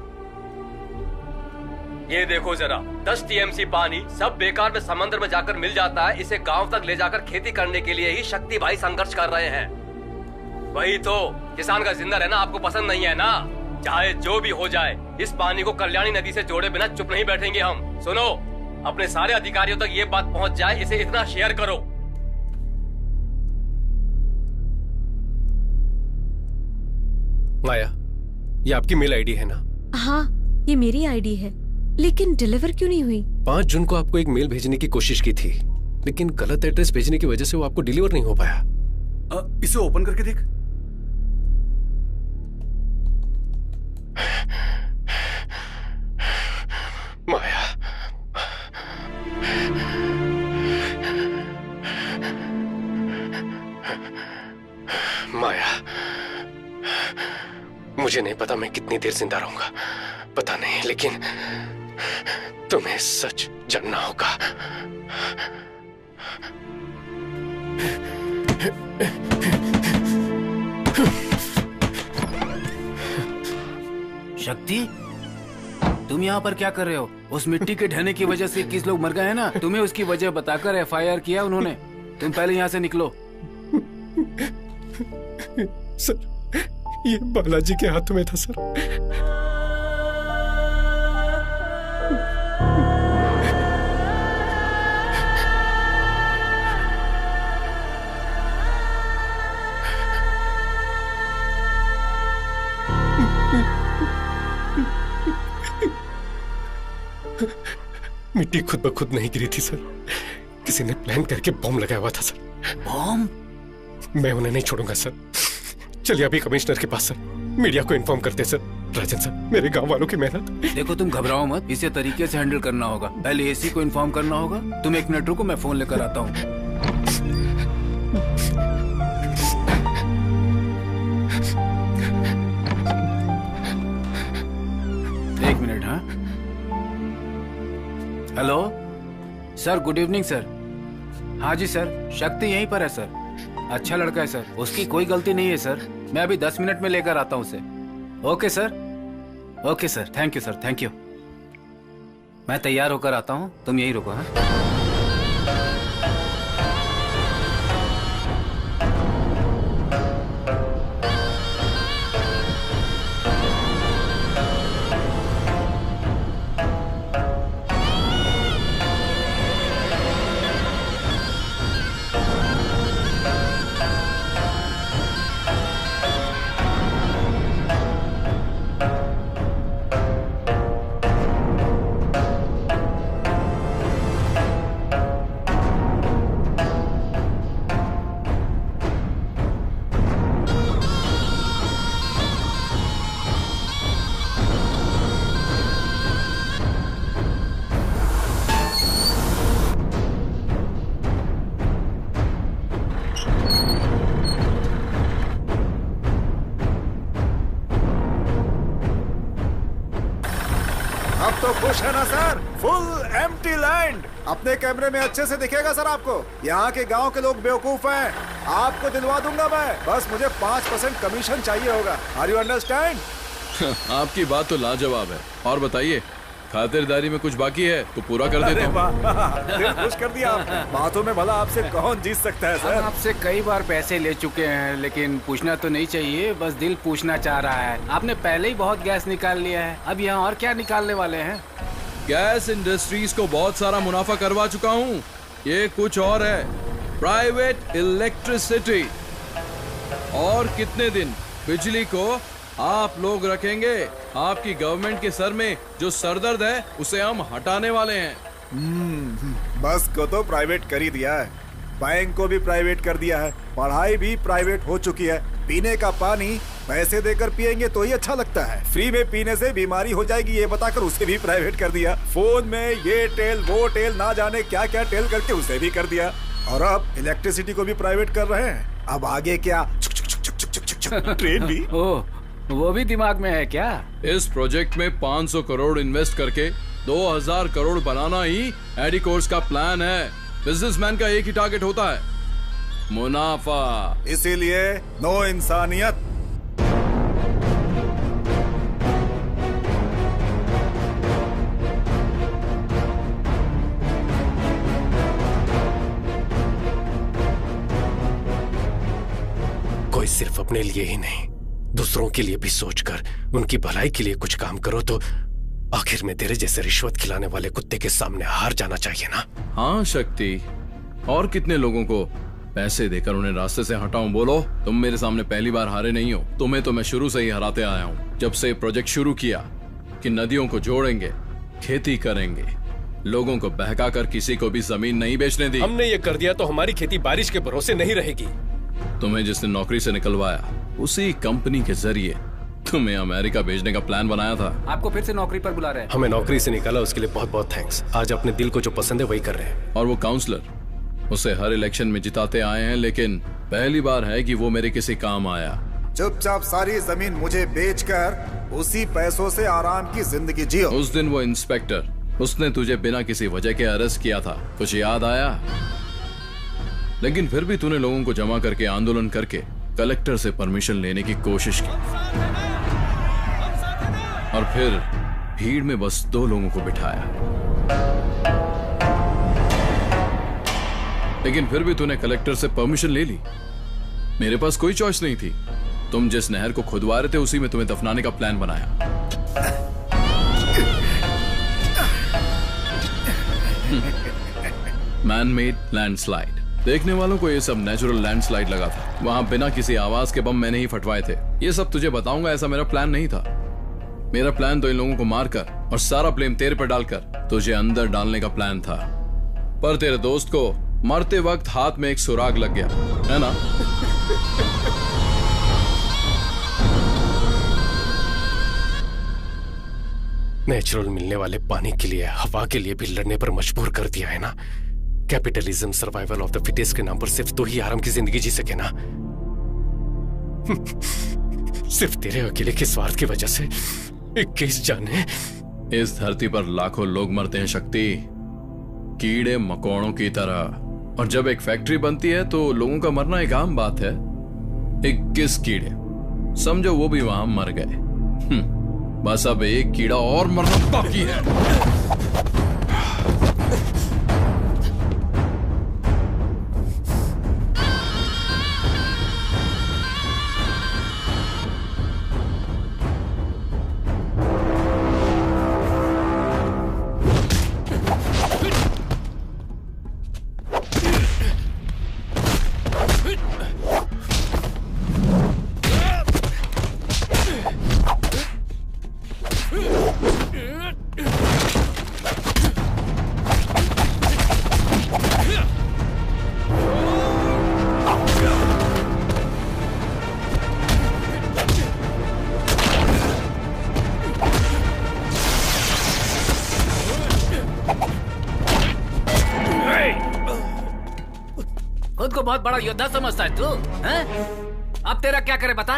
ये देखो जरा, 10 TMC पानी सब बेकार में समंदर में जाकर मिल जाता है। इसे गांव तक ले जाकर खेती करने के लिए ही शक्ति भाई संघर्ष कर रहे हैं। वही तो, किसान का जिंदा रहना आपको पसंद नहीं है ना? चाहे जो भी हो जाए, इस पानी को कल्याणी नदी से जोड़े बिना चुप नहीं बैठेंगे हम। सुनो, अपने सारे अधिकारियों तक ये बात पहुंच जाए, इसे इतना शेयर करो। माया, ये आपकी मेल आईडी है ना? हाँ, ये मेरी आईडी है, लेकिन डिलीवर क्यों नहीं हुई? 5 जून को आपको एक मेल भेजने की कोशिश की थी, लेकिन गलत एड्रेस भेजने की वजह से वो आपको डिलीवर नहीं हो पाया। इसे ओपन करके देख। माया, माया, मुझे नहीं पता मैं कितनी देर जिंदा रहूंगा, पता नहीं, लेकिन तुम्हें सच जानना होगा। शक्ति, तुम यहाँ पर क्या कर रहे हो? उस मिट्टी के ढहने की वजह से 21 लोग मर गए हैं ना? तुम्हें उसकी वजह बताकर FIR किया उन्होंने। तुम पहले यहाँ से निकलो। सर, ये बालाजी के हाथों में था सर। मिट्टी खुद ब खुद नहीं गिरी थी सर, किसी ने प्लान करके बॉम्ब लगाया हुआ था सर। बॉम्ब? मैं उन्हें नहीं छोड़ूंगा सर। चलिए अभी कमिश्नर के पास सर, मीडिया को इन्फॉर्म करते सर। राजन सर, मेरे गांव वालों की मेहनत। देखो, तुम घबराओ मत, इसे तरीके से हैंडल करना होगा। पहले AC को इन्फॉर्म करना होगा। तुम 1 मिनट रुको, मैं फोन लेकर आता हूँ। एक मिनट। हाँ, hello sir, good evening sir. हाँ जी सर, शक्ति यहीं पर है सर। अच्छा लड़का है सर, उसकी कोई गलती नहीं है सर। मैं अभी 10 मिनट में लेकर आता हूँ उसे। Okay sir, okay sir, thank you sir, thank you. मैं तैयार होकर आता हूँ, तुम यहीं रुको। हाँ, तो खुश है ना सर? Full empty land. अपने कैमरे में अच्छे से दिखेगा सर आपको। यहाँ के गांव के लोग बेवकूफ हैं। आपको दिलवा दूंगा मैं, बस मुझे 5% कमीशन चाहिए होगा। Are you understand? आपकी बात तो लाजवाब है। और बताइए, खातिरदारी में कुछ बाकी है तो पूरा कर देता हूँ। दिल खुश कर दिया आपने। बातों में भला आपसे कौन जीत सकता है सर? हम आपसे कई बार पैसे ले चुके हैं, लेकिन पूछना तो नहीं चाहिए, बस दिल पूछना चाह रहा है। आपने पहले ही बहुत गैस निकाल लिया है, अब यहाँ और क्या निकालने वाले हैं? गैस इंडस्ट्रीज को बहुत सारा मुनाफा करवा चुका हूँ। ये कुछ और है, प्राइवेट इलेक्ट्रिसिटी। और कितने दिन बिजली को आप लोग रखेंगे? आपकी गवर्नमेंट के सर में जो सरदर्द है उसे हम हटाने वाले हैं। बस को तो प्राइवेट कर ही दिया है, बैंक को भी प्राइवेट कर दिया है, पढ़ाई भी प्राइवेट हो चुकी है। पीने का पानी पैसे देकर पिएंगे तो ही अच्छा लगता है, फ्री में पीने से बीमारी हो जाएगी ये बताकर उसे भी प्राइवेट कर दिया। फोन में ये टेल वो टेल ना जाने क्या क्या टेल करके उसे भी कर दिया। और अब इलेक्ट्रिसिटी को भी प्राइवेट कर रहे हैं। अब आगे क्या? ट्रेन भी। ओह, वो भी दिमाग में है क्या? इस प्रोजेक्ट में 500 करोड़ इन्वेस्ट करके 2000 करोड़ बनाना ही एडिकोर्स का प्लान है। बिजनेसमैन का एक ही टारगेट होता है, मुनाफा। इसीलिए नो इंसानियत। कोई सिर्फ अपने लिए ही नहीं, दूसरों के लिए भी सोचकर उनकी भलाई के लिए कुछ काम करो तो आखिर में तेरे जैसे रिश्वत खिलाने वाले कुत्ते के सामने हार जाना चाहिए ना? हाँ शक्ति, और कितने लोगों को पैसे देकर उन्हें रास्ते से हटाऊं? बोलो, तुम मेरे सामने पहली बार हारे नहीं हो। तुम्हें तो मैं शुरू से ही हराते आया हूँ। जब से प्रोजेक्ट शुरू किया कि नदियों को जोड़ेंगे, खेती करेंगे, लोगों को बहकाकर किसी को भी जमीन नहीं बेचने दी। हमने ये कर दिया तो हमारी खेती बारिश के भरोसे नहीं रहेगी। तुम्हें जिसने नौकरी से निकलवाया उसी कंपनी के जरिए तुम्हें अमेरिका भेजने का प्लान बनाया था। आपको फिर से नौकरी पर बुला रहे हैं। हमें नौकरी से निकाला, उसके लिए बहुत बहुत थैंक्स। आज अपने दिल को जो पसंद है वही कर रहे हैं। और वो काउंसलर, उसे हर इलेक्शन में जिताते आए हैं, लेकिन पहली बार है कि वो मेरे किसी काम आया। चुपचाप सारी जमीन मुझे बेचकर उसी पैसों से आराम की जिंदगी जियो। उस दिन वो इंस्पेक्टर, उसने तुझे बिना किसी वजह के अरेस्ट किया था, कुछ याद आया? लेकिन फिर भी तूने लोगों को जमा करके आंदोलन करके कलेक्टर से परमिशन लेने की कोशिश की, और फिर भीड़ में बस 2 लोगों को बिठाया। लेकिन फिर भी तूने कलेक्टर से परमिशन ले ली। मेरे पास कोई चॉइस नहीं थी। तुम जिस नहर को खुदवा रहे थे उसी में तुम्हें दफनाने का प्लान बनाया। Man made landslide. देखने वालों को ये सब नेचुरल लैंडस्लाइड लगा था। वहां बिना किसी आवाज के बम मैंने ही फटवाए थे। ये सब तुझे बताऊंगा, ऐसा मेरा प्लान नहीं था। मेरा प्लान तो इन लोगों को मारकर और सारा ब्लेम तेरे पर डालकर तुझे अंदर डालने का प्लान था। पर तेरे दोस्त को मरते वक्त हाथ में एक सुराग लग गया, है ना? नेचुरल मिलने वाले पानी के लिए, हवा के लिए भी लड़ने पर मजबूर कर दिया है ना। Capitalism, survival of the fittest के नाम पर सिर्फ तो ही आराम की जिंदगी जी सके ना। सिर्फ तेरे अकेले के स्वार्थ की वजह से 21 जाने। इस धरती पर लाखों लोग मरते हैं शक्ति, कीड़े मकोड़ों की तरह। और जब एक फैक्ट्री बनती है तो लोगों का मरना एक आम बात है। 21 कीड़े, समझो वो भी वहां मर गए। बस अब एक कीड़ा और मरना बाकी है। खुद को बहुत बड़ा योद्धा समझता है तू, हैं? अब तेरा क्या करे बता?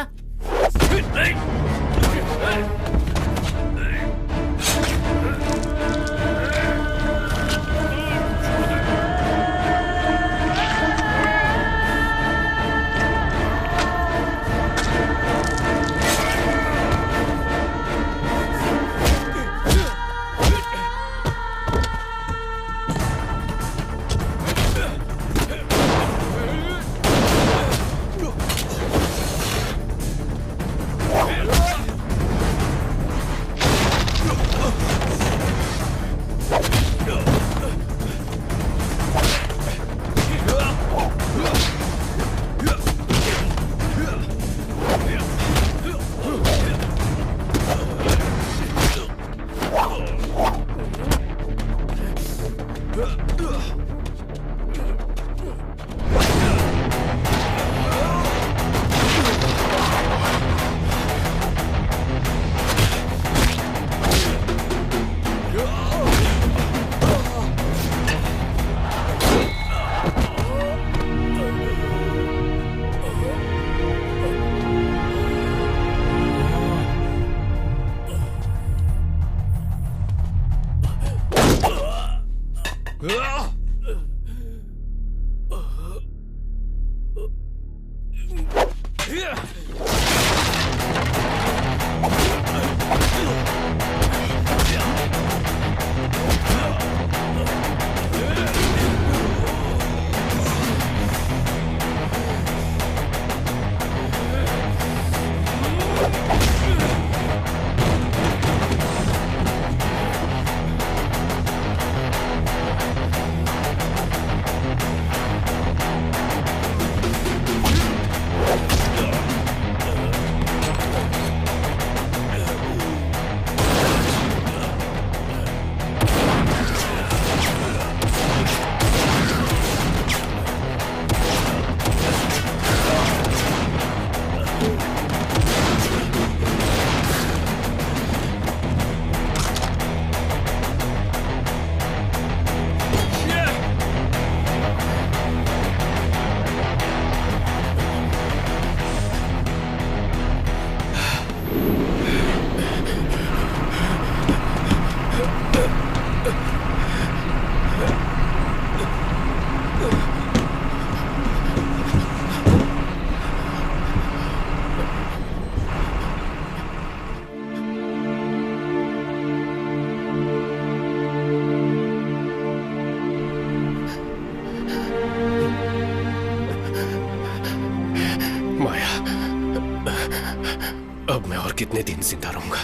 अब मैं और कितने दिन जिंदा रहूंगा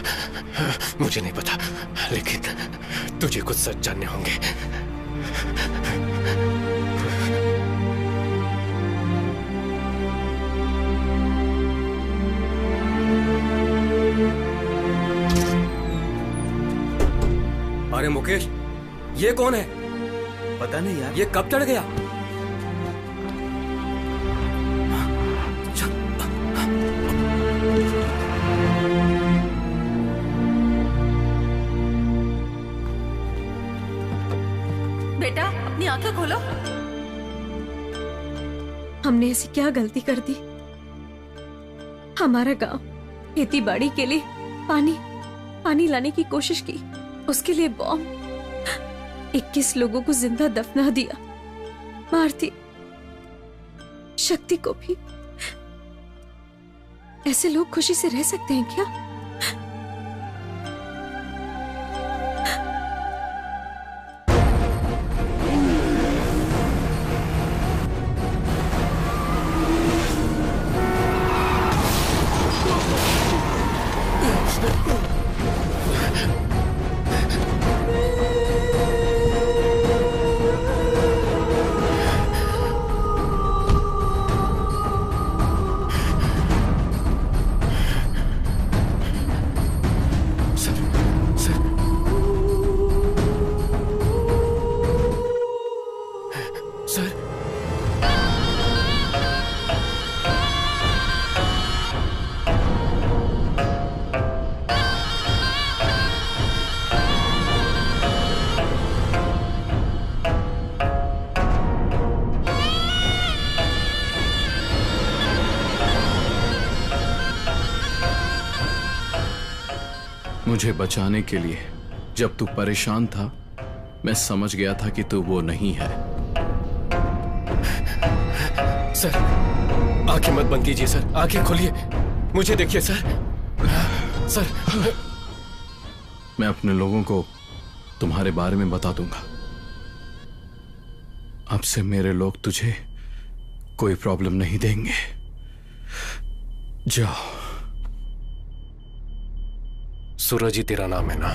मुझे नहीं पता, लेकिन तुझे कुछ सच जानने होंगे। अरे मुकेश, ये कौन है? पता नहीं यार। ये कब चढ़ गया? बेटा अपनी आंखें खोलो। हमने ऐसी क्या गलती कर दी? हमारा गांव खेती बाड़ी के लिए पानी लाने की कोशिश की, उसके लिए बॉम्ब 21 लोगों को जिंदा दफना दिया, मार दी शक्ति को भी। ऐसे लोग खुशी से रह सकते हैं क्या? मुझे बचाने के लिए जब तू परेशान था, मैं समझ गया था कि तू वो नहीं है। सर, आंखें मत बंद कीजिए सर, आंखें खोलिए, मुझे देखिए सर। सर, मैं अपने लोगों को तुम्हारे बारे में बता दूंगा। अब से मेरे लोग तुझे कोई प्रॉब्लम नहीं देंगे। जाओ। सूरज ही तेरा नाम है ना?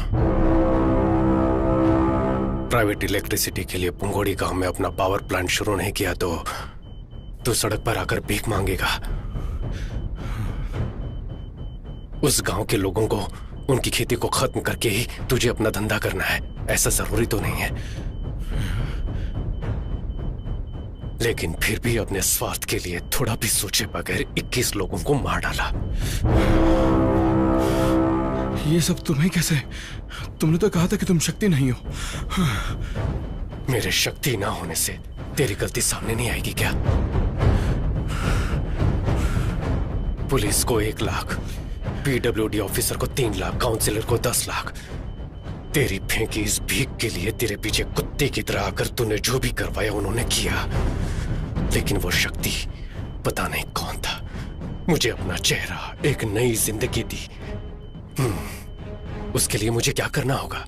प्राइवेट इलेक्ट्रिसिटी के लिए पुंगोड़ी गांव में अपना पावर प्लांट शुरू नहीं किया तो तू सड़क पर आकर भीख मांगेगा। उस गांव के लोगों को उनकी खेती को खत्म करके ही तुझे अपना धंधा करना है, ऐसा जरूरी तो नहीं है। लेकिन फिर भी अपने स्वार्थ के लिए थोड़ा भी सोचे बगैर 21 लोगों को मार डाला। ये सब तुम्हें कैसे? तुमने तो कहा था कि तुम शक्ति नहीं हो। मेरे शक्ति ना होने से तेरी गलती सामने नहीं आएगी क्या? पुलिस को 1 लाख, पीडब्ल्यूडी ऑफिसर को 3 लाख, काउंसिलर को 10 लाख। तेरी फेंकी इस भीख के लिए तेरे पीछे कुत्ते की तरह आकर तूने जो भी करवाया उन्होंने किया। लेकिन वो शक्ति पता नहीं कौन था, मुझे अपना चेहरा, एक नई जिंदगी दी। उसके लिए मुझे क्या करना होगा?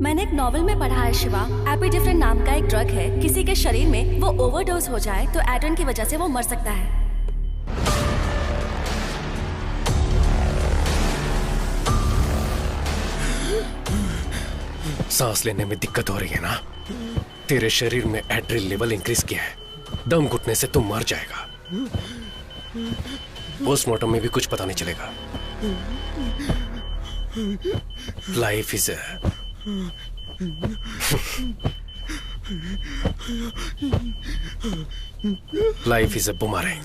मैंने एक नॉवेल में पढ़ा है शिवा, एपिडिफ्रेन नाम का एक ड्रग है, किसी के शरीर में वो ओवरडोज हो जाए तो एड्रेन की वजह से वो मर सकता है। सांस लेने में दिक्कत हो रही है ना? तेरे शरीर में एड्रेनलिन लेवल इंक्रीज किया है, दम घुटने से तुम मर जाएगा। पोस्टमार्टम में भी कुछ पता नहीं चलेगा। Life is life is a boomerang.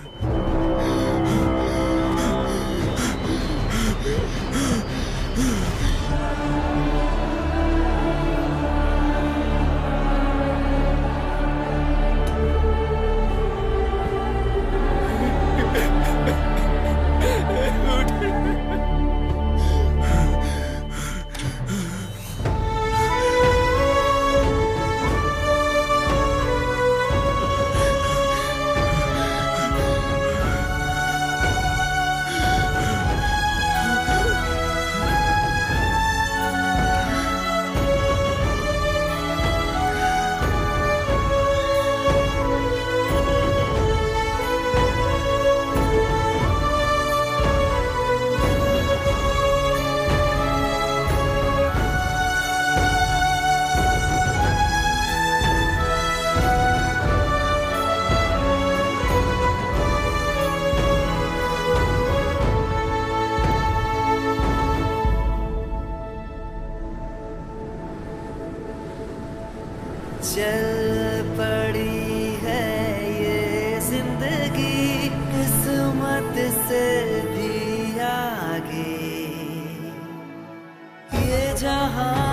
चल पड़ी है ये जिंदगी किस्मत से भी आगे, ये जहां